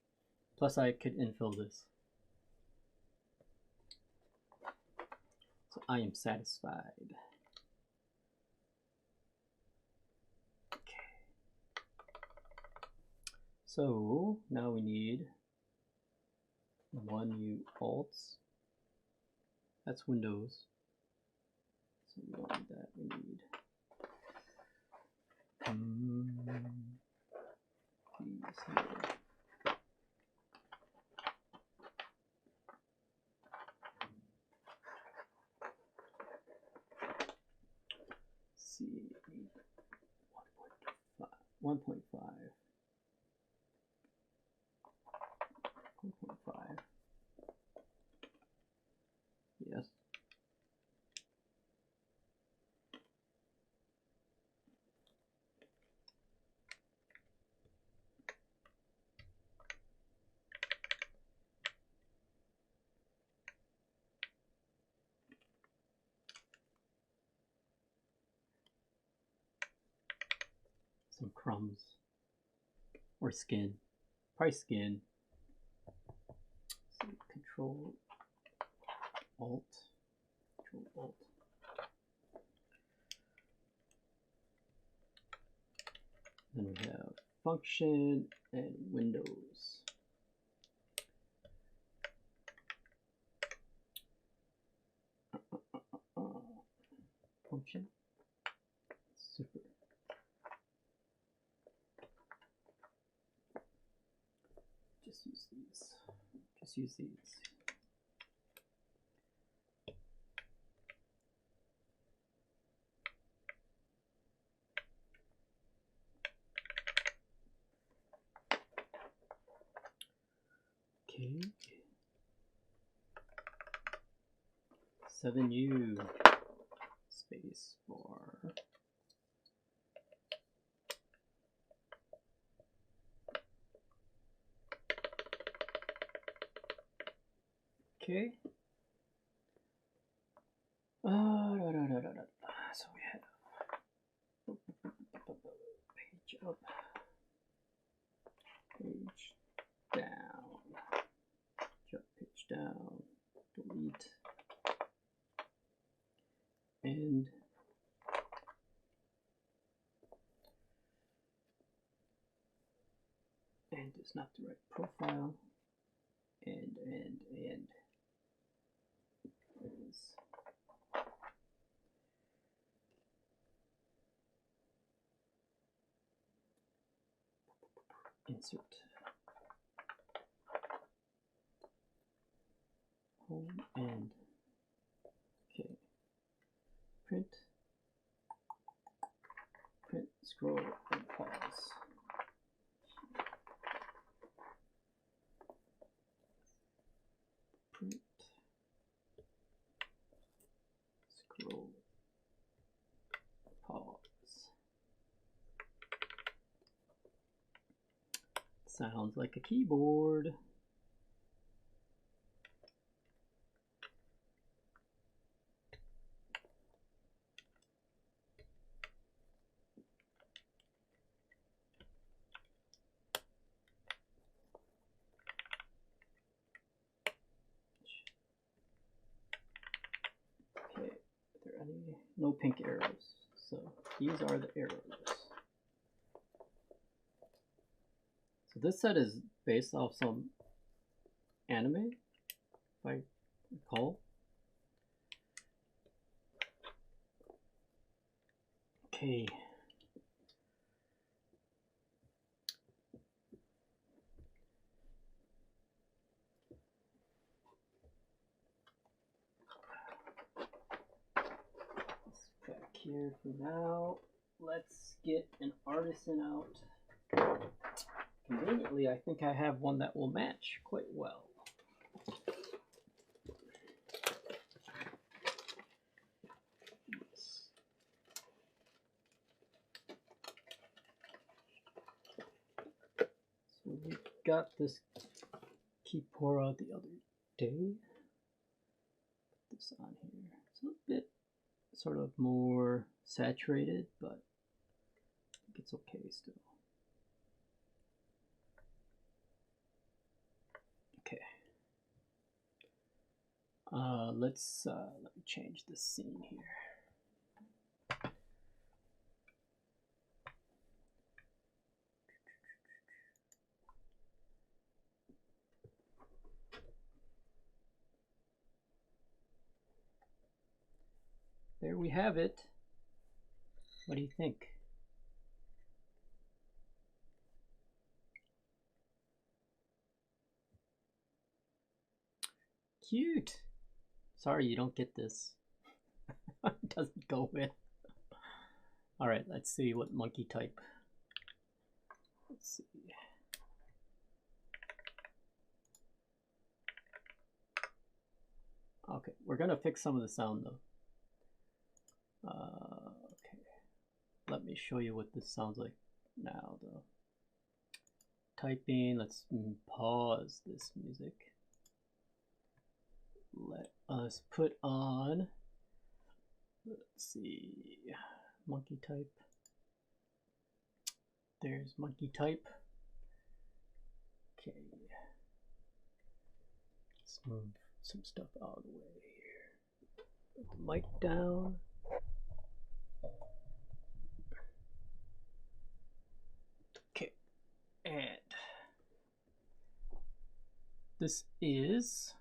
Plus I could infill this. So I am satisfied. Okay. So now we need one new alts. That's Windows. So we don't need that. We need these here. See, 1.5. 1.5. Yes. Some crumbs or skin, probably skin. So Control Alt. Then we have function and Windows. Function. Super. Just use these. Just use these. Okay. 7U space bar. Okay. So we have page up, page down, jump page down, delete, and is not the right profile, and there it is. Insert home and okay. Print, scroll, and pause. Print, scroll, pause. Sounds like a keyboard. No pink arrows. So these are the arrows. So this set is based off some anime, if I recall. Okay. Back here for now. Let's get an artisan out. Conveniently, I think I have one that will match quite well. So we got this Keypora the other day. Put this on here. It's a bit sort of more saturated, but I think it's okay still. Okay. Let me change the scene here. There we have it. What do you think? Cute. Sorry you don't get this. It doesn't go with. All right, let's see what monkey type. Let's see. Okay, we're gonna fix some of the sound though. Okay, let me show you what this sounds like now though. Typing, let's pause this music. Let us put on, let's see, monkey type. There's monkey type. Okay, let's move some stuff out of the way here. Put the mic down. Okay, and this is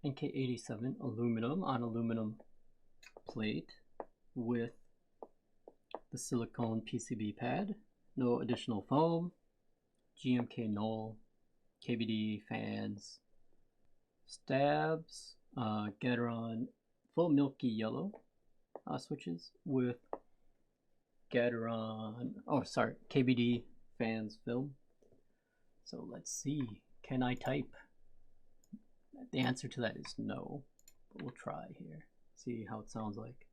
NK87 aluminum on aluminum plate with the silicone PCB pad. No additional foam. GMK null, KBD fans, stabs, Gateron Full Milky Yellow switches with Gateron, KBD fans film. So let's see, can I type? The answer to that is no, but we'll try here, see how it sounds like.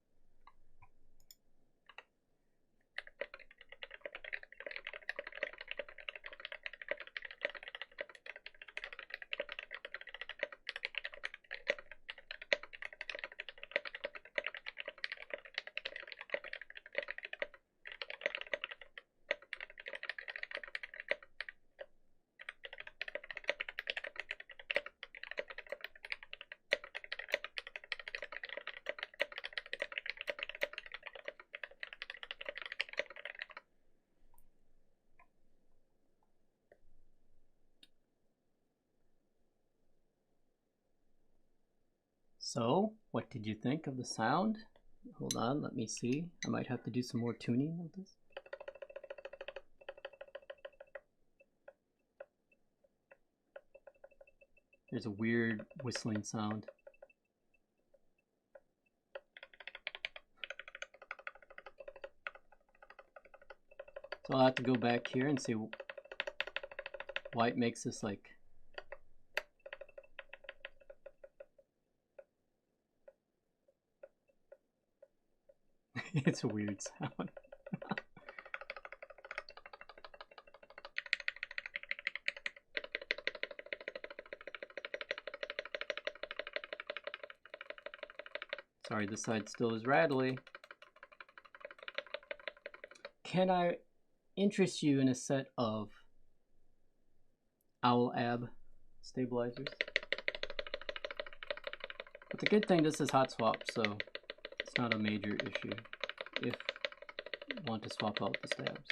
So, what did you think of the sound? Hold on, let me see. I might have to do some more tuning of this. There's a weird whistling sound. So I'll have to go back here and see why it makes this like it's a weird sound. Sorry, this side still is rattly. Can I interest you in a set of Owlab Stabilizers? But the good thing, this is hot swap, so it's not a major issue if you want to swap out the stabs.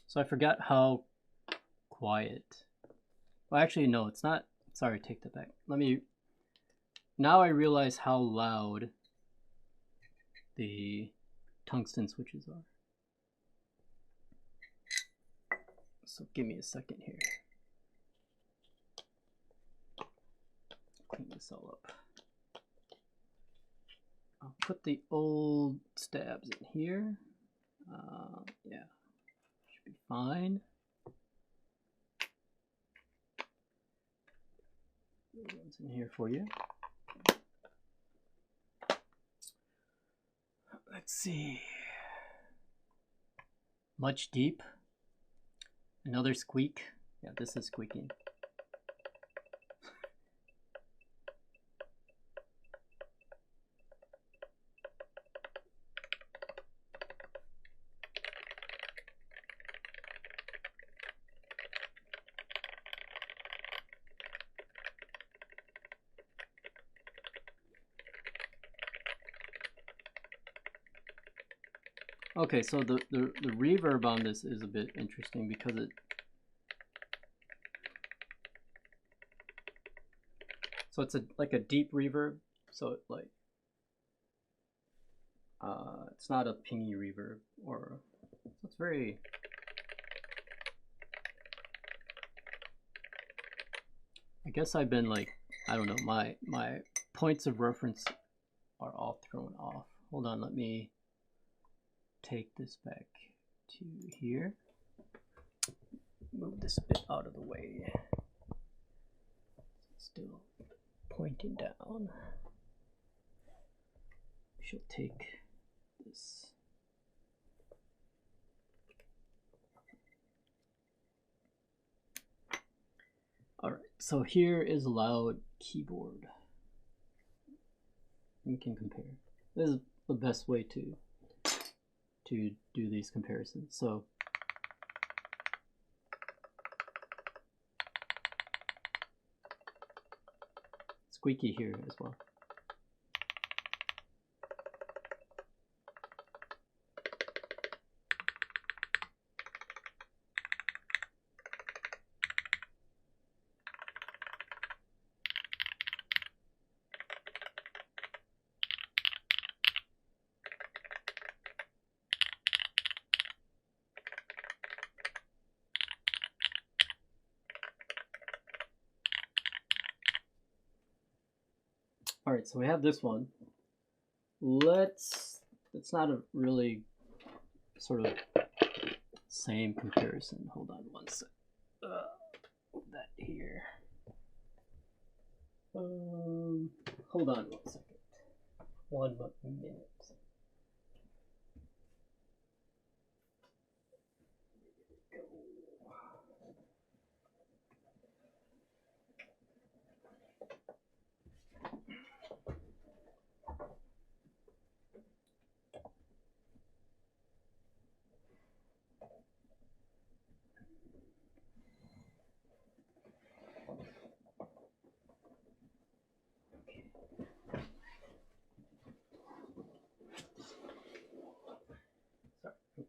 So I forgot how quiet. Well, actually, no, it's not. Sorry, take that back. Now I realize how loud the tungsten switches are. So give me a second here. Clean this all up. I'll put the old stabs in here. Yeah, should be fine. One's in here for you. Let's see. Much deep. Another squeak. Yeah, this is squeaking. Okay, so the reverb on this is a bit interesting because it's like a deep reverb, so it like it's not a pingy reverb, or it's very, I guess I've been like, I don't know, my points of reference are all thrown off. Hold on, let me take this back to here. Move this bit out of the way. Still pointing down. She'll take this. All right, so here is a loud keyboard. We can compare. This is the best way to do these comparisons. So squeaky here as well. All right, so we have this one. It's not a really sort of same comparison. Hold on one sec. Put that here. Hold on 1 second. 1 minute.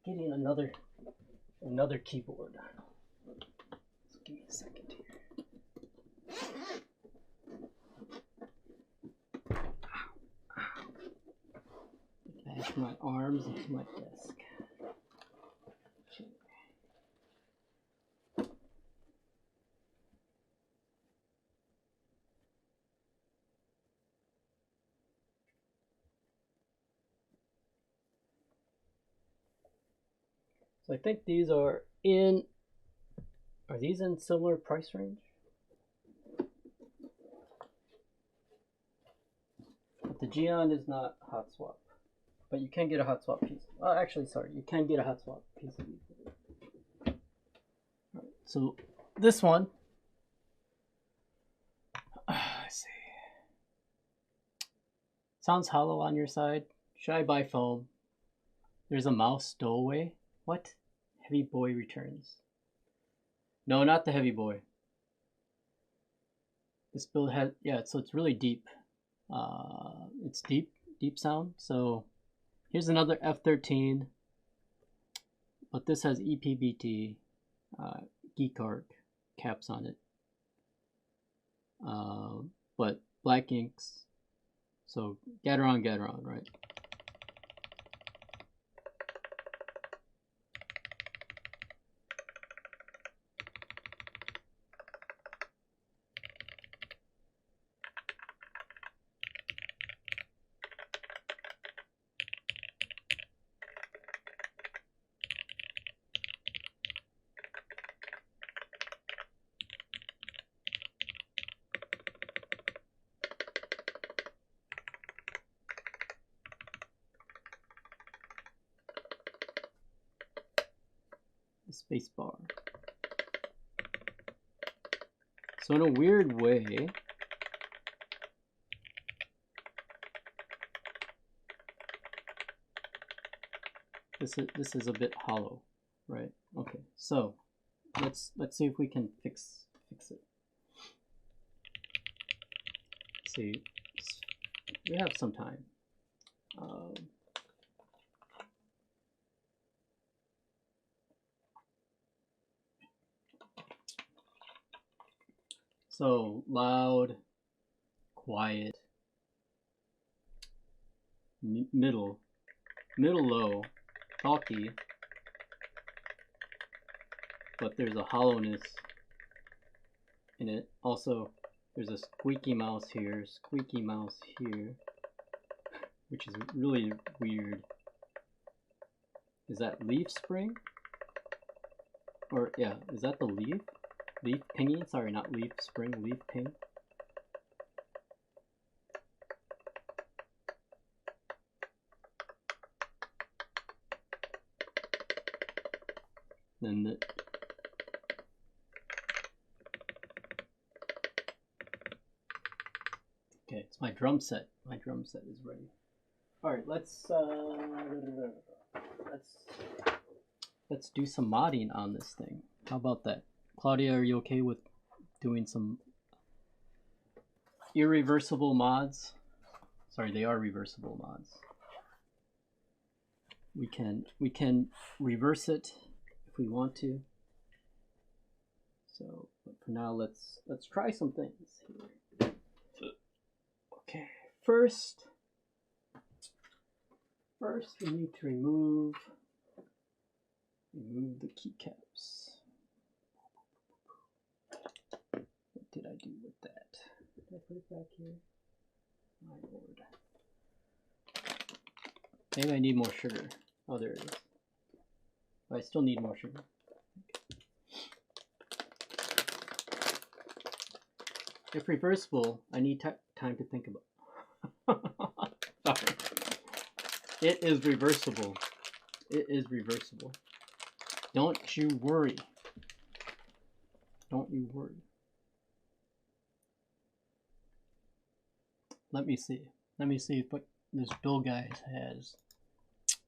Getting another keyboard. So give me a second here. Bash my arms into my desk. So I think these are these in similar price range? But the Geon is not hot swap, but you can get a hot swap piece. Oh, actually, sorry, you can get a hot swap piece of these. All right, so this one, let's see. Sounds hollow on your side. Should I buy foam? There's a mouse stowaway. What? Heavy boy returns. No, not the heavy boy. This build has, yeah, so it's really deep. It's deep sound. So here's another F13, but this has EPBT, geek arc caps on it. But black inks. So Gateron, right? Space bar. So in a weird way, this is a bit hollow, right? Okay, so let's see if we can fix it. Let's see, we have some time. So loud, quiet, middle low, talky, but there's a hollowness in it. Also, there's a squeaky mouse here, which is really weird. Is that leaf spring? Or yeah, is that the leaf? Leaf pinging? Sorry, not leaf spring, leaf ping. Then okay, it's my drum set. My drum set is ready. All right, let's do some modding on this thing. How about that? Claudia, are you okay with doing some irreversible mods? Sorry, they are reversible mods. We can reverse it if we want to. So, but for now, let's try some things here. Okay, first we need to remove the keycaps. What did I do with that? Did I put it back here? My lord. Maybe I need more sugar. Oh, there it is. But I still need more sugar. If reversible, I need time to think about. Sorry. It is reversible. It is reversible. Don't you worry. Don't you worry. Let me see. Let me see if what this Bill guy has,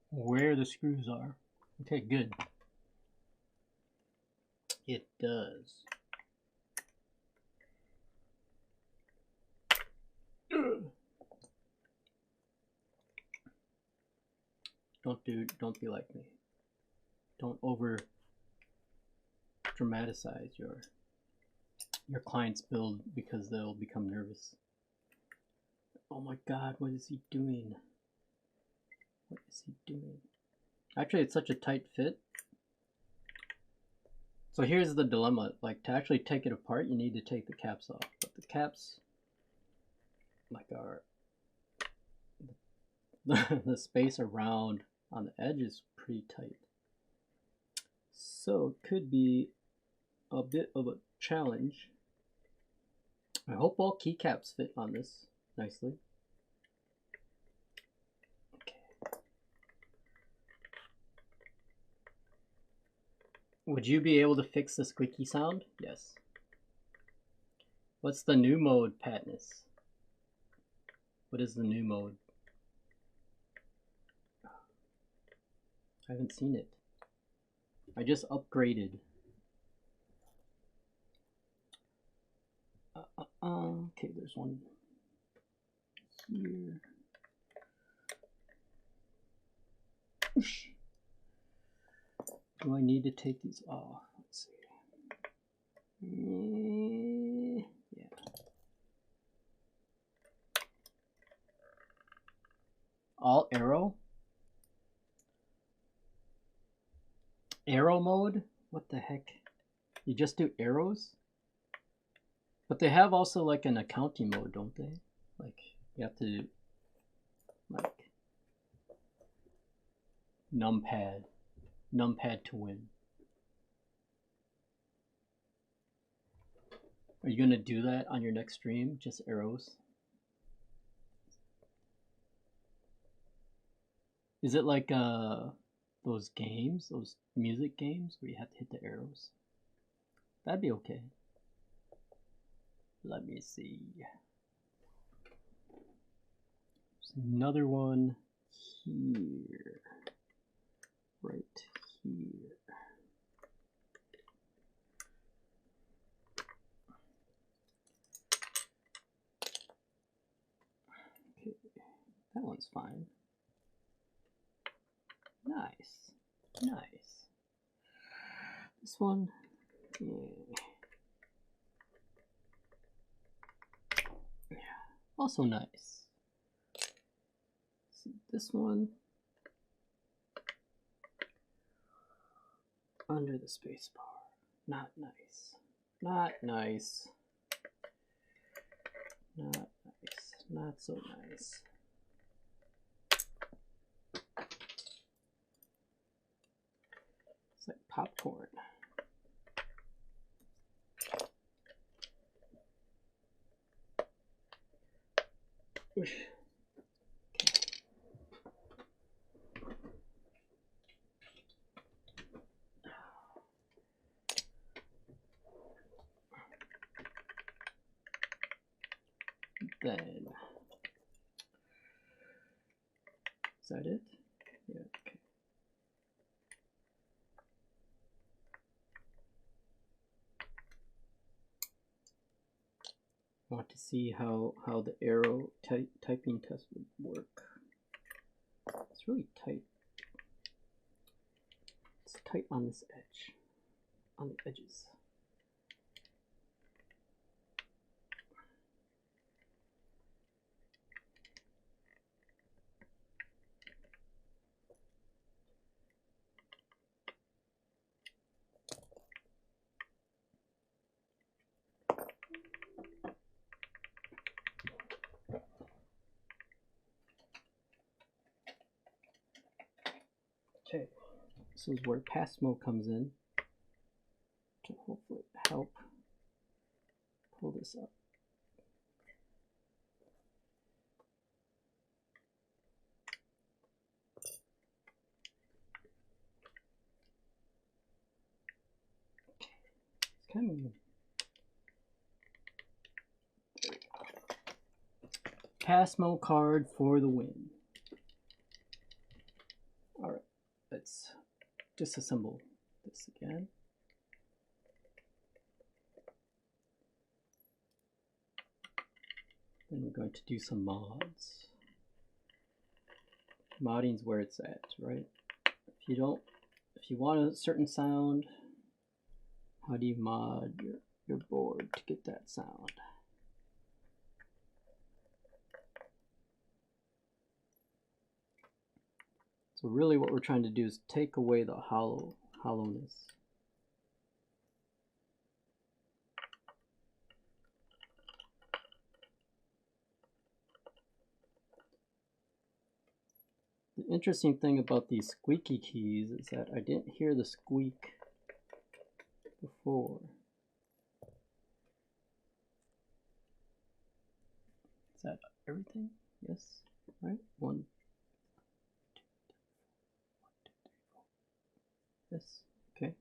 where the screws are. Okay, good. It does. Don't be like me. Don't over dramatize your client's build because they'll become nervous. Oh my god, what is he doing? What is he doing? Actually, it's such a tight fit. So here's the dilemma. Like, to actually take it apart, you need to take the caps off. But the caps, like, are the space around on the edge is pretty tight. So it could be a bit of a challenge. I hope all keycaps fit on this nicely. Okay. Would you be able to fix the squeaky sound? Yes. What's the new mode, Patness? What is the new mode? I haven't seen it. I just upgraded. Okay, there's one here. Do I need to take these off? Let's see. Yeah. All arrow? Arrow mode? What the heck? You just do arrows? But they have also like an accounting mode, don't they? Like you have to do like numpad to win. Are you gonna do that on your next stream? Just arrows? Is it like those games, those music games where you have to hit the arrows? That'd be okay. Let me see. There's another one here. Right here. Okay, that one's fine. Nice. Nice. This one, yeah. Also nice. See, this one under the space bar. Not nice. Not nice. Not nice. Not so nice. It's like popcorn. Okay. Then, is that it? Yeah, okay. I want to see how the arrow typing test would work. It's really tight. It's tight on this edge, on the edges. Okay, this is where Passmo comes in to hopefully help pull this up. Okay, it's kind of Passmo card for the win. All right, let's disassemble this again. Then we're going to do some mods. Modding's where it's at, right? If you want a certain sound, how do you mod your board to get that sound? So really what we're trying to do is take away the hollowness. The interesting thing about these squeaky keys is that I didn't hear the squeak before. Is that everything? Yes, right? 1, 2, 3, 4. Yes, okay.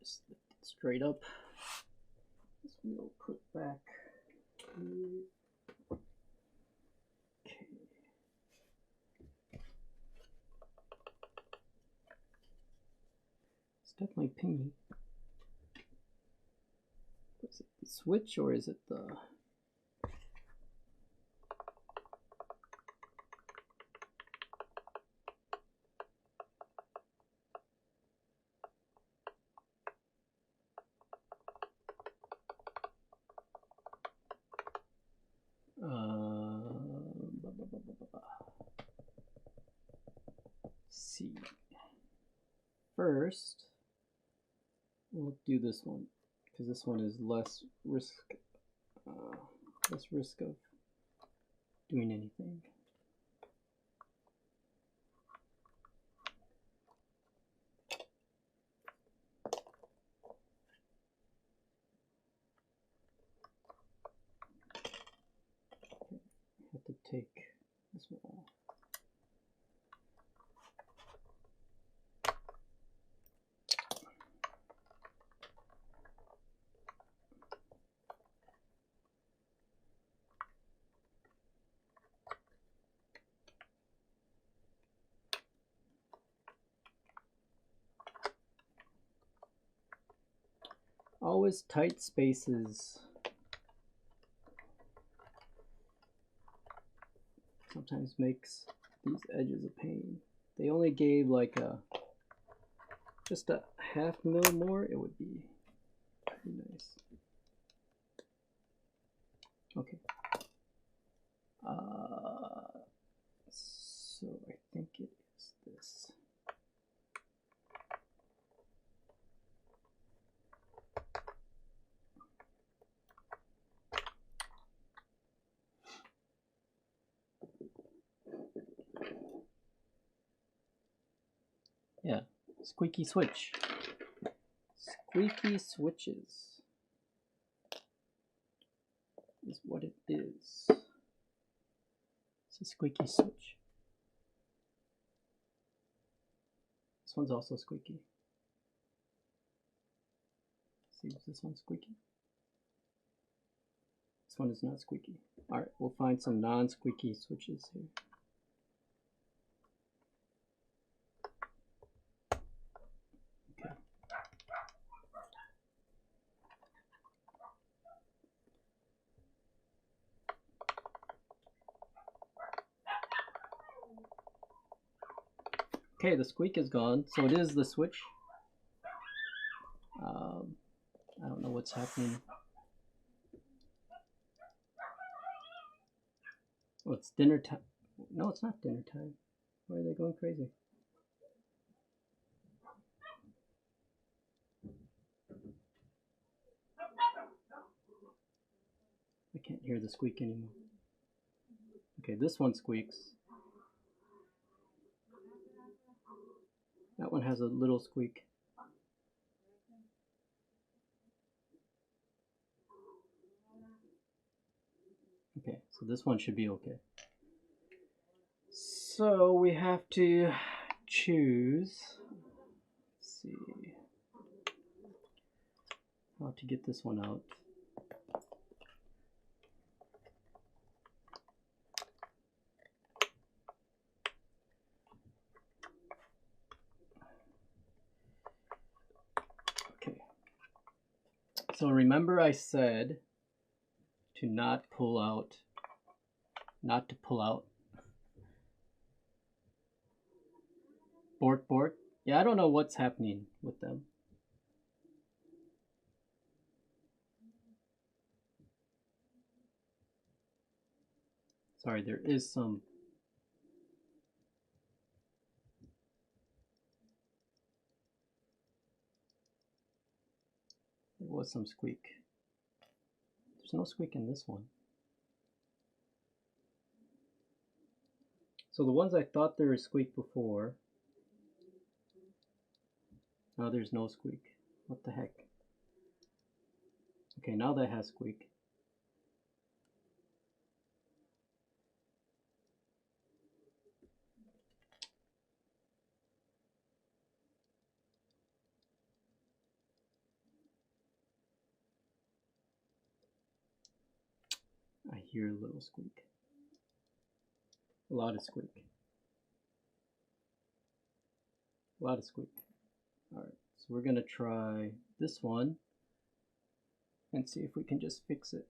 Just lift it straight up. This wheel put back here. definitely pingy. Is it the switch or is it the... see. First, we'll do this one because this one is less risk of doing anything. Have to take this one off. Always tight spaces. Sometimes makes these edges a pain. They only gave like just a half mil more, it would be pretty nice. Okay. So I think it is this. Yeah, squeaky switch. Squeaky switches is what it is. It's a squeaky switch. This one's also squeaky. See if this one's squeaky. This one is not squeaky. All right, we'll find some non-squeaky switches here. Okay, the squeak is gone, so it is the switch. I don't know what's happening. Oh, it's dinner time. No, it's not dinner time. Why are they going crazy? I can't hear the squeak anymore. Okay, this one squeaks. That one has a little squeak. Okay, so this one should be okay. So we have to choose, let's see, how to get this one out. Okay, so remember I said to not to pull out. Bork. Yeah, I don't know what's happening with them. Sorry, there is some. There was some squeak. There's no squeak in this one. So the ones I thought there was squeak before, now there's no squeak. What the heck? Okay, now that has squeak. I hear a little squeak. A lot of squeak. A lot of squeak. Alright, So we're gonna try this one and see if we can just fix it.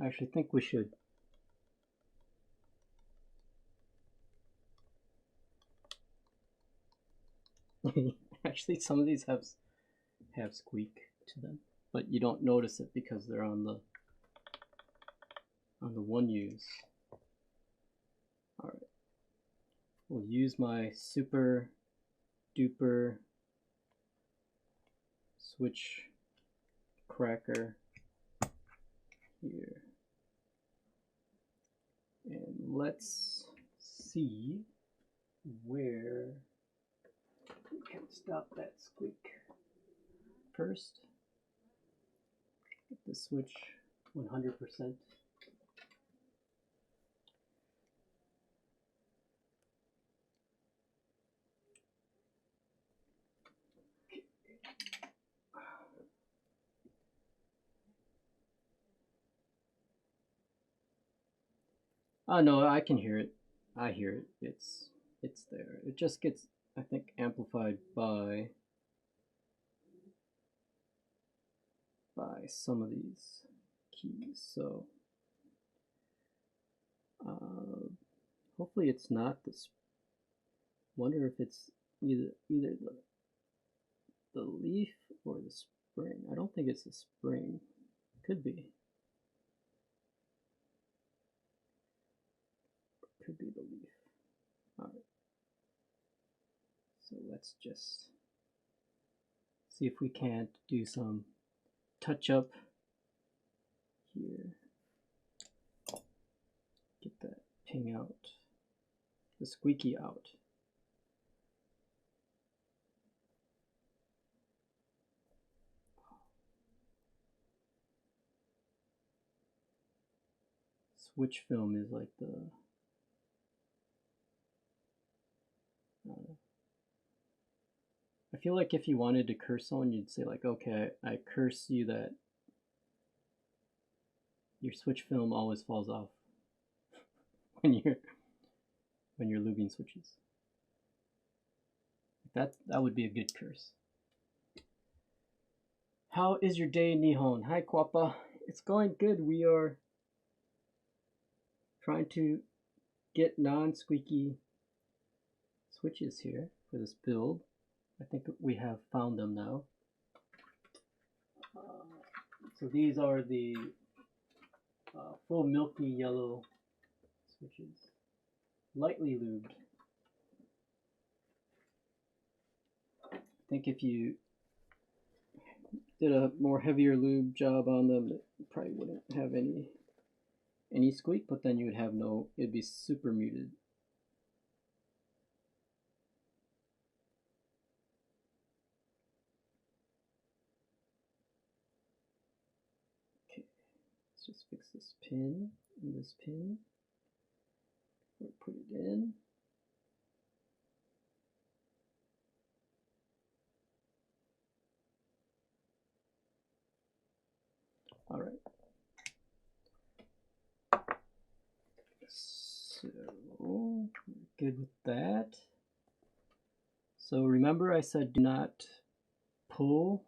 I actually think we should. Actually, some of these have squeak to them, but you don't notice it because they're on the one use. All right, we'll use my super duper switch cracker here, and let's see where we can stop that squeak. First, get the switch 100%. Oh no, I can hear it. I hear it. It's there. It just gets, I think, amplified by some of these keys. So hopefully it's not this. Wonder if it's either the leaf or the spring. I don't think it's the spring. Could be. Could be the leaf. All right. So let's just see if we can't do some touch up here. Get that ping out, the squeaky out. Switch film is like the I feel like if you wanted to curse someone, you'd say like, okay, I curse you that your switch film always falls off when you're lubing switches. That would be a good curse. How is your day, Nihon? Hi, Kwapa. It's going good. We are trying to get non-squeaky switches here for this build. I think we have found them now. So these are the full milky yellow switches, lightly lubed. I think if you did a more heavier lube job on them, it probably wouldn't have any squeak, but then you would have no, it'd be super muted. Okay, let's just fix this pin and this pin. We'll put it in. All right. So we're good with that. So remember I said do not pull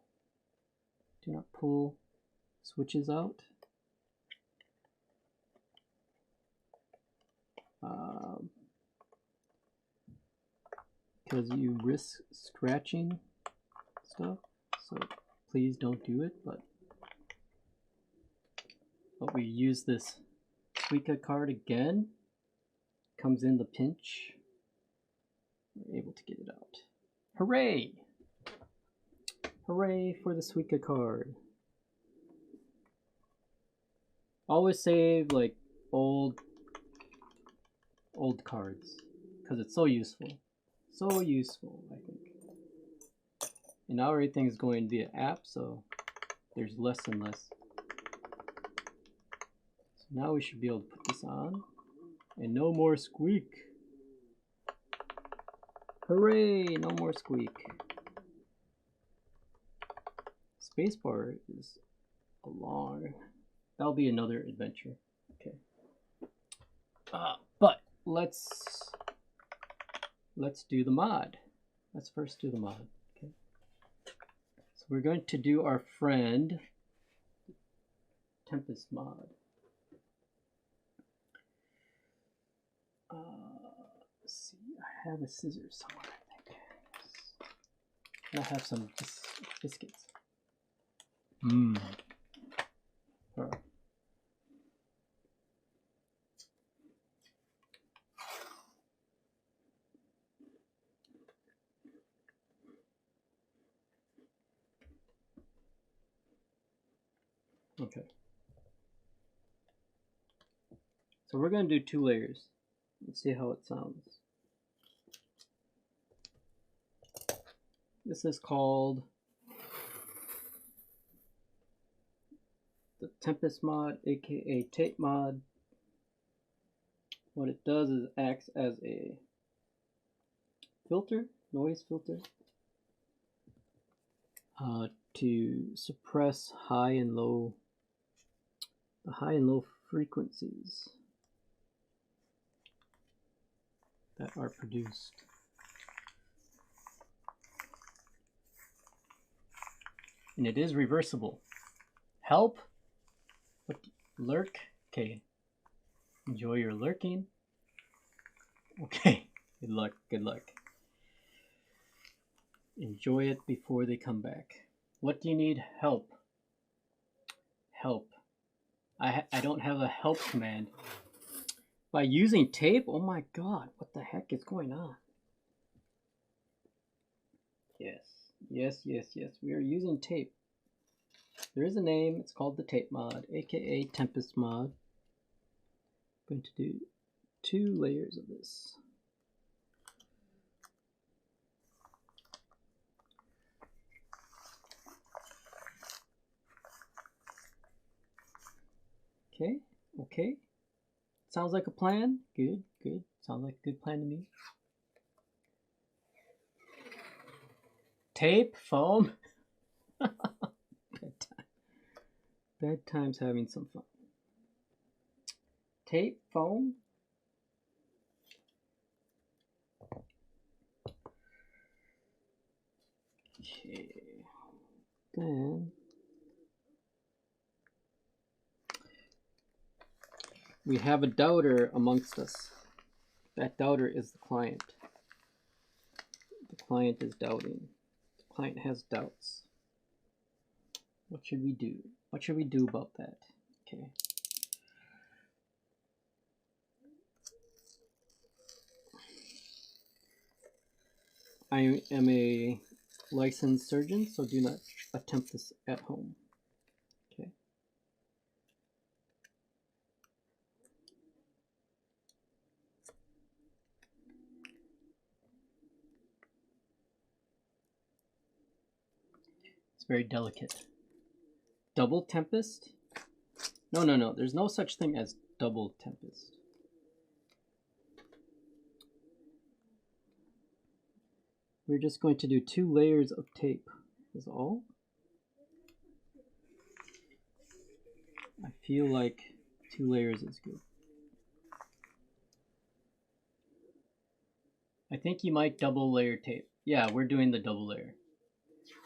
switches out. Because you risk scratching stuff, so please don't do it. But we use this Suica card again. Comes in the pinch. We're able to get it out. Hooray! Hooray for the Suica card. Always save like old cards because it's so useful. So useful, I think. And now everything is going via app, so there's less and less. So now we should be able to put this on. And no more squeak. Hooray, no more squeak. Spacebar is a long, that'll be another adventure. Okay. But let's do the mod. Let's first do the mod. Okay. So we're going to do our friend Tempest mod. Let's see, I have a scissors somewhere, I think. And I have some biscuits. Mmm. Okay. So we're going to do 2 layers. Let's see how it sounds. This is called the Tempest mod, aka tape mod. What it does is acts as a filter, noise filter, to suppress the high and low frequencies that are produced. And it is reversible. Help? What? Lurk? Okay. Enjoy your lurking. Okay. Good luck. Good luck. Enjoy it before they come back. What do you need? Help. Help. I don't have a help command. By using tape? Oh my god. What the heck is going on? Yes. Yes, yes, yes. We are using tape. There is a name. It's called the tape mod, aka Tempest mod. I'm going to do 2 layers of this. Okay, okay. Sounds like a plan. Good, good. Sounds like a good plan to me. Tape, foam. Bad times having some fun. Tape, foam. Okay. Then we have a doubter amongst us. That doubter is the client. The client is doubting. The client has doubts. What should we do? What should we do about that? Okay. I am a licensed surgeon, so do not attempt this at home. Okay. It's very delicate. Double Tempest? No, no, no. There's no such thing as double Tempest. We're just going to do 2 layers of tape, is all. I feel like 2 layers is good. I think you might double layer tape. Yeah, we're doing the double layer.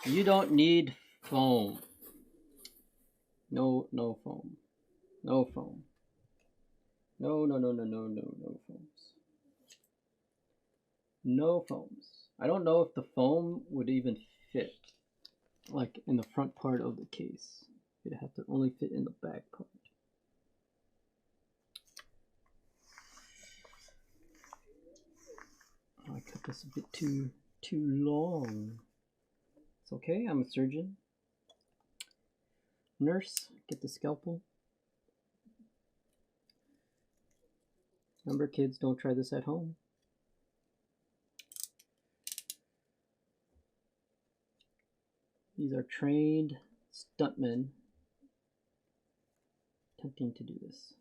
You don't need foam. No, no foam. No foam. No, no, no, no, no, no, no foams. No foams. I don't know if the foam would even fit, like in the front part of the case. It'd have to only fit in the back part. Oh, I cut this a bit too long. It's okay, I'm a surgeon. Nurse, get the scalpel. Remember, kids, don't try this at home. These are trained stuntmen attempting to do this.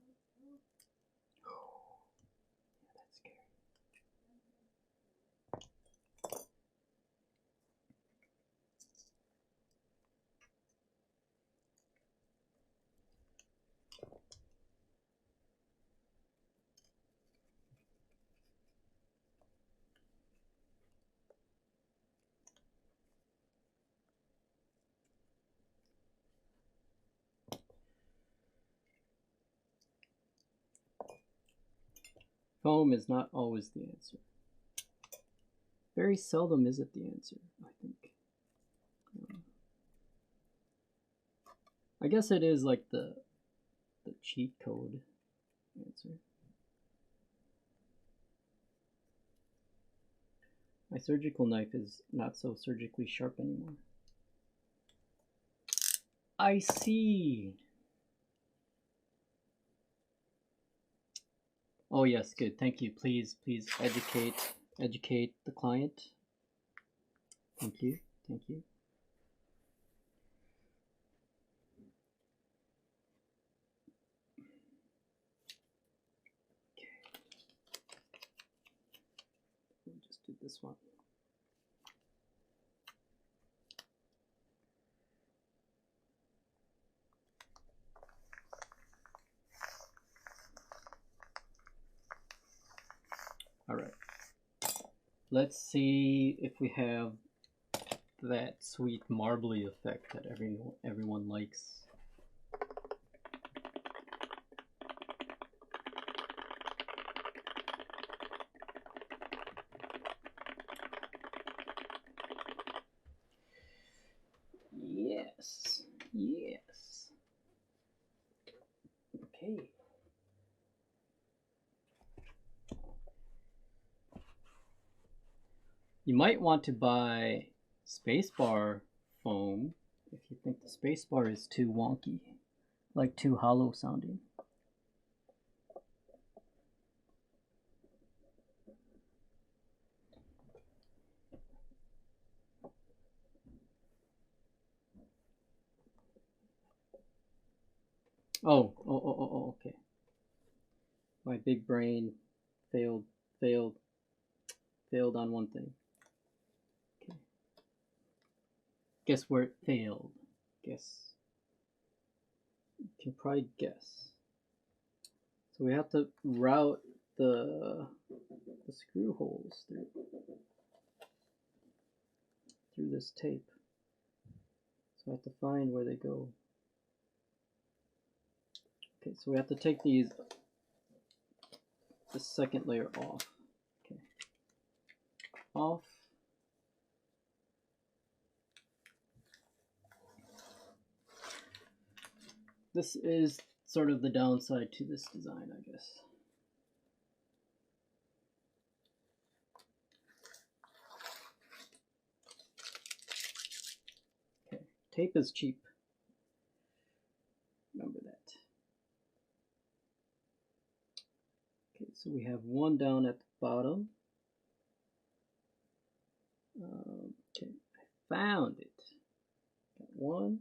Foam is not always the answer. Very seldom is it the answer, I think. I guess it is like the cheat code answer. My surgical knife is not so surgically sharp anymore. I see. Oh yes, good. Thank you. Please educate the client. Thank you. Thank you. Okay. We'll just do this one. All right. Let's see if we have that sweet marbly effect that everyone likes. Yes. Yes. Okay. You might want to buy spacebar foam if you think the spacebar is too wonky, like too hollow sounding. Oh, okay. My big brain failed on one thing. Okay. Guess where it failed? Guess. You can probably guess. So we have to route the screw holes through this tape. So I have to find where they go. Okay, so we have to take the second layer off. Okay. Off. This is sort of the downside to this design, I guess. Okay, tape is cheap. Remember that. Okay, so we have one down at the bottom. Okay, I found it. Got one,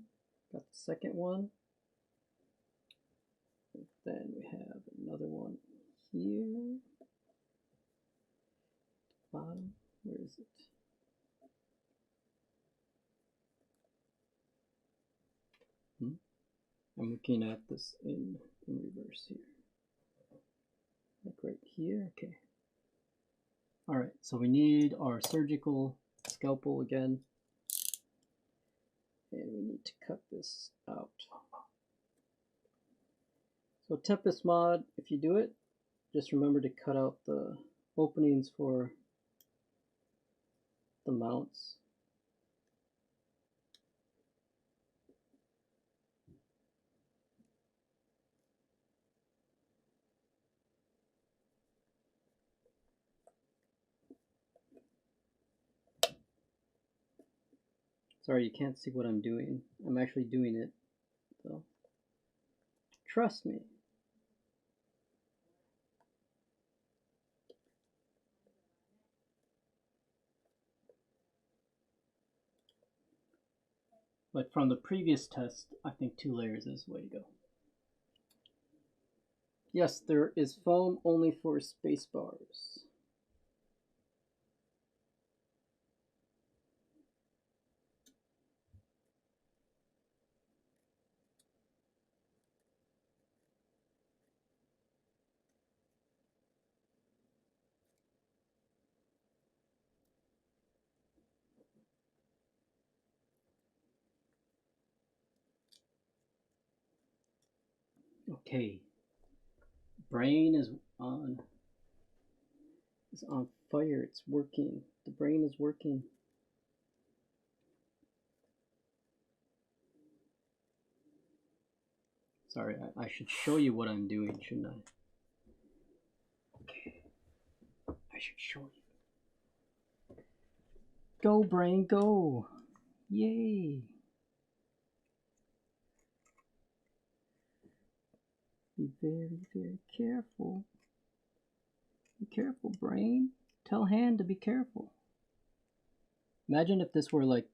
got the second one. And then we have another one here. Bottom, where is it? I'm looking at this in reverse here. Like right here, okay. All right, so we need our surgical scalpel again. And we need to cut this out. So Tempest mod, if you do it, just remember to cut out the openings for the mounts. Sorry, you can't see what I'm doing. I'm actually doing it, so trust me. But from the previous test, I think 2 layers is the way to go. Yes, there is foam only for space bars. Okay, brain is on is on fire. It's working. The brain is working. Sorry, I should show you what I'm doing, shouldn't I? Okay. I should show you. Go, brain, go. Yay. Be very, very careful. Be careful, brain. Tell hand to be careful. Imagine if this were like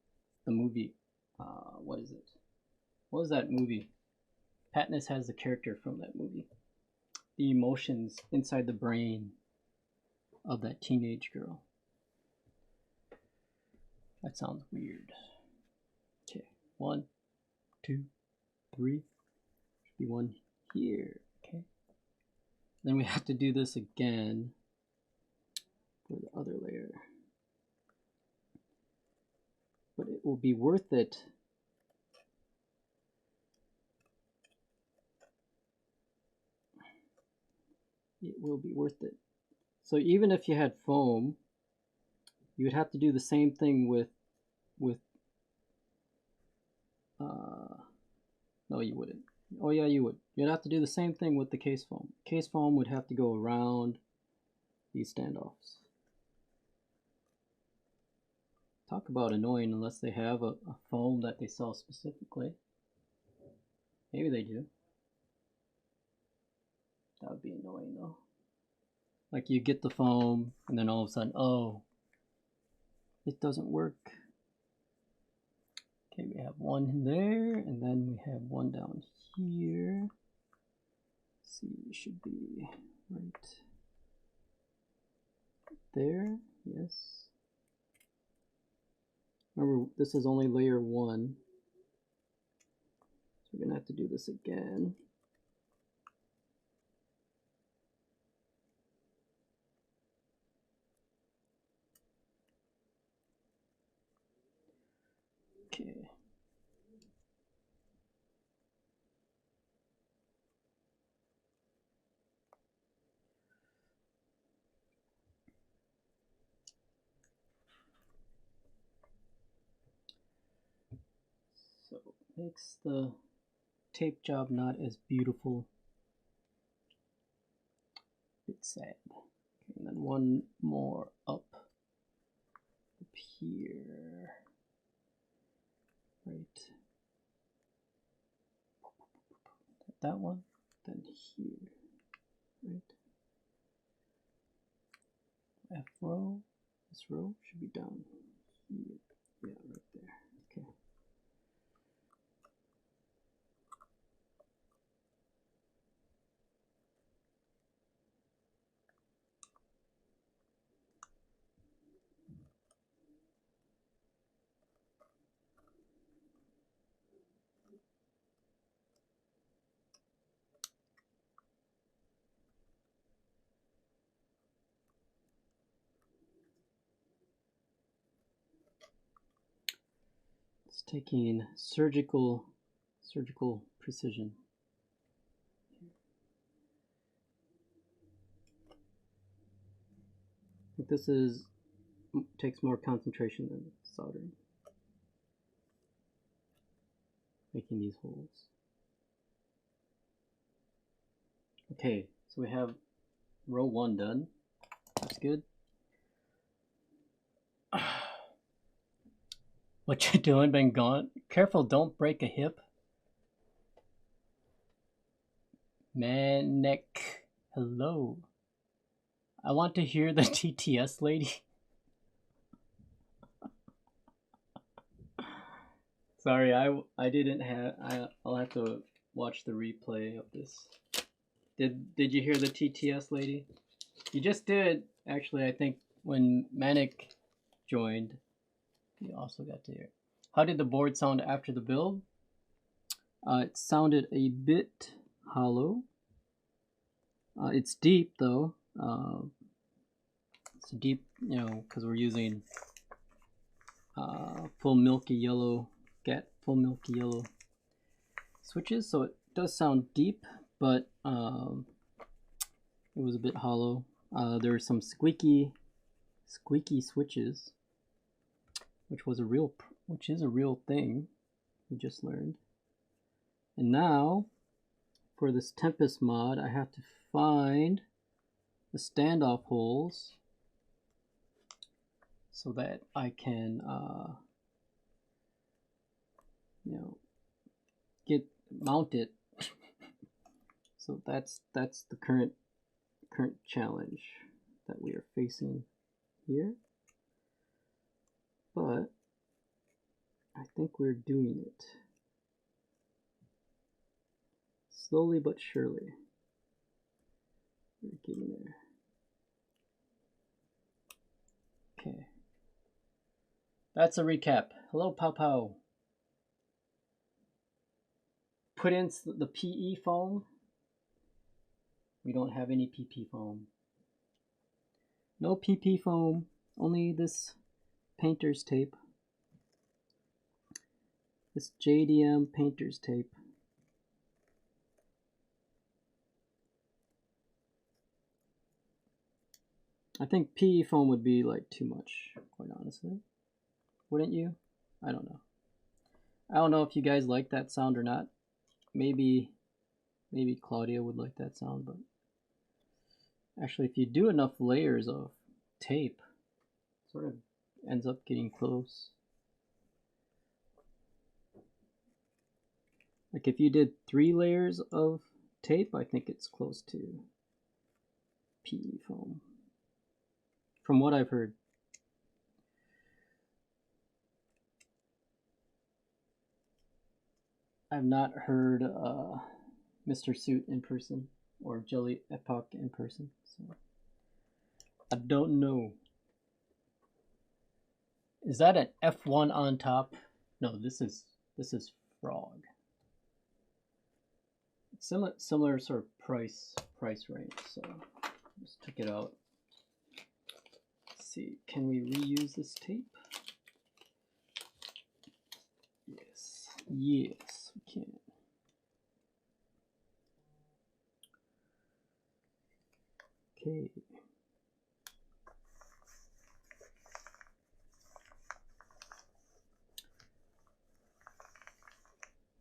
the movie. What is it? What was that movie? Patness has the character from that movie. The emotions inside the brain of that teenage girl. That sounds weird. Okay, 1, 2, 3. Should be one here. Okay. Then we have to do this again for the other layer. But it will be worth it. It will be worth it. So even if you had foam, you would have to do the same thing with no, you wouldn't. Oh yeah, you would. You'd have to do the same thing with the case foam. Case foam would have to go around these standoffs. Talk about annoying unless they have a foam that they sell specifically. Maybe they do. That would be annoying though. Like you get the foam and then all of a sudden, oh, it doesn't work. Okay, we have one there and then we have one down here. Let's see, it should be right there. Yes. Remember, this is only layer 1. So we're gonna have to do this again. Okay. So it makes the tape job not as beautiful. A bit sad. Okay, and then one more up here. Right. That one, then here. Right. F row. This row should be down here. Yeah, right there. Okay. It's taking surgical precision. I think this takes more concentration than soldering. Making these holes. Okay, so we have row 1 done. That's good. What you doing? Been gone? Careful, don't break a hip. Manic. Hello. I want to hear the TTS lady. Sorry, I didn't have. I'll have to watch the replay of this. Did you hear the TTS lady? You just did. Actually, I think when Manic joined, you also got to hear. How did the board sound after the build? It sounded a bit hollow. It's deep though. It's deep, you know, because we're using full milky yellow, full milky yellow switches, so it does sound deep, but it was a bit hollow. There were some squeaky switches, which is a real thing we just learned. And now, for this Tempest mod, I have to find the standoff holes so that I can, mount it. So that's the current challenge that we are facing here. But I think we're doing it. Slowly but surely. We're getting there. Okay. That's a recap. Hello, Pow Pow. Put in the PE foam. We don't have any PP foam. No PP foam, only this painter's tape. This JDM painter's tape. I think PE foam would be like too much, quite honestly. Wouldn't you? I don't know. I don't know if you guys like that sound or not. Maybe Claudia would like that sound, but actually if you do enough layers of tape, it sort of ends up getting close. Like if you did 3 layers of tape, I think it's close to PE foam, from what I've heard. I've not heard Mr. Suit in person or Jelly Epoch in person, so I don't know. Is that an F1 on top? No, this is Frog. Similar sort of price range, so just took it out. Let's see, can we reuse this tape? Yes, we can. Okay.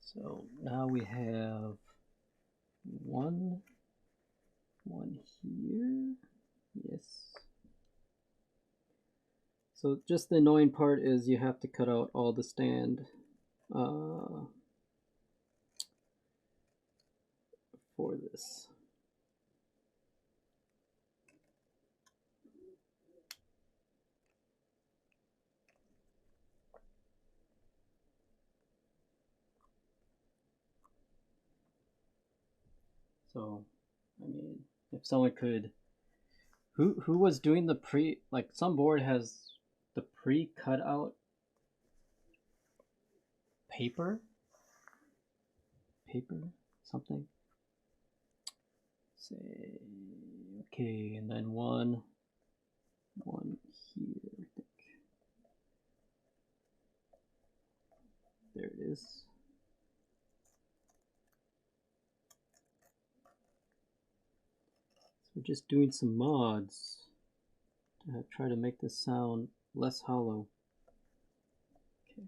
So now we have one here. Yes. So just the annoying part is you have to cut out all the stand for this. So, I mean, if someone could, who was doing the like some board has the pre-cut out paper, something. Say, okay, and then one here, I think. There it is. So we're just doing some mods to try to make this sound less hollow. Okay.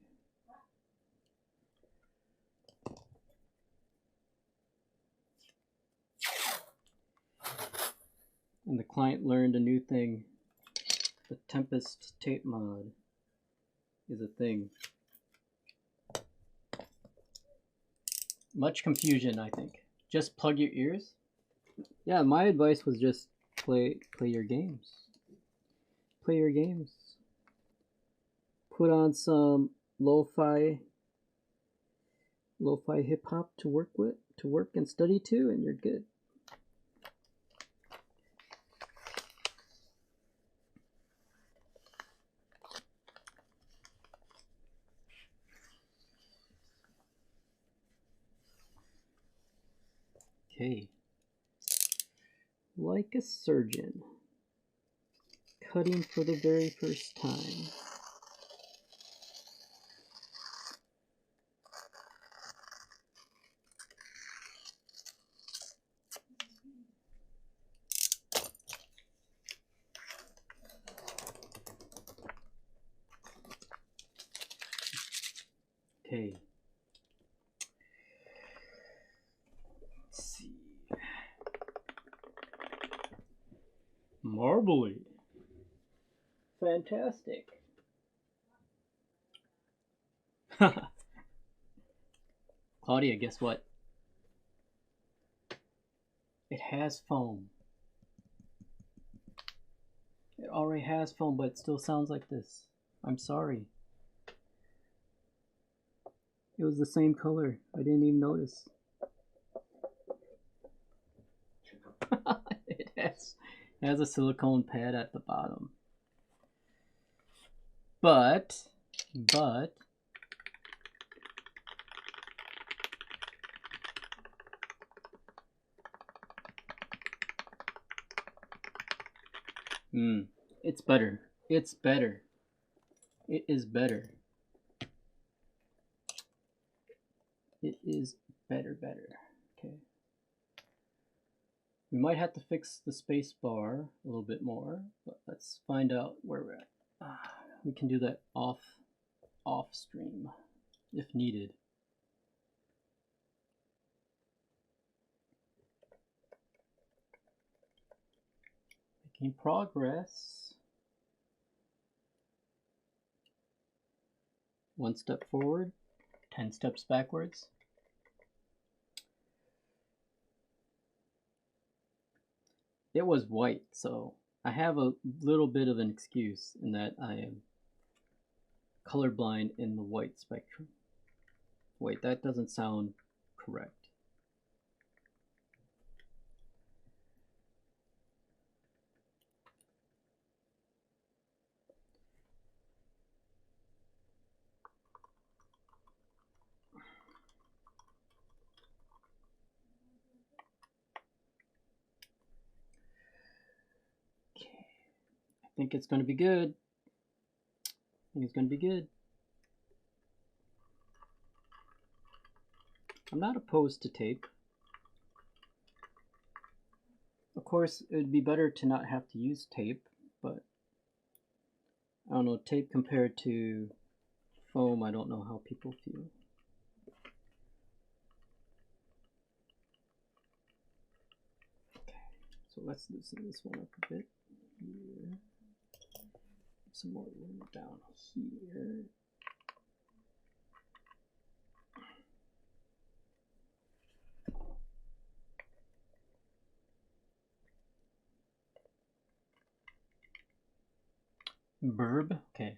And the client learned a new thing. The Tempest tape mod is a thing. Much confusion, I think. Just plug your ears. Yeah, my advice was just play your games. Play your games. Put on some lo-fi hip hop to work and study to, and you're good. Okay. Like a surgeon, cutting for the very first time. Okay. Let's see. Marbly. Fantastic. Claudia, guess what? It has foam. It already has foam, but it still sounds like this. I'm sorry. It was the same color. I didn't even notice. It has a silicone pad at the bottom. But it's better. It's better. It is better. It is better. Okay. We might have to fix the space bar a little bit more, but let's find out where we're at. We can do that off stream if needed. Making progress. 1 step forward, 10 steps backwards. It was white, so I have a little bit of an excuse in that I am colorblind in the white spectrum. Wait, that doesn't sound correct. I think it's going to be good. I think it's going to be good. I'm not opposed to tape. Of course, it would be better to not have to use tape, but I don't know, tape compared to foam, I don't know how people feel. Okay, so let's loosen this one up a bit here. Some more room down here. Burb, okay.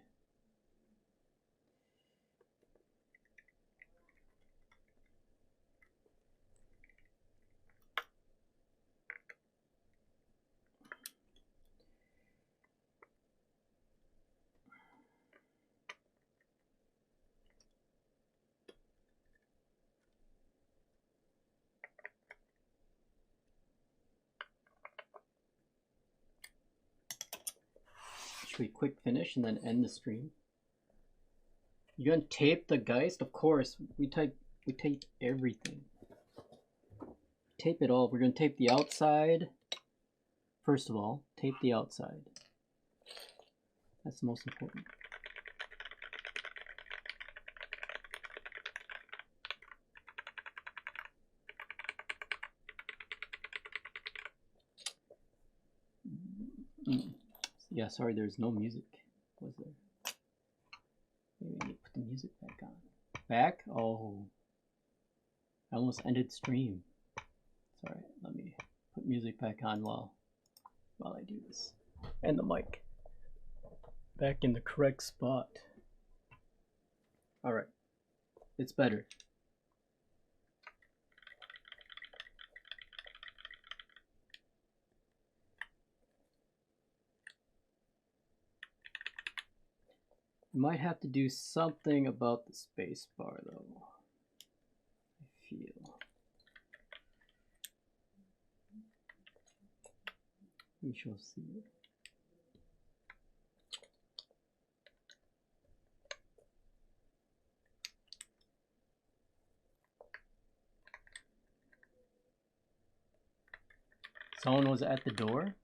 Should we quick finish and then end the stream? You're gonna tape the Geist? Of course, we tape everything. Tape it all. We're gonna tape the outside. First of all, tape the outside. That's the most important. Yeah, sorry, there's no music, was there? Maybe we need to put the music back on. Back? Oh. I almost ended stream. Sorry, let me put music back on while I do this. And the mic. Back in the correct spot. Alright. It's better. You might have to do something about the space bar though. I feel. We shall see. Someone was at the door.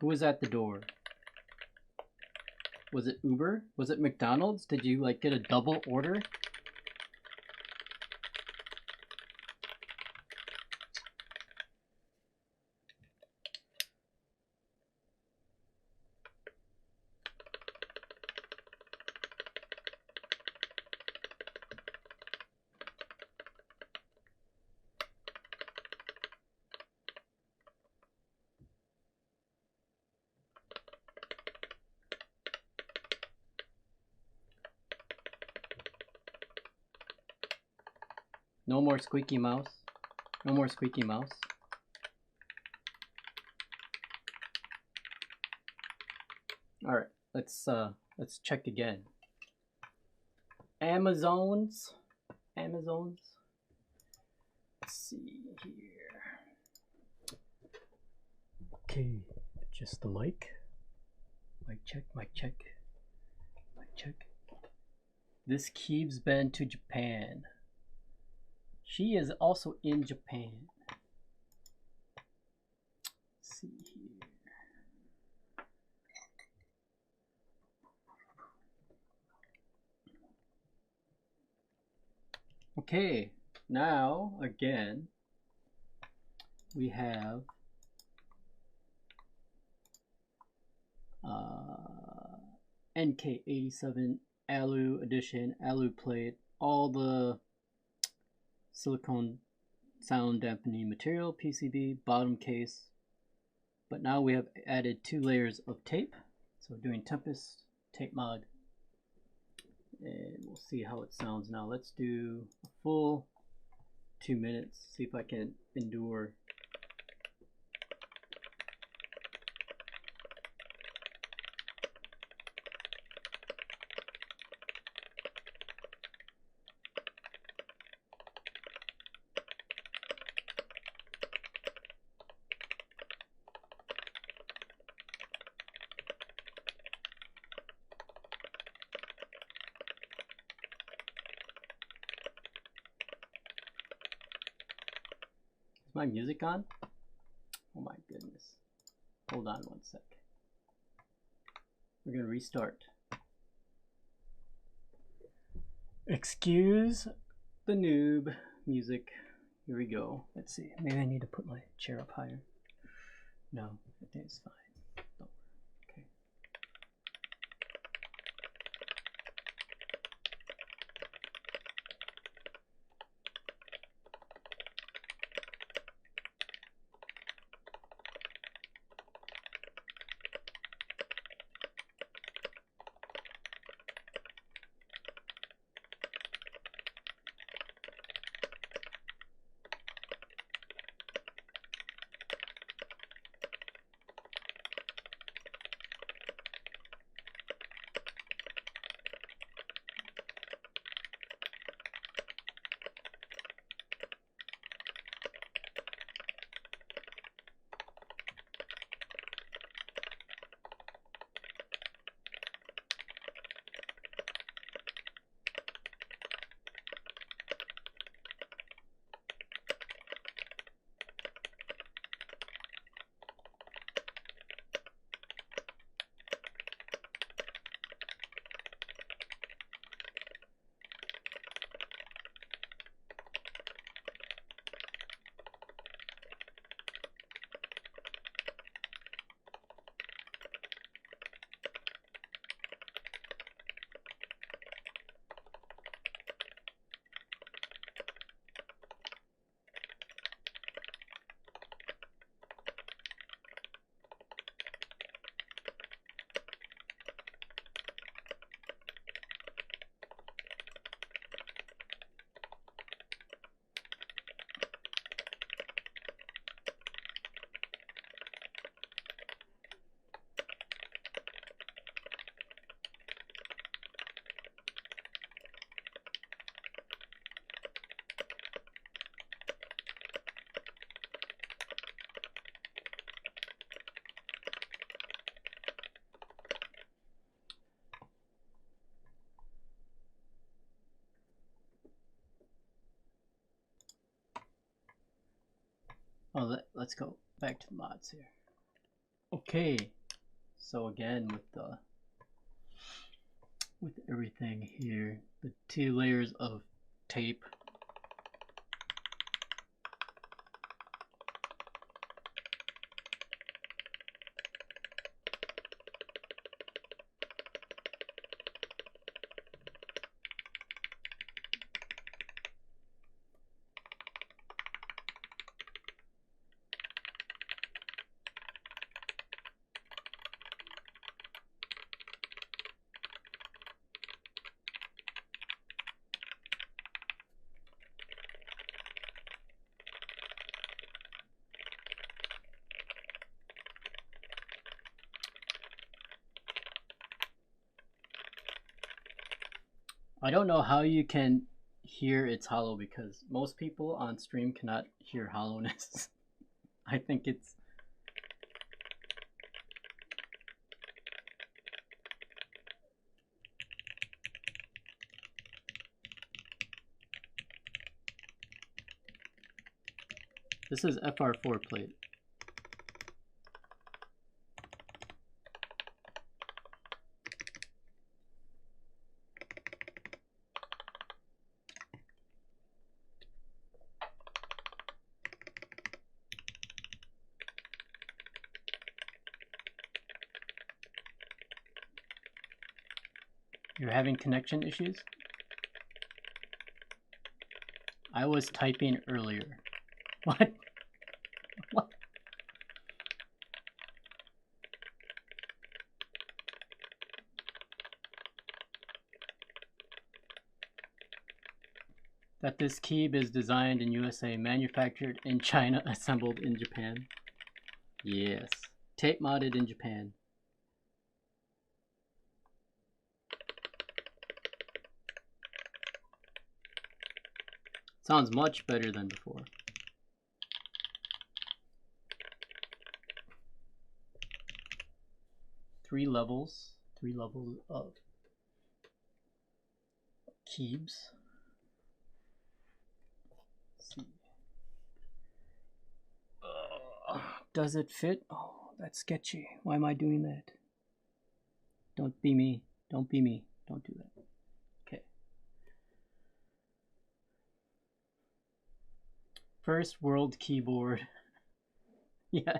Who was at the door? Was it Uber? Was it McDonald's? Did you like get a double order? No more squeaky mouse. No more squeaky mouse. All right, let's check again. Amazons. Let's see here. Okay, adjust the mic. Mic check. This Keeb's been to Japan. She is also in Japan. Let's see here. Okay, now again we have NK87 Alu Edition, AluminumPlate, all the silicone sound dampening material, PCB, bottom case. But now we have added 2 layers of tape. So we're doing Tempest tape mod. And we'll see how it sounds now. Let's do a full 2 minutes, see if I can endure. Is my music on? Oh my goodness. Hold on one sec. We're gonna restart. Excuse the noob music. Here we go. Let's see. Maybe I need to put my chair up higher. No, I think it's fine. Don't worry. Okay. Oh, let's go back to the mods here. Okay, so again with everything here, the 2 layers of tape. I don't know how you can hear it's hollow because most people on stream cannot hear hollowness. I think it's... This is FR4 plate. You're having connection issues? I was typing earlier. What? What? That this keyb is designed in USA, manufactured in China, assembled in Japan. Yes. Tape modded in Japan. Sounds much better than before. Three levels of keybs. Let's see. Does it fit? Oh, that's sketchy. Why am I doing that? Don't be me. Don't be me. Don't do that. Okay. First world keyboard. Yeah.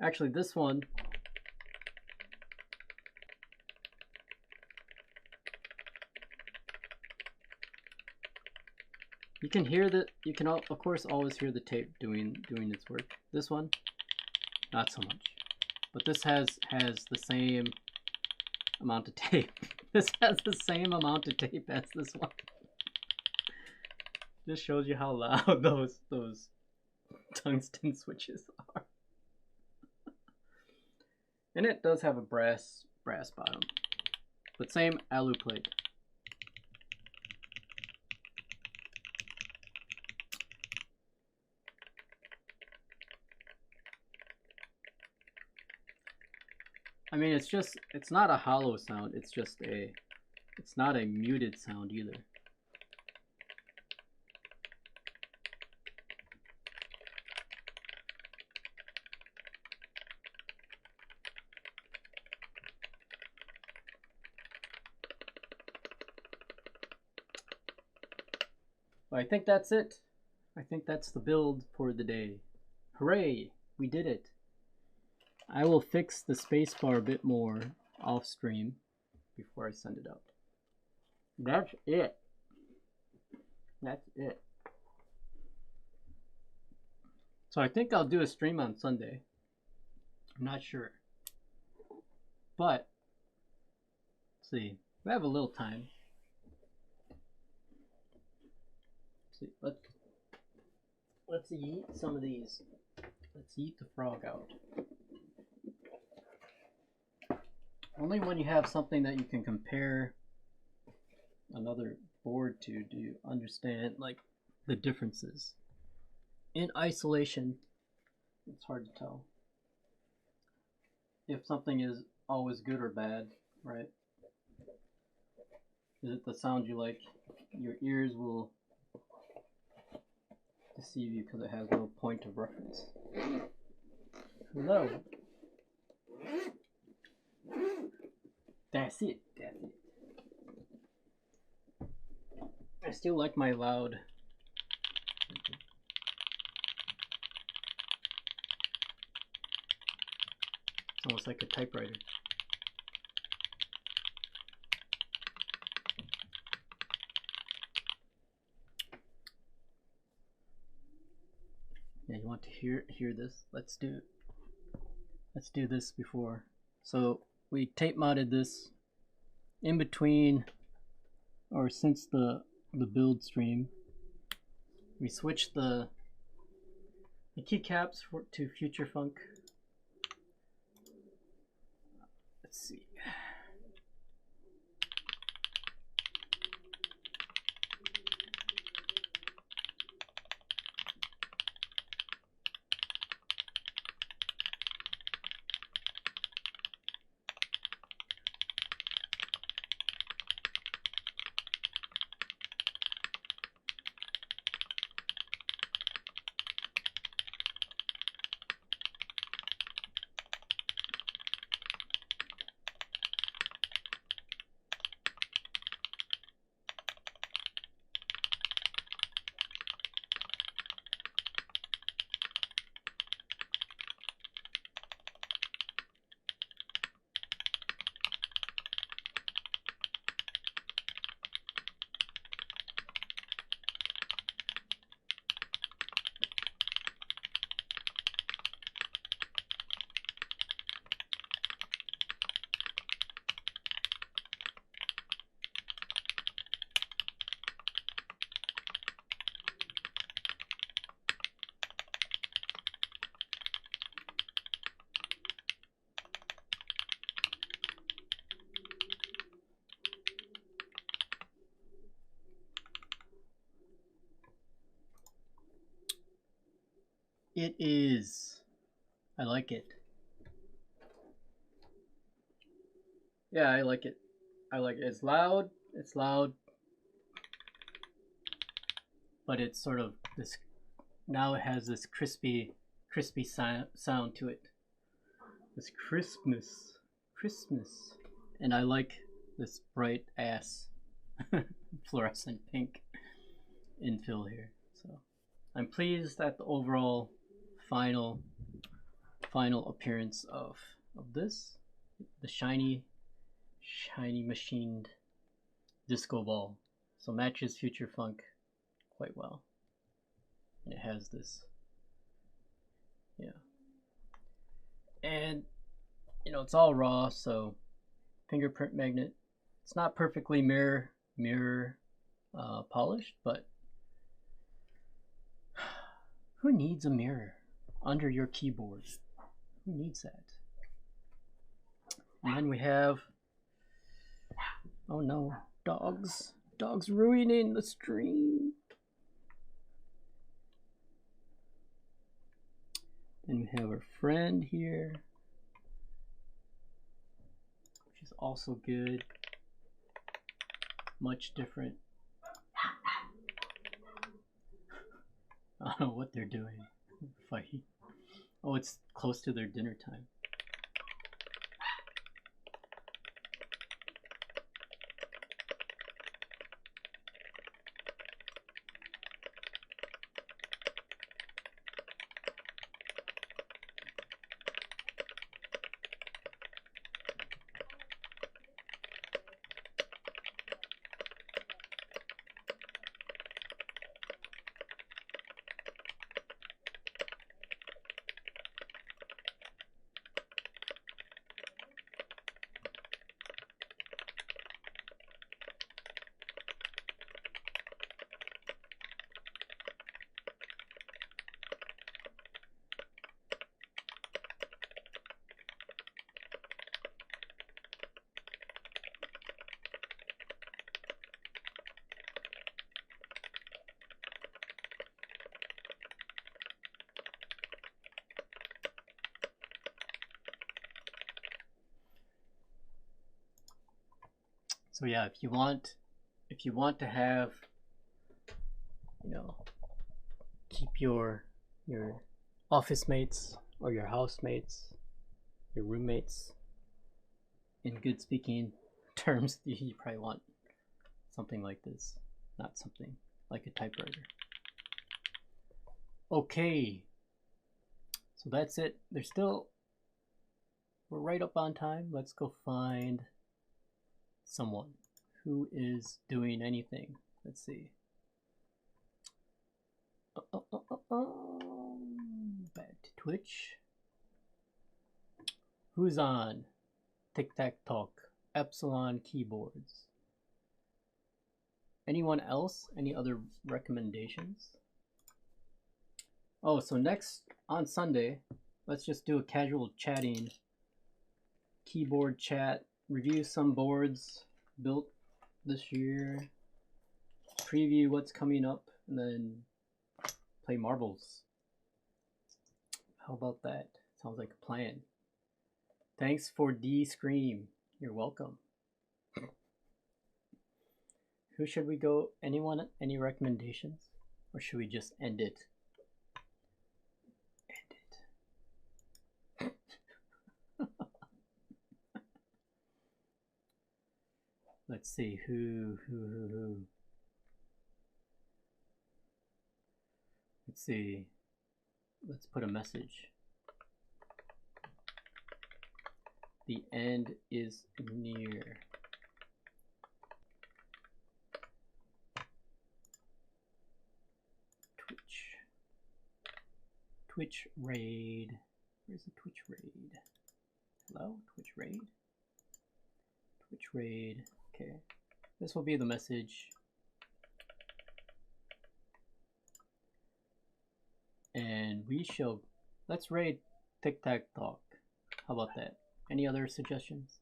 Actually, this one, you can hear that. You can of course always hear the tape doing its work. This one, not so much, but this has the same amount of tape. This has the same amount of tape as this one. Just shows you how loud those tungsten switches are. And it does have a brass bottom, but same alu plate. I mean, it's not a hollow sound, it's not a muted sound either. I think that's it. I think that's the build for the day. Hooray! We did it. I will fix the spacebar a bit more off stream before I send it out. That's it. That's it. So I think I'll do a stream on Sunday. I'm not sure. But, let's see. We have a little time. see. Let's eat some of these. Let's eat the frog out. Only when you have something that you can compare another board to do you understand like the differences. In isolation, it's hard to tell if something is always good or bad, right? Is it the sound you like? Your ears will deceive you because it has no point of reference. Hello. That's it. That's it. I still like my loud. It's almost like a typewriter. Yeah, you want to hear this? Let's do this before. So we tape mounted this in between, or since the build stream. We switched the keycaps to Future Funk. Let's see. It is. I like it. Yeah, I like it. I like it. It's loud. It's loud. But it's sort of this. Now it has this crispy sound to it. This crispness. And I like this bright ass fluorescent pink infill here. So I'm pleased at the overall final appearance of this, the shiny machined disco ball. So matches Future Funk quite well. And it has this, yeah. And you know, it's all raw, so fingerprint magnet. It's not perfectly mirror polished, but who needs a mirror under your keyboard? Who needs that? And then we have, oh no, dogs ruining the stream. Then we have our friend here, which is also good. Much different. I don't know what they're doing. Fighting. Oh, it's close to their dinner time. So yeah, if you want to have, you know, keep your office mates or your housemates, your roommates in good speaking terms, you probably want something like this, not something like a typewriter. Okay, so that's it. We're right up on time. Let's go find someone who is doing anything. Let's see. Back to Twitch. Who's on? Tic Tac Talk. Epsilon Keyboards. Anyone else? Any other recommendations? Oh, so next on Sunday, let's just do a casual chatting keyboard chat, review some boards built this year, preview what's coming up, and then play marbles. How about that? Sounds like a plan. Thanks for D-Scream. You're welcome. Who should we go? Anyone? Any recommendations? Or should we just end it? End it. Let's see. Who? Let's see. Let's put a message. The end is near. Twitch raid. Where's the Twitch raid? Hello? Twitch raid? Twitch raid. Okay. This will be the message. And we shall, let's raid Tic Tac Talk. How about that? Any other suggestions?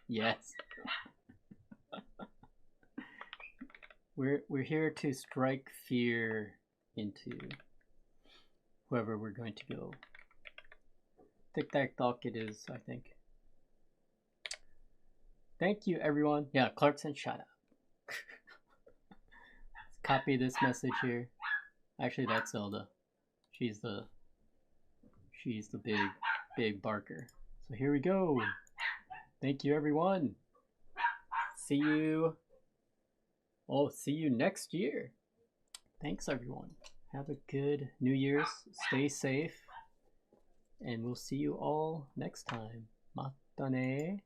Yes. We're here to strike fear into whoever we're going to go. Tic Tac Talk it is, I think. Thank you, everyone. Yeah, Clarkson, shut up. Let's copy this message here. Actually, that's Zelda. She's the big barker. So here we go. Thank you, everyone. See you. Oh, see you next year. Thanks, everyone. Have a good New Year's. Stay safe. And we'll see you all next time. Mata ne.